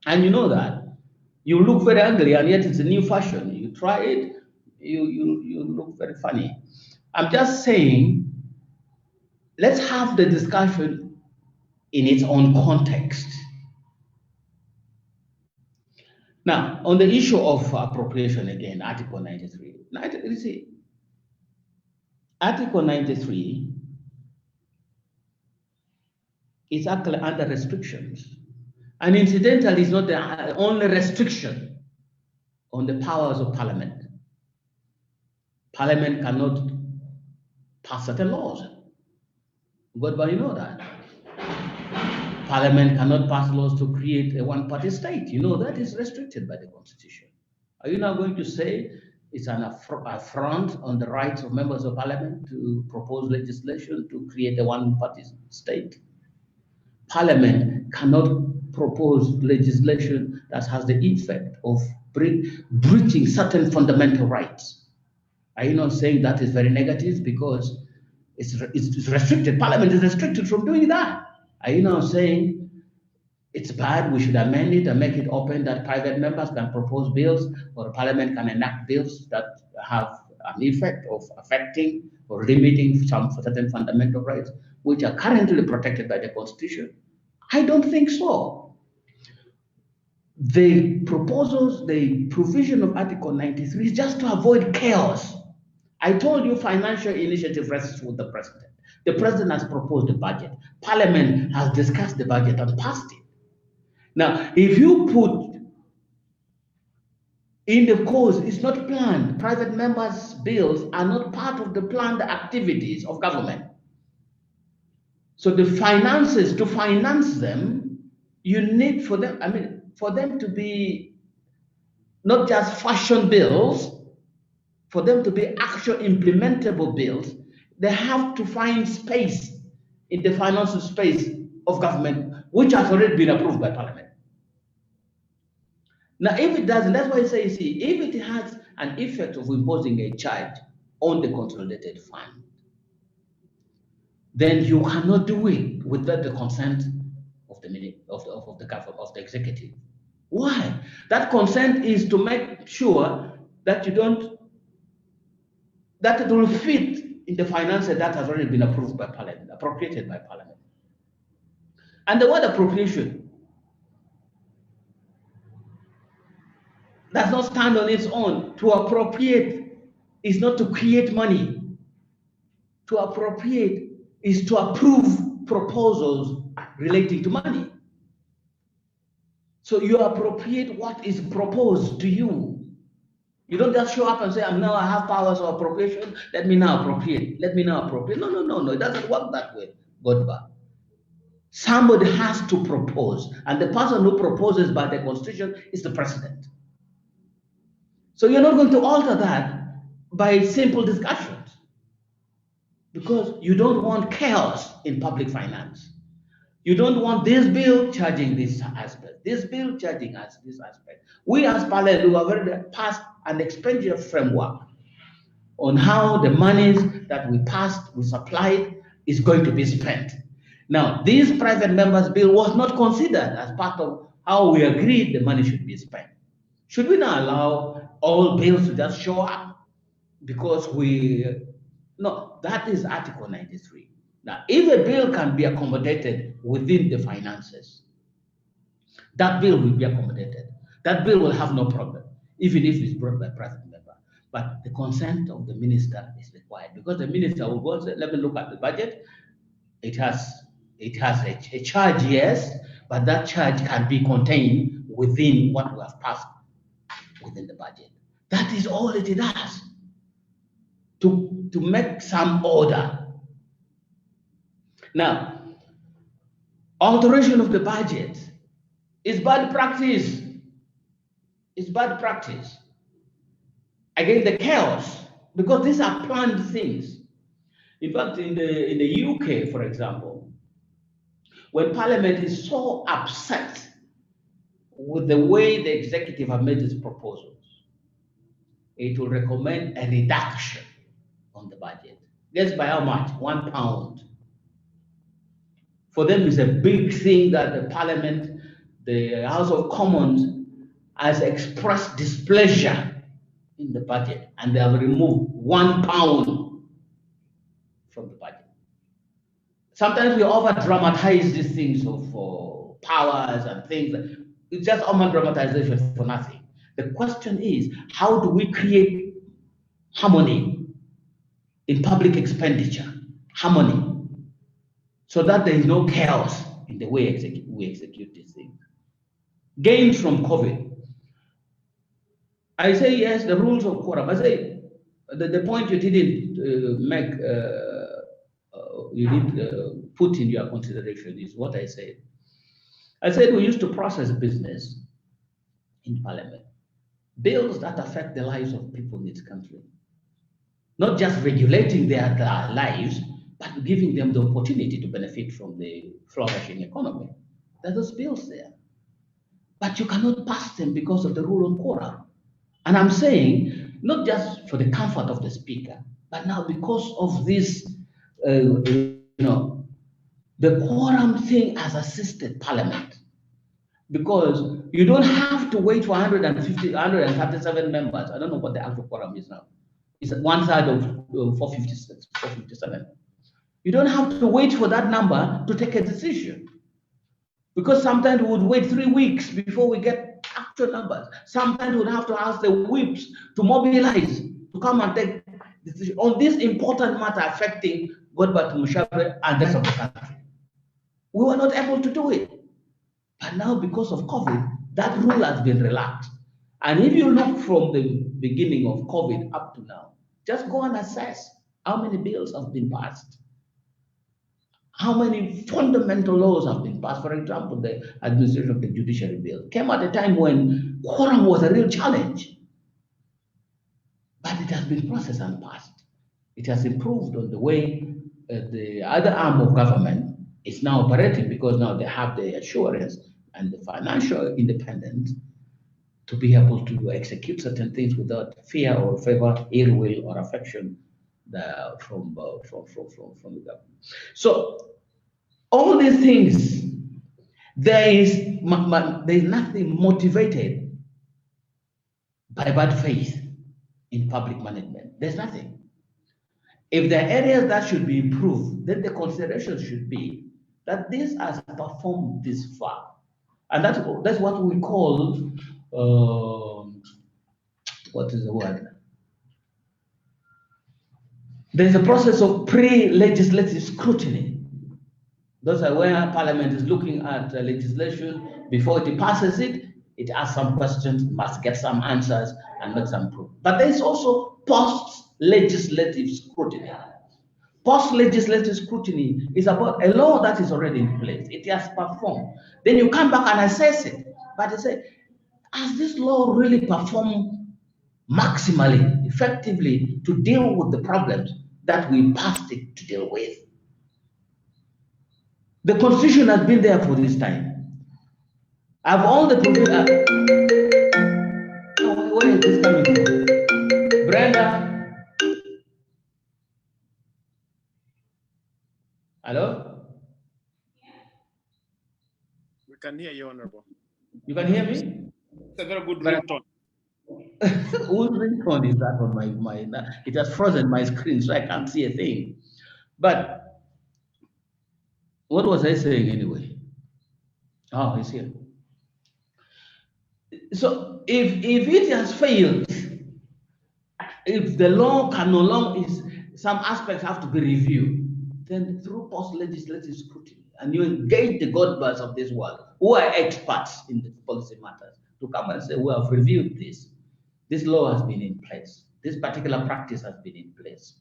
And you know that. You look very ugly and yet it's a new fashion. You try it, you look very funny. I'm just saying, let's have the discussion in its own context. Now, on the issue of appropriation again, Article 93. You see, Article 93 is actually under restrictions. And incidentally, it's not the only restriction on the powers of Parliament. Parliament cannot pass certain laws. But you know that. Parliament cannot pass laws to create a one-party state. You know that is restricted by the Constitution. Are you now going to say it's an affront on the rights of members of Parliament to propose legislation to create a one-party state? Parliament cannot propose legislation that has the effect of breaching certain fundamental rights. Are you not saying that is very negative because it's restricted? Parliament is restricted from doing that. Are you now saying it's bad, we should amend it and make it open that private members can propose bills or Parliament can enact bills that have an effect of affecting or limiting some certain fundamental rights which are currently protected by the Constitution? I don't think so. The proposals, the provision of Article 93 is just to avoid chaos. I told you financial initiative rests with the President. The President has proposed the budget. Parliament has discussed the budget and passed it. Now, if you put in the course, it's not planned. Private members' bills are not part of the planned activities of government. So the finances, to finance them, you need for them to be not just fashion bills, for them to be actual implementable bills, they have to find space in the financial space of government, which has already been approved by Parliament. Now, if it doesn't, that's why I say, see, if it has an effect of imposing a charge on the consolidated fund, then you cannot do it without the consent of the government, of the executive. Why? That consent is to make sure that that it will fit in the finances that has already been approved by Parliament, appropriated by Parliament. And the word appropriation does not stand on its own. To appropriate is not to create money. To appropriate is to approve proposals relating to money. So you appropriate what is proposed to you. You don't just show up and say, now I have powers of appropriation, let me now appropriate. Let me now appropriate. No, it doesn't work that way. Godba. Somebody has to propose, and the person who proposes by the Constitution is the President. So you're not going to alter that by simple discussions, because you don't want chaos in public finance. You don't want this bill charging this aspect, this bill charging us this aspect. We as Parliament have already passed an expenditure framework on how the monies that we passed, we supplied, is going to be spent. Now, this private members bill was not considered as part of how we agreed the money should be spent. Should we not allow all bills to just show up because no, that is Article 93. Now, if a bill can be accommodated within the finances, that bill will be accommodated. That bill will have no problem, even if it's brought by private member. But the consent of the minister is required, because the minister will go and say, let me look at the budget. It has a charge, yes, but that charge can be contained within what we have passed within the budget. That is all it does, to make some order. Now, alteration of the budget It's bad practice. It's bad practice. Again, the chaos, because these are planned things. In fact, in the UK, for example, when Parliament is so upset with the way the executive have made its proposals, it will recommend a reduction on the budget. Guess by how much? £1. For them, it's a big thing that the Parliament, the House of Commons, has expressed displeasure in the budget, and they have removed £1 from the budget. Sometimes we over dramatize these things of powers and things. It's just over dramatization for nothing. The question is, how do we create harmony in public expenditure? Harmony, so that there is no chaos in the way we execute these things. Gains from COVID. I say yes, the rules of quorum. I say the point you didn't make, you didn't put in your consideration is what I said. I said we used to process business in Parliament, bills that affect the lives of people in this country, not just regulating their lives, but giving them the opportunity to benefit from the flourishing economy. There are those bills there, but you cannot pass them because of the rule on quorum. And I'm saying, not just for the comfort of the speaker, but now because of this, the quorum thing has assisted Parliament. Because you don't have to wait for 137 members. I don't know what the actual quorum is now. It's one third of 456, 457. You don't have to wait for that number to take a decision. Because sometimes we would wait 3 weeks before we get actual numbers. Sometimes we would have to ask the whips to mobilize, to come and take decision on this important matter affecting Godbat Mushabe and the rest of the country. We were not able to do it. But now, because of COVID, that rule has been relaxed. And if you look from the beginning of COVID up to now, just go and assess how many bills have been passed. How many fundamental laws have been passed? For example, the administration of the judiciary bill came at a time when quorum was a real challenge. But it has been processed and passed. It has improved on the way the other arm of government is now operating, because now they have the assurance and the financial independence to be able to execute certain things without fear or favor, ill will or affection from the government. So all these things, there is nothing motivated by bad faith in public management. There's nothing. If there are areas that should be improved, then the consideration should be that this has performed this far. And that's what we call, what is the word? There's a process of pre-legislative scrutiny. Those are where Parliament is looking at legislation. Before it passes it, it asks some questions, must get some answers, and make some proof. But there's also post-legislative scrutiny. Post-legislative scrutiny is about a law that is already in place. It has performed. Then you come back and assess it. But you say, has this law really performed maximally, effectively, to deal with the problems that we passed it to deal with? The Constitution has been there for this time. I've all the where is this coming from? Brenda? Hello? We can hear you, Honorable. You can hear me? It's a very good ringtone. Whose ringtone is that on my it has frozen my screen, so I can't see a thing. But what was I saying anyway? Oh, he's here. So if it has failed, if the law can no longer, some aspects have to be reviewed, then through post-legislative scrutiny, and you engage the godbirds of this world, who are experts in the policy matters, to come and say, we have reviewed this. This law has been in place. This particular practice has been in place.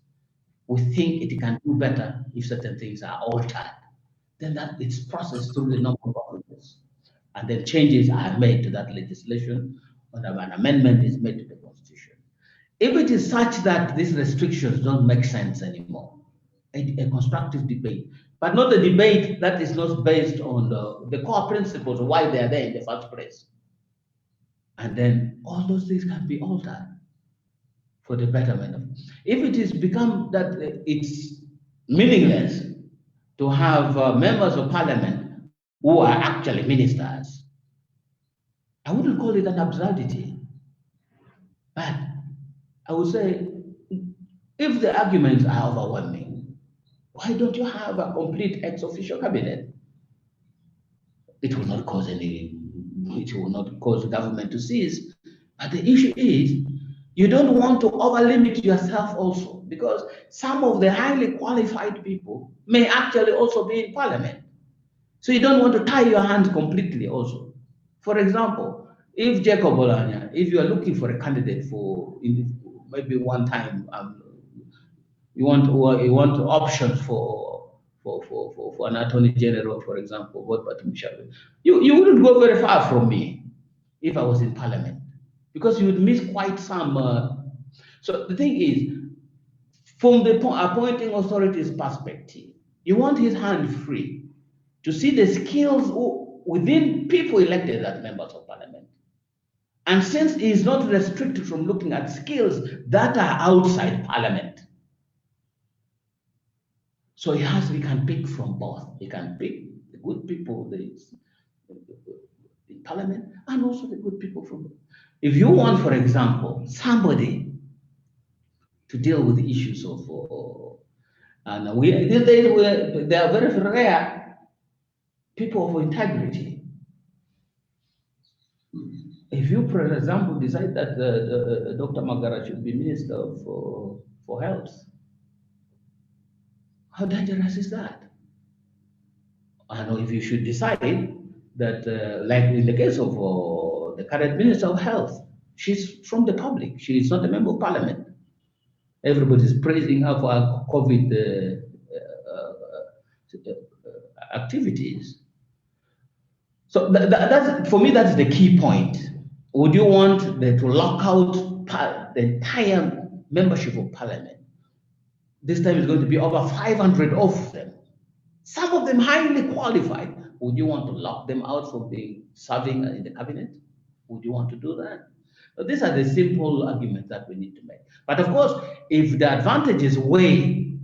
We think it can do better if certain things are altered. Then that it's processed through the normal process. and then changes are made to that legislation, or an amendment is made to the Constitution. If it is such that these restrictions don't make sense anymore, a constructive debate, but not a debate that is not based on the core principles of why they are there in the first place. And then all those things can be altered for the betterment of. If it is become that it's meaningless to have members of parliament who are actually ministers, I wouldn't call it an absurdity, but I would say if the arguments are overwhelming, why don't you have a complete ex officio cabinet? It will not cause the government to cease. But the issue is, you don't want to overlimit yourself also, because some of the highly qualified people may actually also be in parliament. So you don't want to tie your hands completely also. For example, if Jacob Orlanya, if you are looking for a candidate for maybe one time, you want options for an attorney general, for example, you wouldn't go very far from me if I was in parliament, because you would miss quite some. So the thing is, from the appointing authority's perspective, you want his hand free to see the skills within people elected as members of parliament. And since he is not restricted from looking at skills that are outside parliament, so he can pick from both. He can pick the good people in parliament and also the good people from. If you want, for example, somebody to deal with the issues of, and these days they are very rare people of integrity. If you, for example, decide that Dr. Magara should be Minister for Health, how dangerous is that? I know if you should decide that, like in the case of the current Minister of Health, she's from the public. She is not a member of parliament. Everybody's praising her for her COVID activities. So that's, for me, that's the key point. Would you want to lock out the entire membership of parliament? This time it's going to be over 500 of them. Some of them highly qualified. Would you want to lock them out from serving in the cabinet? Would you want to do that? So these are the simple arguments that we need to make. But of course, if the advantages outweigh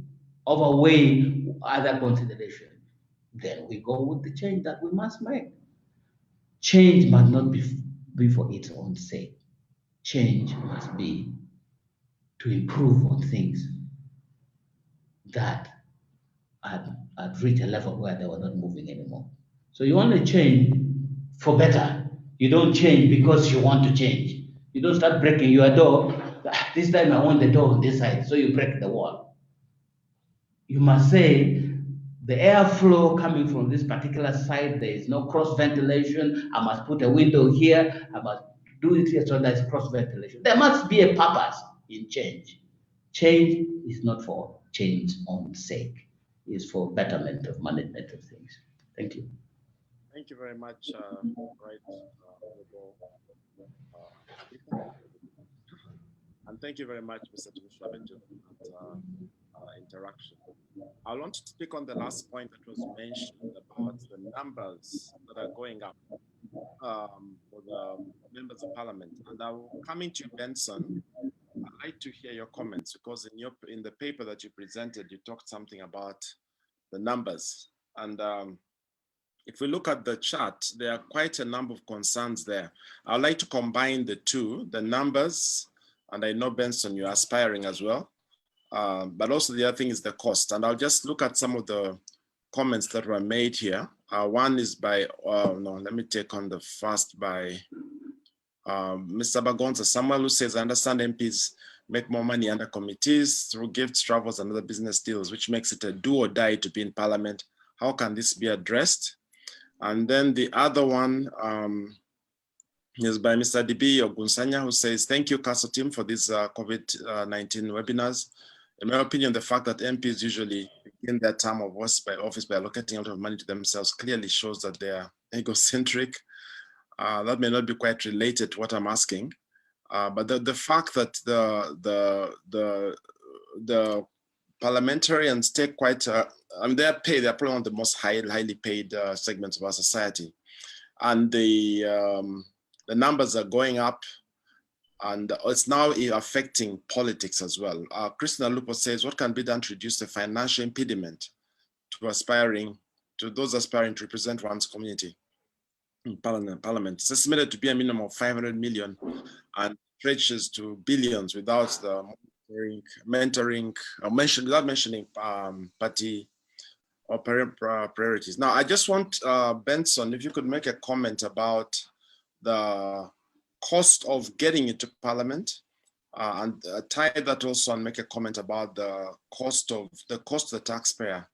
other considerations, then we go with the change that we must make. Change must not be for its own sake. Change must be to improve on things that had reached a level where they were not moving anymore. So you want to change for better. You don't change because you want to change. You don't start breaking your door. This time I want the door on this side, so you break the wall. You must say, the airflow coming from this particular side, there is no cross ventilation. I must put a window here. I must do it here so there's cross ventilation. There must be a purpose in change. Change is not for change's own sake. It's for betterment of management of things. Thank you. Thank you very much, and thank you very much, Mr. Tumushabenjo, for that interaction. I want to speak on the last point that was mentioned about the numbers that are going up for the members of parliament. And I'm coming to you, Benson. I'd like to hear your comments, because in the paper that you presented, you talked something about the numbers. And if we look at the chart, there are quite a number of concerns there. I'd like to combine the two, the numbers, and I know, Benson, you're aspiring as well. But also the other thing is the cost. And I'll just look at some of the comments that were made here. One is by, let me take on the first by Mr. Bagonza Samuel, who says, I understand MPs make more money under committees through gifts, travels, and other business deals, which makes it a do or die to be in parliament. How can this be addressed? And then the other one is by Mr. DB Ogunsanya, who says, thank you, Council team, for these COVID-19 webinars. In my opinion, the fact that MPs usually begin their term of office by allocating a lot of money to themselves clearly shows that they are egocentric That may not be quite related to what I'm asking, but the fact that the parliamentarians take quite, they're paid, they're probably one of the most highly paid segments of our society. And the numbers are going up, and it's now affecting politics as well. Christina Lupo says, what can be done to reduce the financial impediment to those aspiring to represent one's community in Parliament? It's estimated to be a minimum of 500 million and stretches to billions without the mentoring, without mentioning party or priorities. Now, I just want Benson, if you could make a comment about the cost of getting into Parliament, and tie that also and make a comment about the cost to the taxpayer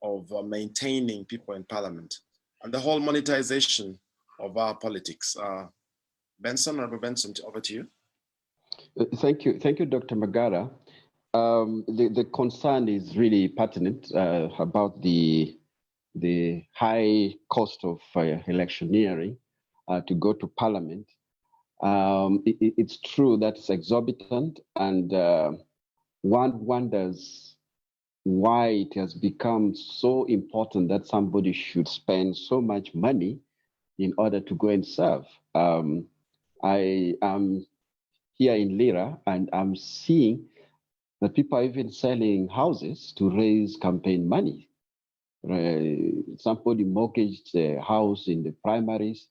of maintaining people in Parliament and the whole monetization of our politics. Benson, Honorable Benson, over to you. Thank you, Dr. Magara. The concern is really pertinent about the high cost of electioneering to go to Parliament. It's true that it's exorbitant, and one wonders why it has become so important that somebody should spend so much money in order to go and serve. I am here in Lira, and I'm seeing that people are even selling houses to raise campaign money. Somebody mortgaged a house in the primaries,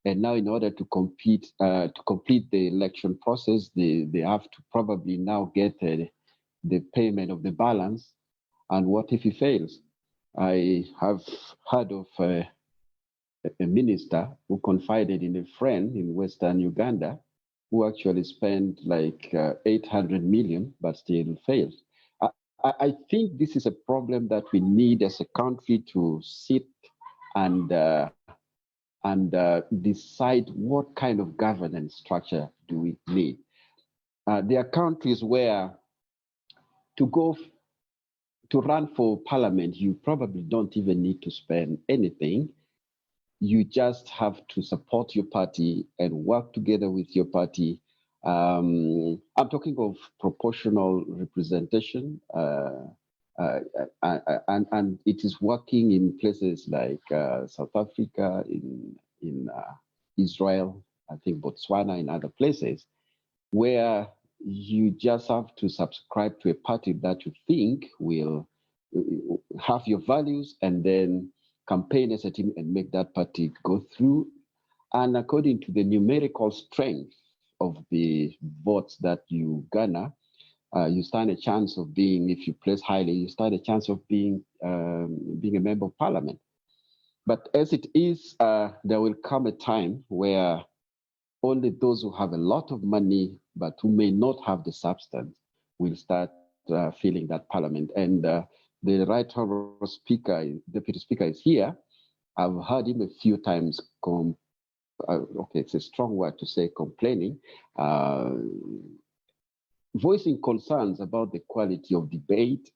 and now in order to complete the election process, they have to probably now get the payment of the balance. And what if he fails? I have heard of a minister who confided in a friend in Western Uganda who actually spent like 800 million, but still failed. I think this is a problem that we need as a country to sit and decide what kind of governance structure do we need. There are countries where to run for parliament, you probably don't even need to spend anything. You just have to support your party and work together with your party. I'm talking of proportional representation, and it is working in places like South Africa, in Israel, I think Botswana, and other places, where you just have to subscribe to a party that you think will have your values, and then campaign as a team and make that party go through. And according to the numerical strength of the votes that you garner, you stand a chance of being, if you place highly, you stand a chance of being a member of parliament. But as it is, there will come a time where only those who have a lot of money but who may not have the substance will start filling that parliament. And the right honorable speaker, deputy speaker, is here. I've heard him a few times okay, it's a strong word to say complaining, voicing concerns about the quality of debate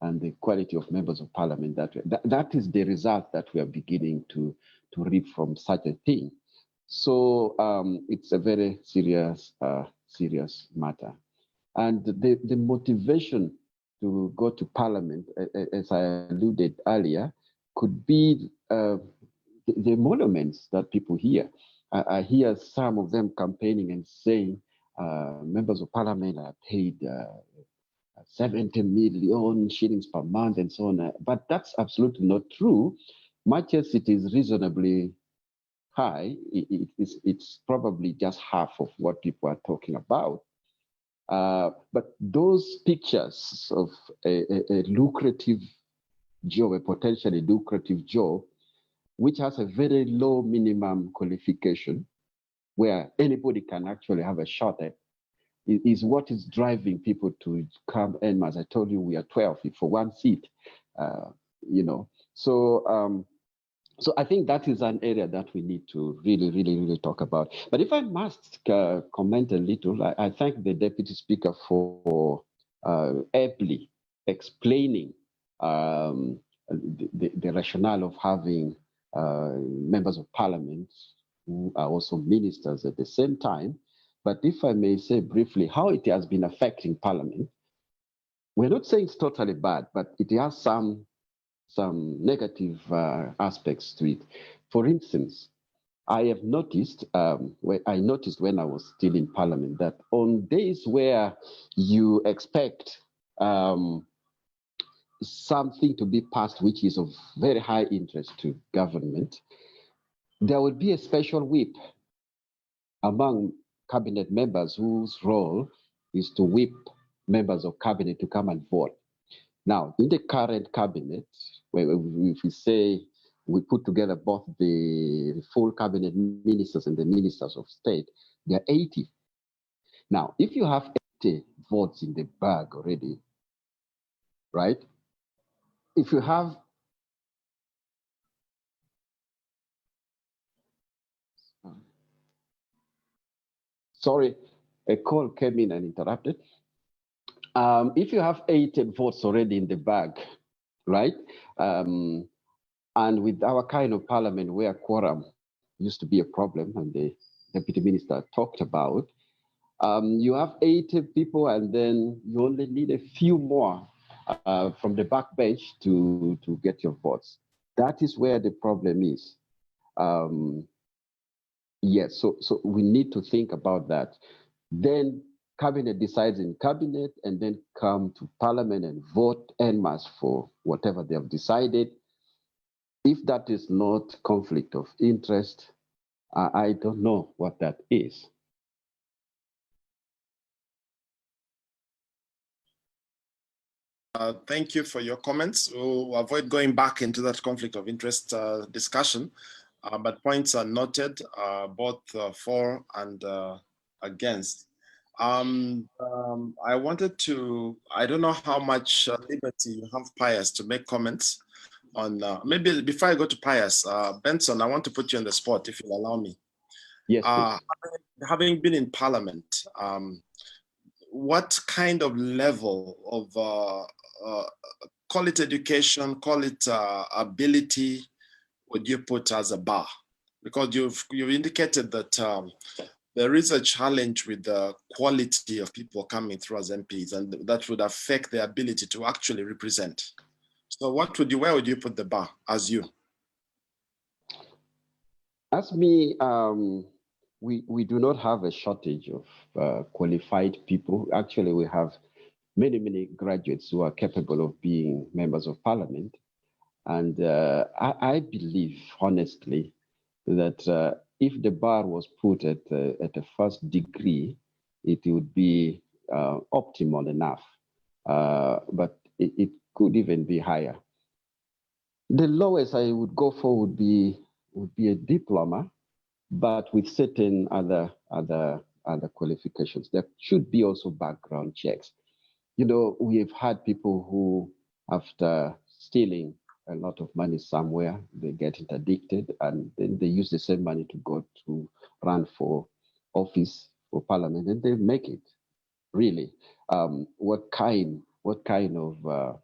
and the quality of members of parliament. That is the result that we are beginning to reap from such a thing. So it's a very serious matter. And the motivation to go to parliament, as I alluded earlier, could be the monuments that people hear. I hear some of them campaigning and saying members of parliament are paid 70 million shillings per month and so on. But that's absolutely not true. Much as it is reasonably high, it's probably just half of what people are talking about. But those pictures of a lucrative job, a potentially lucrative job, which has a very low minimum qualification, where anybody can actually have a shot at, is what is driving people to come. And as I told you, we are 12 for one seat, So I think that is an area that we need to really talk about. But if I must comment a little, I thank the Deputy Speaker for aptly explaining the rationale of having members of parliament who are also ministers at the same time. But if I may say briefly how it has been affecting Parliament, we're not saying it's totally bad, but it has some negative aspects to it. For instance, I have noticed, when I was still in Parliament, that on days where you expect something to be passed which is of very high interest to government, there will be a special whip among cabinet members whose role is to whip members of cabinet to come and vote. Now, in the current cabinet, if we say we put together both the full cabinet ministers and the ministers of state, there are 80. Now, if you have 80 votes in the bag already, right? If you have sorry, a call came in and interrupted. If you have 80 votes already in the bag, right? And with our kind of parliament where quorum used to be a problem, and the deputy minister talked about, you have 80 people and then you only need a few more from the backbench to get your votes. That is where the problem is. Yes, so we need to think about that. Then cabinet decides in cabinet and then come to parliament and vote en masse for whatever they have decided. If that is not conflict of interest, I don't know what that is. Thank you for your comments. We'll avoid going back into that conflict of interest discussion, but points are noted, both for and against. I wanted to, I don't know how much liberty you have, Pius, to make comments on, maybe before I go to Pius, Benson, I want to put you on the spot, if you'll allow me. Yes, having been in Parliament, what kind of level of, call it education, call it ability, would you put as a bar? Because you've indicated that there is a challenge with the quality of people coming through as MPs, and that would affect their ability to actually represent. So where would you put the bar as you? As me, we do not have a shortage of qualified people. Actually, we have many graduates who are capable of being members of parliament. And I believe, honestly, that if the bar was put at a first degree, it would be optimal enough. But it could even be higher. The lowest I would go for would be a diploma, but with certain other qualifications. There should be also background checks. You know, we have had people who, after stealing a lot of money somewhere, they get interdicted, and then they use the same money to go to run for office for parliament, and they make it. Really, what kind of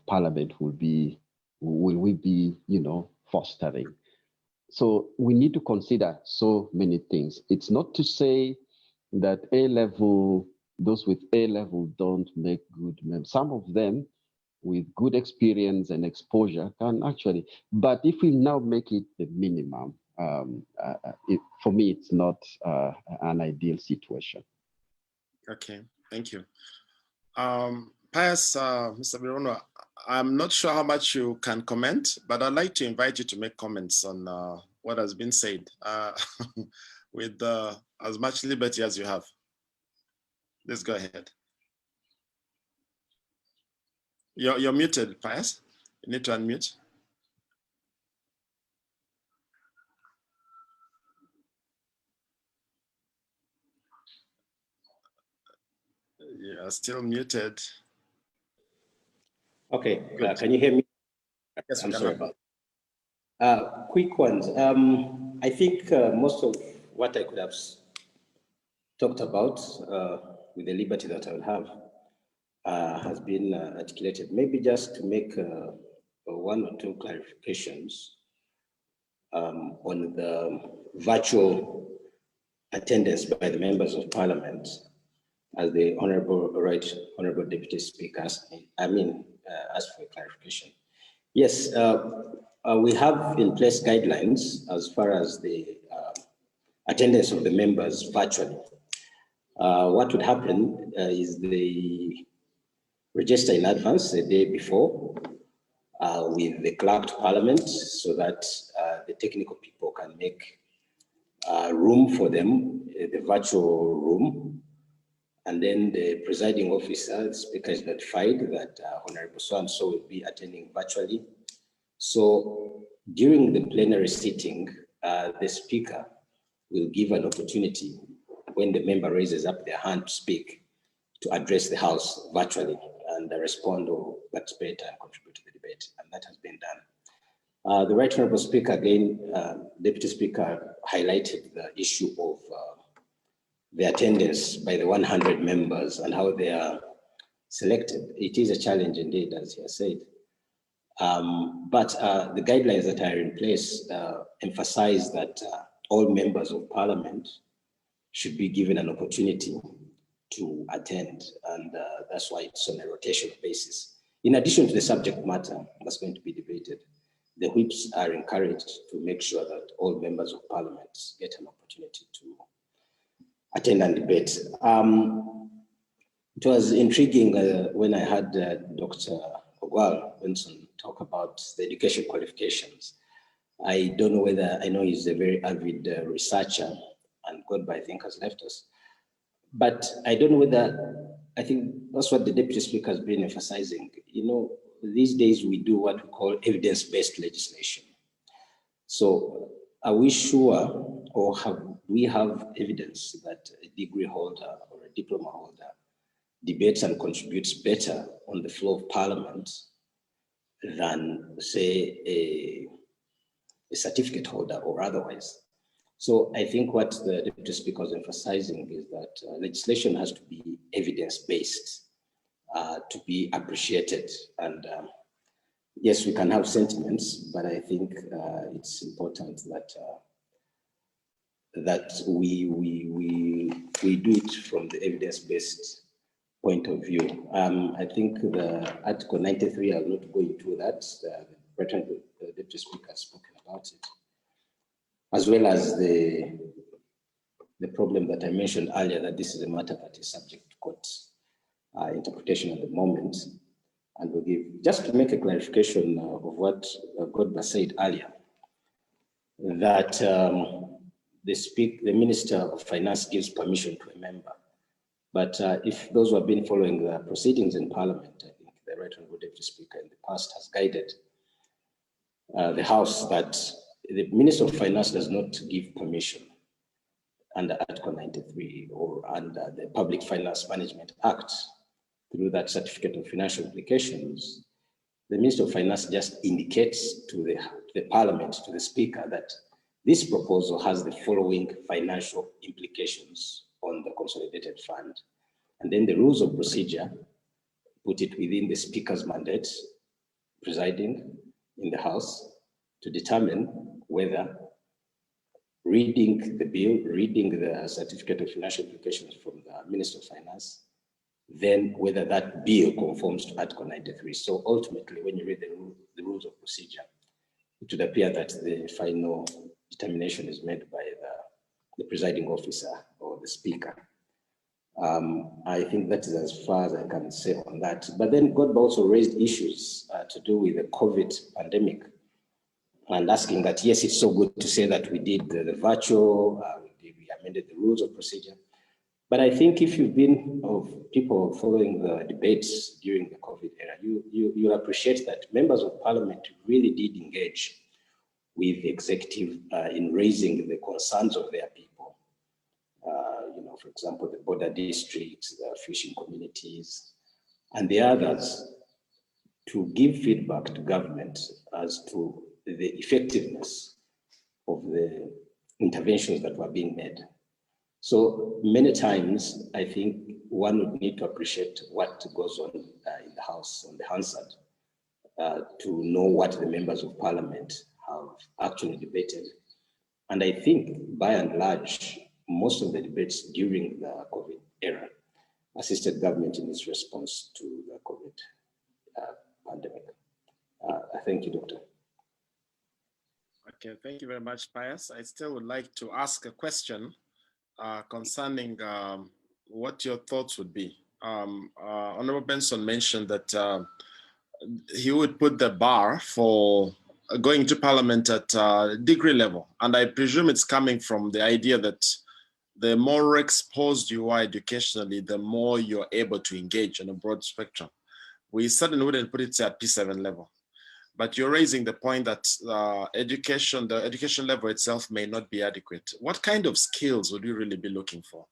parliament will we be, fostering? So we need to consider so many things. It's not to say that those with A level don't make good men. Some of them with good experience and exposure can actually, but if we now make it the minimum, for me, it's not an ideal situation. Okay, thank you. Pius, Mr. Birono, I'm not sure how much you can comment, but I'd like to invite you to make comments on what has been said with as much liberty as you have. Let's go ahead. You're muted, Pius. You need to unmute. You are still muted. Okay, can you hear me? Yes, I'm sorry about quick ones. I think most of what I could have talked about with the liberty that I will have has been articulated. Maybe just to make one or two clarifications. on the virtual attendance by the members of Parliament, as the Honorable Deputy Speaker asked for clarification. Yes, we have in place guidelines as far as the attendance of the members virtually. What would happen is they register in advance the day before with the clerk to Parliament, so that the technical people can make room for them, the virtual room. And then the presiding officer, the speaker, is notified that Honorable so-and-so will be attending virtually. So during the plenary sitting, the speaker will give an opportunity when the member raises up their hand to speak, to address the House virtually and respond or participate and contribute to the debate. And that has been done. The Right Honourable Speaker, again, Deputy Speaker, highlighted the issue of the attendance by the 100 members and how they are selected. It is a challenge indeed, as he has said. But the guidelines that are in place emphasize that all members of Parliament should be given an opportunity to attend, and that's why it's on a rotational basis. In addition to the subject matter that's going to be debated, the whips are encouraged to make sure that all members of Parliament get an opportunity to attend and debate. It was intriguing when I had Dr. Ogwal Benson talk about the education qualifications. I don't know whether, I know he's a very avid researcher, and Godby, I think, has left us. But I don't know whether, I think that's what the Deputy Speaker has been emphasizing. You know, these days we do what we call evidence-based legislation. So are we sure, or we have evidence that a degree holder or a diploma holder debates and contributes better on the floor of Parliament than, say, a certificate holder or otherwise? So I think what the Deputy Speaker is emphasizing is that legislation has to be evidence-based to be appreciated. And yes, we can have sentiments, but I think it's important that we do it from the evidence-based point of view. I think the Article 93, I'll not go into that. The Deputy Speaker has spoken about it, as well as the problem that I mentioned earlier, that this is a matter that is subject to court interpretation at the moment. And we'll give, just to make a clarification of what Godba said earlier, that the Minister of Finance gives permission to a member. But if those who have been following the proceedings in Parliament, I think the Right Honourable Deputy Speaker in the past has guided the House that the Minister of Finance does not give permission under Article 93 or under the Public Finance Management Act through that certificate of financial implications. The Minister of Finance just indicates to the Parliament, to the Speaker, that this proposal has the following financial implications on the consolidated fund. And then the rules of procedure put it within the Speaker's mandate, presiding in the House, to determine whether reading the bill, reading the certificate of financial implications from the Minister of Finance, then whether that bill conforms to Article 93. So ultimately, when you read the rules of procedure, it would appear that the final determination is made by the presiding officer or the Speaker. I think that is as far as I can say on that. But then Godba also raised issues to do with the COVID pandemic, and asking that, yes, it's so good to say that we did the virtual, we amended the rules of procedure. But I think if you've been of people following the debates during the COVID era, you appreciate that members of Parliament really did engage with the executive in raising the concerns of their people. You know, for example, the border districts, the fishing communities, and the others, to give feedback to government as to the effectiveness of the interventions that were being made. So many times, I think one would need to appreciate what goes on in the House, on the Hansard, to know what the members of Parliament have actually debated. And I think by and large, most of the debates during the COVID era assisted government in its response to the COVID pandemic. Thank you, Doctor. Okay, thank you very much, Pius. I still would like to ask a question concerning what your thoughts would be. Honorable Benson mentioned that he would put the bar for going to Parliament at degree level. And I presume it's coming from the idea that the more exposed you are educationally, the more you're able to engage on a broad spectrum. We certainly wouldn't put it at P7 level. But you're raising the point that the education level itself may not be adequate. What kind of skills would you really be looking for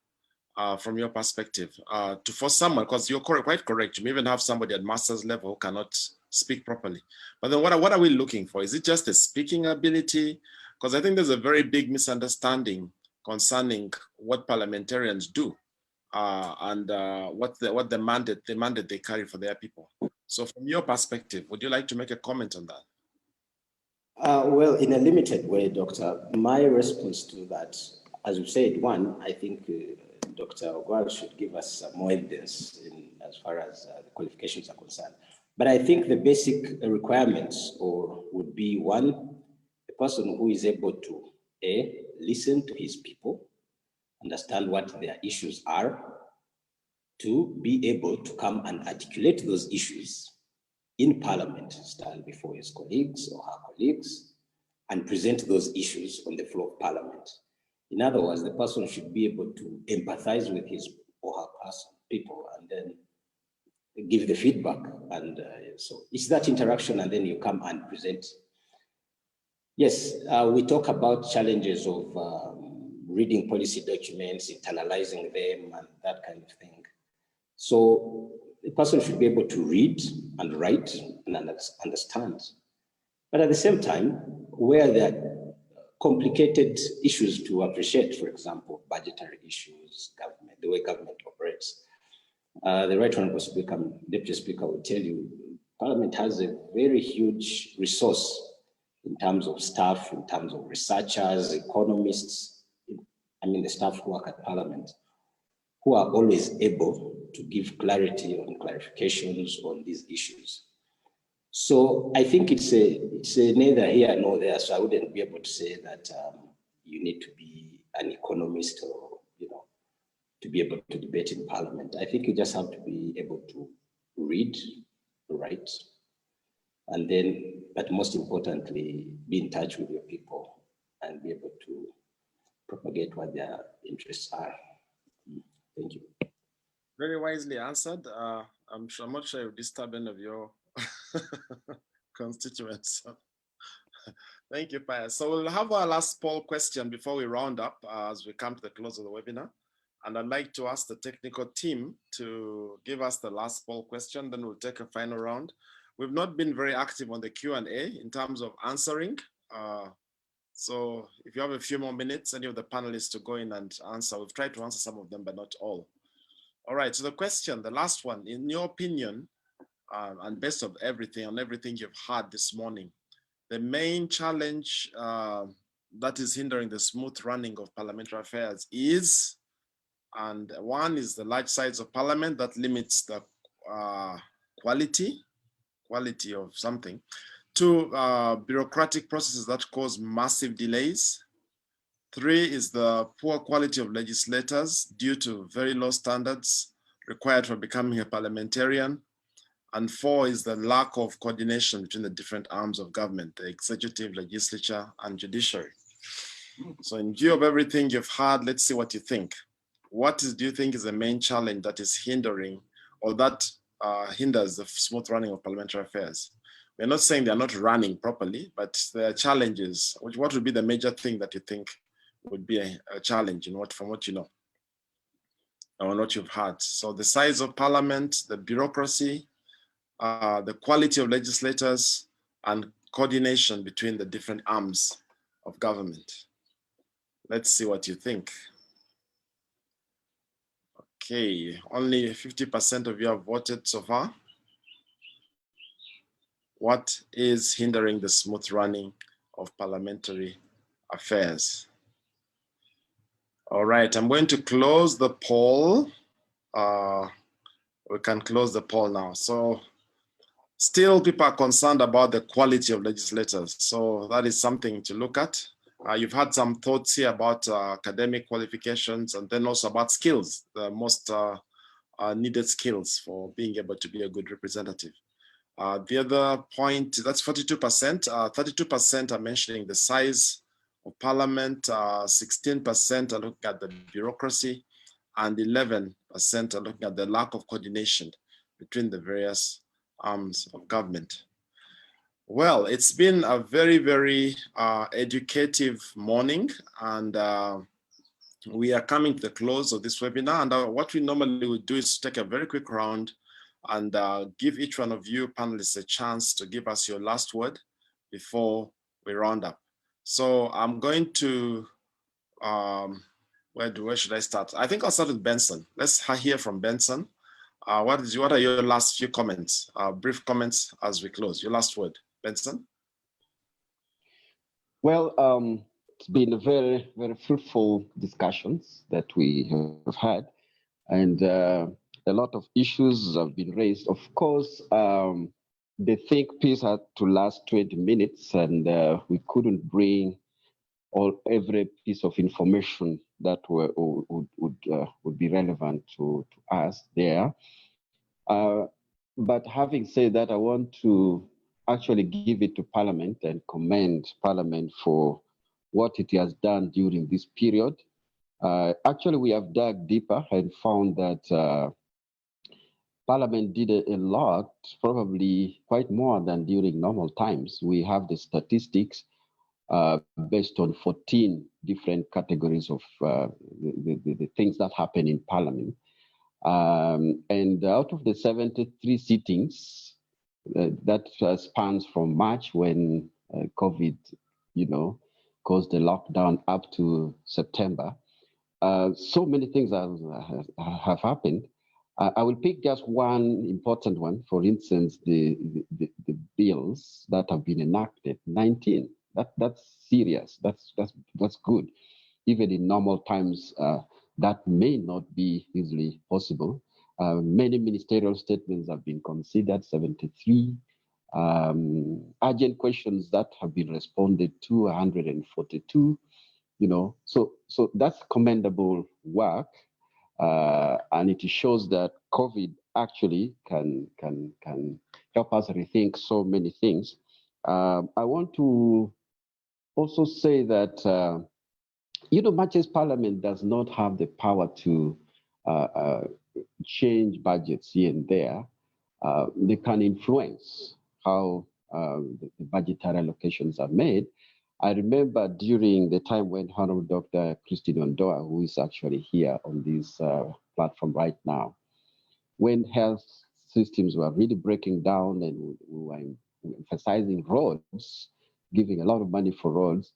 from your perspective for someone, because you're quite correct, you may even have somebody at master's level who cannot speak properly. But then what are we looking for? Is it just a speaking ability? Because I think there's a very big misunderstanding concerning what parliamentarians do and what the mandate they carry for their people. So from your perspective, would you like to make a comment on that? Well, in a limited way, Doctor, my response to that, as you said, one, I think Dr. Ogwal should give us some more evidence as far as the qualifications are concerned. But I think the basic requirements would be, one, a person who is able to, A, listen to his people, understand what their issues are, to be able to come and articulate those issues in Parliament, stand before his colleagues or her colleagues, and present those issues on the floor of Parliament. In other words, the person should be able to empathize with his or her people and then give the feedback. And so it's that interaction, and then you come and present. Yes, we talk about challenges of reading policy documents, internalizing them, and that kind of thing. So the person should be able to read and write and understand. But at the same time, where there are complicated issues to appreciate, for example, budgetary issues, government, the way government operates, the Right Honourable Speaker, Deputy Speaker will tell you, Parliament has a very huge resource in terms of staff, in terms of researchers, economists, the staff who work at Parliament, who are always able to give clarity and clarifications on these issues. So I think it's a neither here nor there. So I wouldn't be able to say that you need to be an economist or to be able to debate in Parliament. I think you just have to be able to read, write, and then, but most importantly, be in touch with your people and be able to propagate what their interests are. Thank you. Very wisely answered. I'm not sure you've disturbed any of your constituents. Thank you, Pius. So we'll have our last poll question before we round up as we come to the close of the webinar. And I'd like to ask the technical team to give us the last poll question, then we'll take a final round. We've not been very active on the Q&A in terms of answering. So if you have a few more minutes, any of the panelists to go in and answer. We've tried to answer some of them, but not all. All right, so the question, the last one, in your opinion, and based on everything you've heard this morning, the main challenge that is hindering the smooth running of parliamentary affairs is, and one is the large size of Parliament that limits the quality of something. Two, bureaucratic processes that cause massive delays. Three is the poor quality of legislators due to very low standards required for becoming a parliamentarian. And four is the lack of coordination between the different arms of government, the executive, legislature, and judiciary. So in view of everything you've heard, let's see what you think. What do you think is the main challenge that is hindering or that hinders the smooth running of parliamentary affairs? We're not saying they're not running properly, but there are challenges. What would be the major thing that you think would be a challenge from what you know or what you've heard? So the size of Parliament, the bureaucracy, the quality of legislators, and coordination between the different arms of government. Let's see what you think. Okay, only 50% of you have voted so far. What is hindering the smooth running of of Parliamentary Affairs. All right, I'm going to close the poll. We can close the poll now. So still people are concerned about the quality of legislators. So that is something to look at. You've had some thoughts here about academic qualifications and then also about skills, the most needed skills for being able to be a good representative. The other point, that's 42%. 32% are mentioning the size of Parliament, 16% are looking at the bureaucracy, and 11% are looking at the lack of coordination between the various arms of government. Well, it's been a very, very educative morning, and we are coming to the close of this webinar. And what we normally would do is take a very quick round and give each one of you panelists a chance to give us your last word before we round up. So I'm going to, where should I start? I think I'll start with Benson. Let's hear from Benson. What are your last few comments, brief comments as we close? Your last word, Benson? Well, it's been a very, very fruitful discussions that we have had, and a lot of issues have been raised. Of course, the think piece had to last 20 minutes, and we couldn't bring every piece of information that would be relevant to us there. But having said that, I want to actually give it to Parliament and commend Parliament for what it has done during this period. Actually, we have dug deeper and found that Parliament did a lot, probably quite more than during normal times. We have the statistics based on 14 different categories of the things that happen in Parliament. And out of the 73 sittings, that spans from March when COVID, caused the lockdown up to September. So many things have happened. I will pick just one important one. For instance, the bills that have been enacted, 19. That's serious. That's good. Even in normal times, that may not be easily possible. Many ministerial statements have been considered, 73. Urgent questions that have been responded to, 142. So that's commendable work, and it shows that COVID actually can help us rethink so many things. I want to also say that much as Parliament does not have the power to change budgets here and there, they can influence how the budgetary allocations are made. I remember during the time when Honorable Dr. Christine Ondoa, who is actually here on this platform right now, when health systems were really breaking down and we were emphasizing roads, giving a lot of money for roads,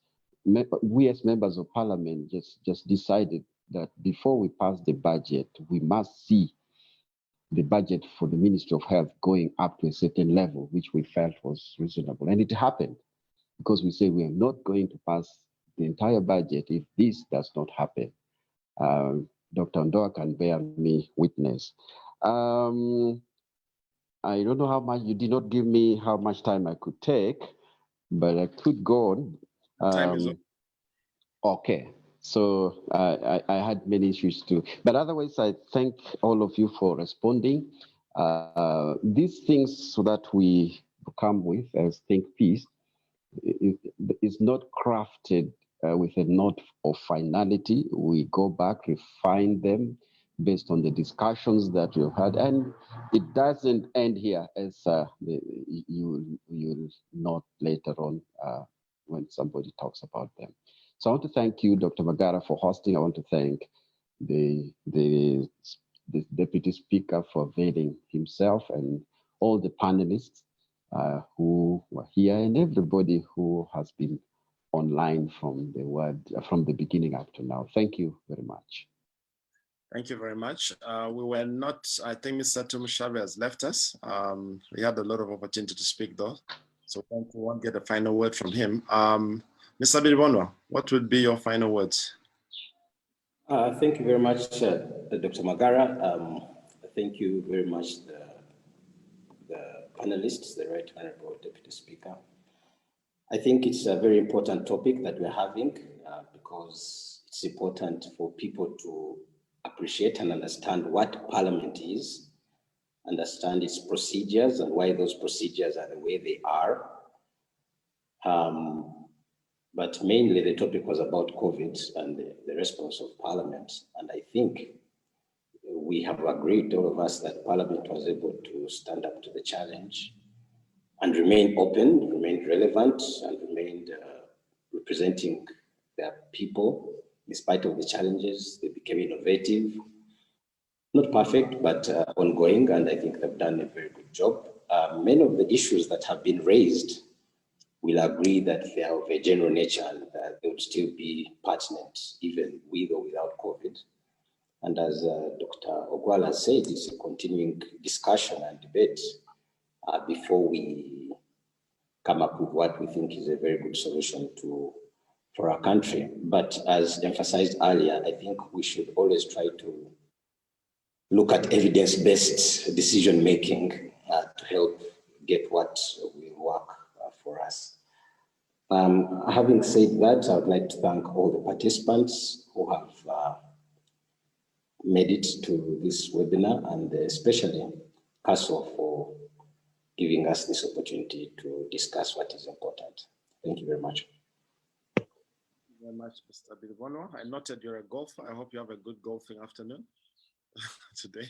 we as members of Parliament just decided that before we pass the budget, we must see the budget for the Ministry of Health going up to a certain level, which we felt was reasonable. And it happened, because we say we are not going to pass the entire budget if this does not happen. Dr. Ondoa can bear me witness. I don't know how much, you did not give me how much time I could take, but I could go on. Time is up. Okay, so I had many issues too. But otherwise, I thank all of you for responding. These things that we come with as think piece is not crafted with a note of finality. We go back, refine them based on the discussions that we've had, and it doesn't end here, as you'll note later on when somebody talks about them. So I want to thank you, Dr. Magara, for hosting. I want to thank the Deputy Speaker for availing himself, and all the panelists who were here, and everybody who has been online from the beginning up to now. Thank you very much. Thank you very much. We were not, I think Mr. Tumushabe has left us. We had a lot of opportunity to speak though. So we won't get a final word from him. Mr. Biribonwa, what would be your final words? Thank you very much, Dr. Magara. Thank you very much, the panelists, the Right Honorable Deputy Speaker. I think it's a very important topic that we're having because it's important for people to appreciate and understand what Parliament is, understand its procedures and why those procedures are the way they are. But mainly the topic was about COVID and the response of Parliament. And I think we have agreed, all of us, that Parliament was able to stand up to the challenge and remain open, remain relevant, and remained representing their people. In spite of the challenges, they became innovative. Not perfect, but ongoing, and I think they've done a very good job. Many of the issues that have been raised will agree that they are of a general nature and they would still be pertinent, even with or without COVID. And as Dr. Ogwal has said, it's a continuing discussion and debate before we come up with what we think is a very good solution for our country. But as emphasized earlier, I think we should always try to look at evidence-based decision-making to help get what will work for us. Having said that, I would like to thank all the participants who have made it to this webinar, and especially CASO for giving us this opportunity to discuss what is important. Thank you very much. Thank you very much, Mr. Biribonwa. I noted you're a golfer. I hope you have a good golfing afternoon today.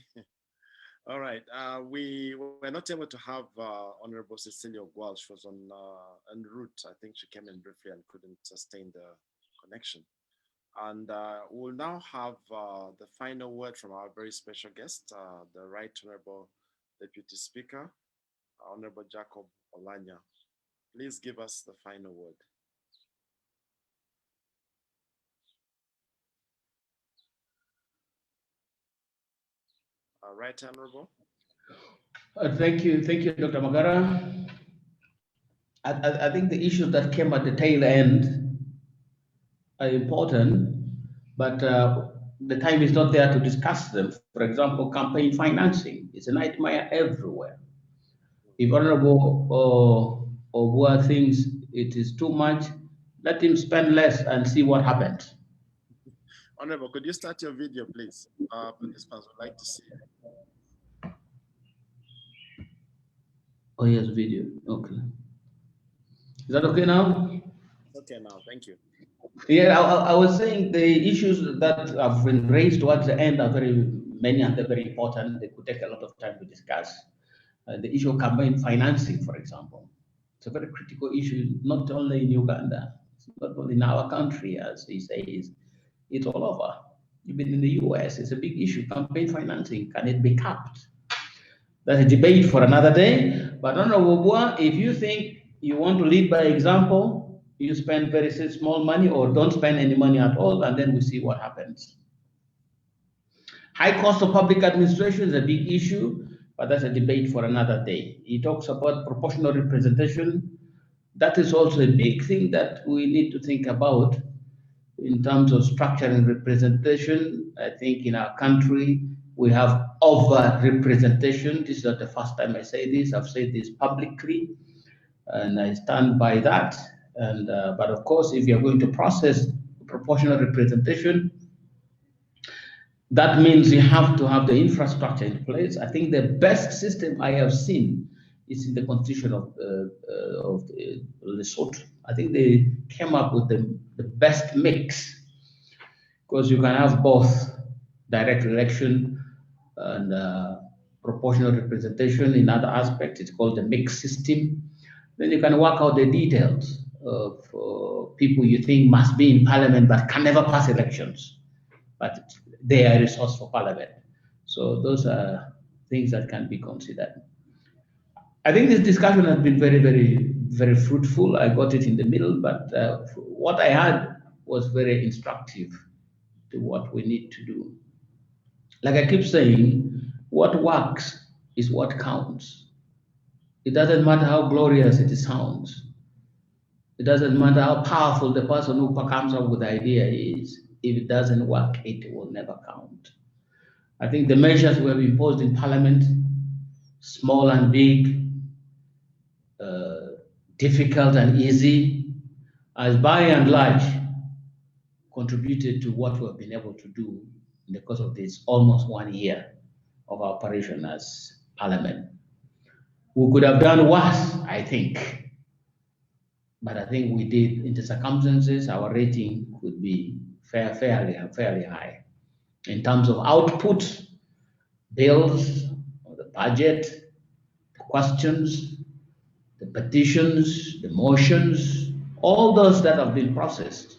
All right, we were not able to have Honorable Cecilia Ogwal. She was en route. I think she came in briefly and couldn't sustain the connection. And we'll now have the final word from our very special guest, the Right Honorable Deputy Speaker, Honorable Jacob Orlanya. Please give us the final word. Right Honorable. Thank you, Dr. Magara. I think the issues that came at the tail end are important, but the time is not there to discuss them. For example, campaign financing is a nightmare everywhere. If Honorable Obua thinks it is too much, let him spend less and see what happens. Honorable, could you start your video, please? Participants would like to see it. Oh, yes, video. Okay. Is that okay now? Okay, now, thank you. Yeah, I was saying the issues that have been raised towards the end are very many and they're very important. They could take a lot of time to discuss. The issue of campaign financing, for example, it's a very critical issue, not only in Uganda, it's not only in our country, as he says, it's all over. Even in the US, it's a big issue. Campaign financing, can it be capped? That's a debate for another day. But Honorable Obua, if you think you want to lead by example, you spend very small money or don't spend any money at all, and then we see what happens. High cost of public administration is a big issue, but that's a debate for another day. He talks about proportional representation. That is also a big thing that we need to think about in terms of structure and representation. I think in our country, we have over-representation. This is not the first time I say this. I've said this publicly, and I stand by that. And but of course, if you're going to process proportional representation, that means you have to have the infrastructure in place. I think the best system I have seen is in the constitution of Lesotho. I think they came up with the best mix, because you can have both direct election and proportional representation. In other aspects, it's called the mixed system. Then you can work out the details of people you think must be in parliament but can never pass elections, but they are a resource for parliament. So those are things that can be considered. I think this discussion has been very, very, very fruitful. I got it in the middle, but what I had was very instructive to what we need to do. Like I keep saying, what works is what counts. It doesn't matter how glorious it sounds. It doesn't matter how powerful the person who comes up with the idea is. If it doesn't work, it will never count. I think the measures we have imposed in Parliament, small and big, difficult and easy, has by and large contributed to what we have been able to do in the course of this almost 1 year of operation as Parliament. We could have done worse, I think, but I think we did. In the circumstances, our rating could be fairly high. In terms of output, bills, the budget, the questions, the petitions, the motions, all those that have been processed,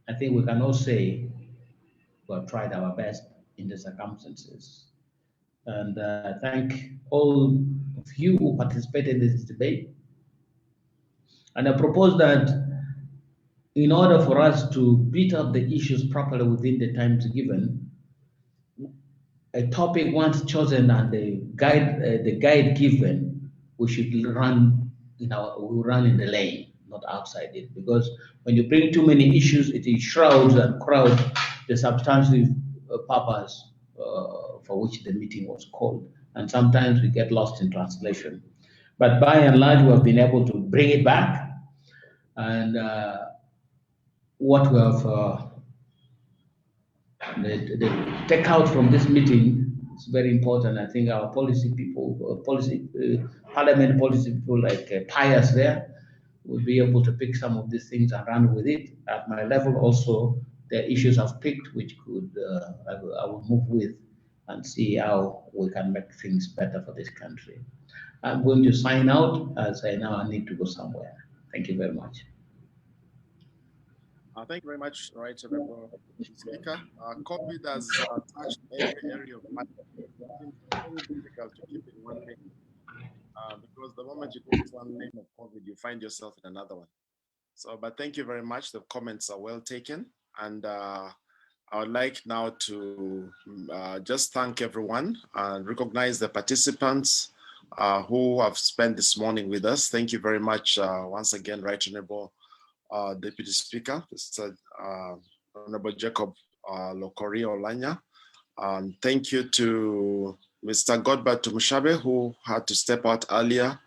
I think we can all say we have tried our best in the circumstances. And thank all of you who participated in this debate. And I propose that in order for us to beat up the issues properly within the times given, a topic once chosen and the guide given, we should run in the lane, not outside it. Because when you bring too many issues, it shrouds and crowds the substantive purpose for which the meeting was called. And sometimes we get lost in translation. But by and large, we have been able to bring it back. And what we have the take out from this meeting is very important. I think our policy people, Parliament policy people like Pius there, will be able to pick some of these things and run with it. At my level also, the issues I've picked, which could I will move with and see how we can make things better for this country. I'm going to sign out as I now need to go somewhere. Thank you very much. Thank you very much, Right Honorable Speaker. COVID has touched every area of life. It's very difficult to keep in one lane because the moment you go to one lane of COVID, you find yourself in another one. So, but thank you very much. The comments are well taken. And I would like now to just thank everyone and recognize the participants who have spent this morning with us. Thank you very much once again, Right Honorable Deputy Speaker, Mr. Honorable Jacob Lokori Orlanya. Thank you to Mr. Godbert Tumushabe, who had to step out earlier.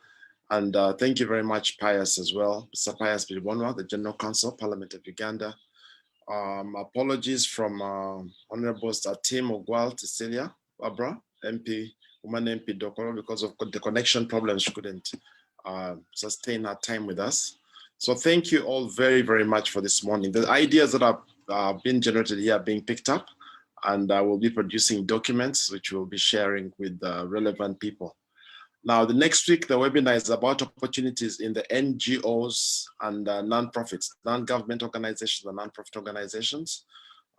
And thank you very much, Pius, as well. Mr. Pius Bilibonwa, the General Counsel, Parliament of Uganda. Apologies from Honorable Tim Ogwal Cecilia Barbara, MP, woman MP Dokoro, because of the connection problems, she couldn't sustain her time with us. So thank you all very, very much for this morning. The ideas that have been generated here are being picked up, and I will be producing documents which we'll be sharing with relevant people. Now, the next week, the webinar is about opportunities in the NGOs and non-profits, non-government organizations and non-profit organizations.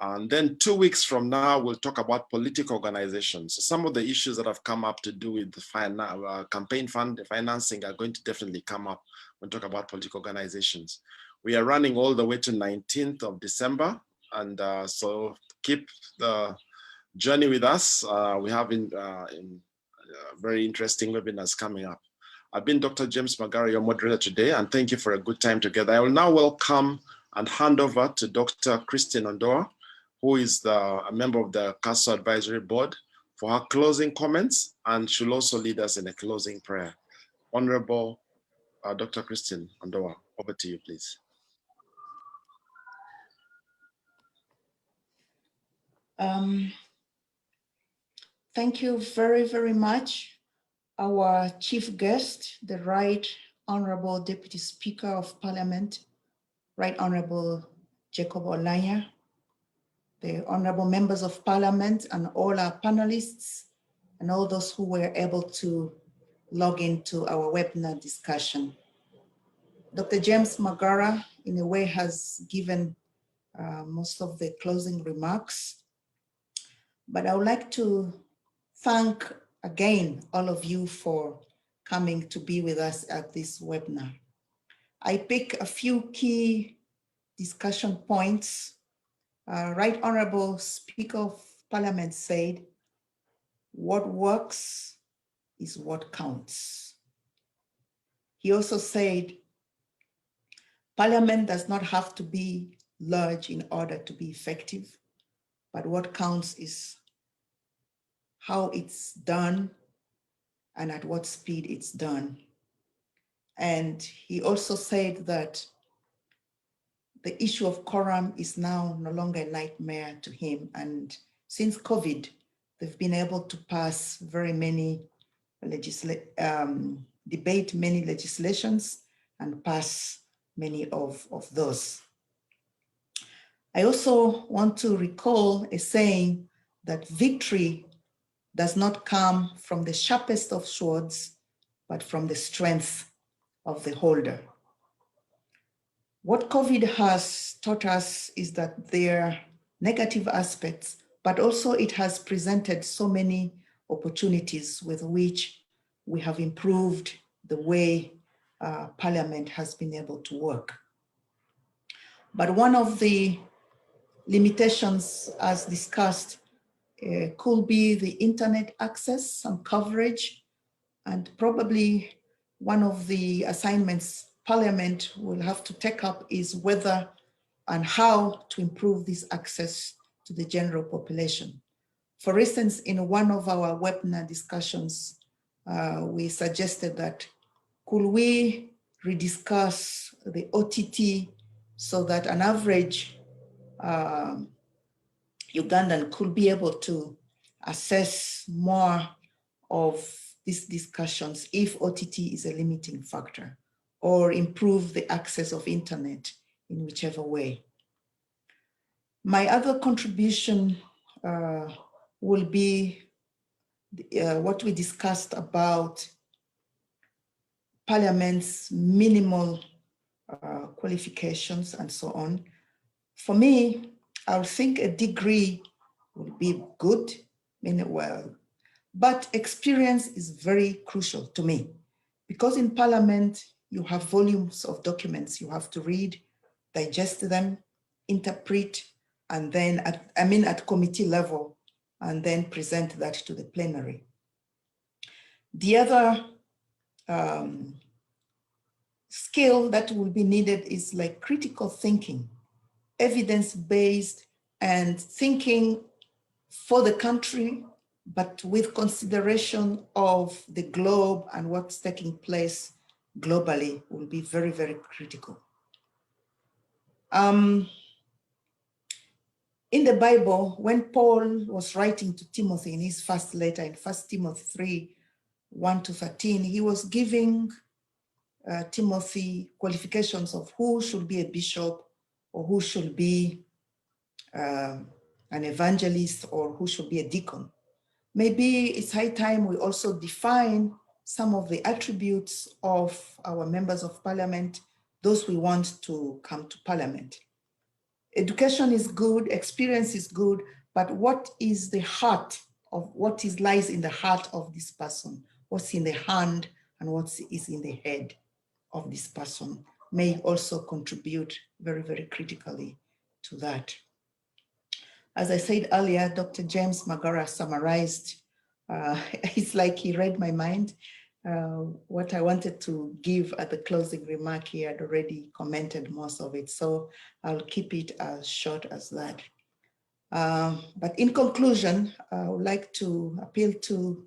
And then 2 weeks from now, we'll talk about political organizations. So some of the issues that have come up to do with the campaign fund financing are going to definitely come up when we talk about political organizations. We are running all the way to 19th of December. And so keep the journey with us. We have very interesting webinars coming up. I've been Dr. James Magara, your moderator today, and thank you for a good time together. I will now welcome and hand over to Dr. Christine Ondoa, who is a member of the Council Advisory Board, for her closing comments, and she'll also lead us in a closing prayer. Honorable Dr. Christine Ondoa, over to you, please. Thank you very, very much. Our chief guest, the Right Honorable Deputy Speaker of Parliament, Right Honorable Jacob Orlanya, the honorable members of Parliament, and all our panelists, and all those who were able to log into our webinar discussion. Dr. James Magara, in a way, has given most of the closing remarks, but I would like to thank again all of you for coming to be with us at this webinar. I pick a few key discussion points. Right Honorable Speaker of Parliament said, what works is what counts. He also said, Parliament does not have to be large in order to be effective, but what counts is how it's done and at what speed it's done. And he also said that the issue of quorum is now no longer a nightmare to him. And since COVID, they've been able to pass very many debate many legislations and pass many of those. I also want to recall a saying that victory does not come from the sharpest of swords, but from the strength of the holder. What COVID has taught us is that there are negative aspects, but also it has presented so many opportunities with which we have improved the way Parliament has been able to work. But one of the limitations, as discussed, could be the internet access and coverage, and probably one of the assignments Parliament will have to take up is whether and how to improve this access to the general population. For instance, in one of our webinar discussions, we suggested that could we rediscuss the OTT so that an average Ugandan could be able to assess more of these discussions if OTT is a limiting factor, or improve the access of internet in whichever way. My other contribution will be what we discussed about Parliament's minimal qualifications and so on. For me, I would think a degree would be good, but experience is very crucial to me, because in Parliament, you have volumes of documents you have to read, digest them, interpret, and then at committee level, and then present that to the plenary. The other skill that will be needed is like critical thinking, evidence-based, and thinking for the country, but with consideration of the globe and what's taking place globally will be very, very critical. In the Bible, when Paul was writing to Timothy in his first letter in 1 Timothy 3, 1-13, he was giving Timothy qualifications of who should be a bishop, or who should be an evangelist, or who should be a deacon. Maybe it's high time we also define some of the attributes of our members of Parliament, those we want to come to Parliament. Education is good, experience is good, but what is the heart of what lies in the heart of this person? What's in the hand and what is in the head of this person may also contribute very, very critically to that. As I said earlier, Dr. James Magara summarized, it's like he read my mind. What I wanted to give at the closing remark, he had already commented most of it, so I'll keep it as short as that. But in conclusion, I would like to appeal to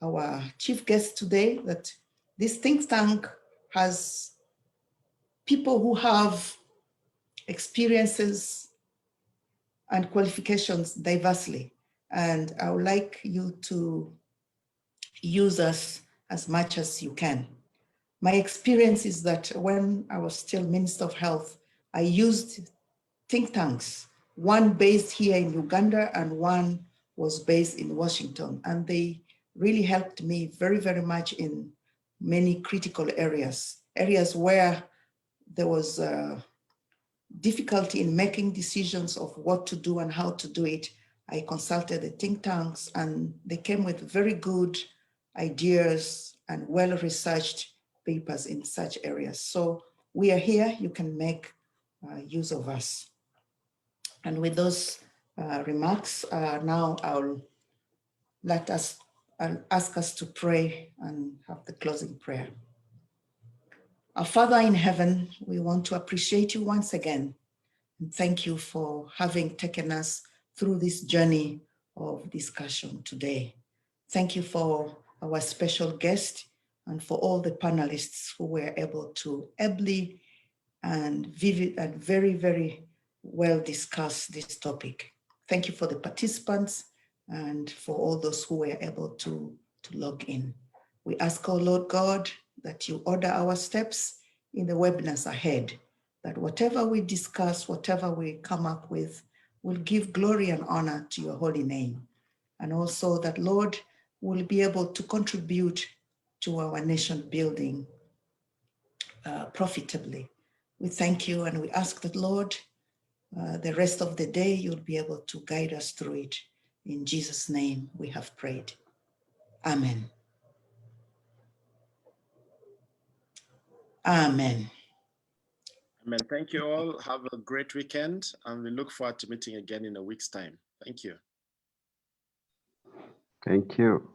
our chief guest today that this think tank has people who have experiences and qualifications diversely. And I would like you to use us as much as you can. My experience is that when I was still Minister of Health, I used think tanks, one based here in Uganda and one was based in Washington. And they really helped me very, very much in many critical areas where there was difficulty in making decisions of what to do and how to do it. I consulted the think tanks and they came with very good ideas and well-researched papers in such areas. So we are here, you can make use of us. And with those remarks, now I'll ask us to pray and have the closing prayer. Our Father in heaven, we want to appreciate you once again and thank you for having taken us through this journey of discussion today. Thank you for our special guest and for all the panelists who were able to ably and vivid and very, very well discuss this topic. Thank you for the participants and for all those who were able to log in. We ask, oh Lord God, that you order our steps in the webinars ahead, that whatever we discuss, whatever we come up with, will give glory and honor to your holy name. And also that, Lord, will be able to contribute to our nation building profitably. We thank you and we ask that, Lord, the rest of the day, you'll be able to guide us through it. In Jesus' name, we have prayed. Amen. Amen. Amen. Thank you all. Have a great weekend, and we look forward to meeting again in a week's time. Thank you. Thank you.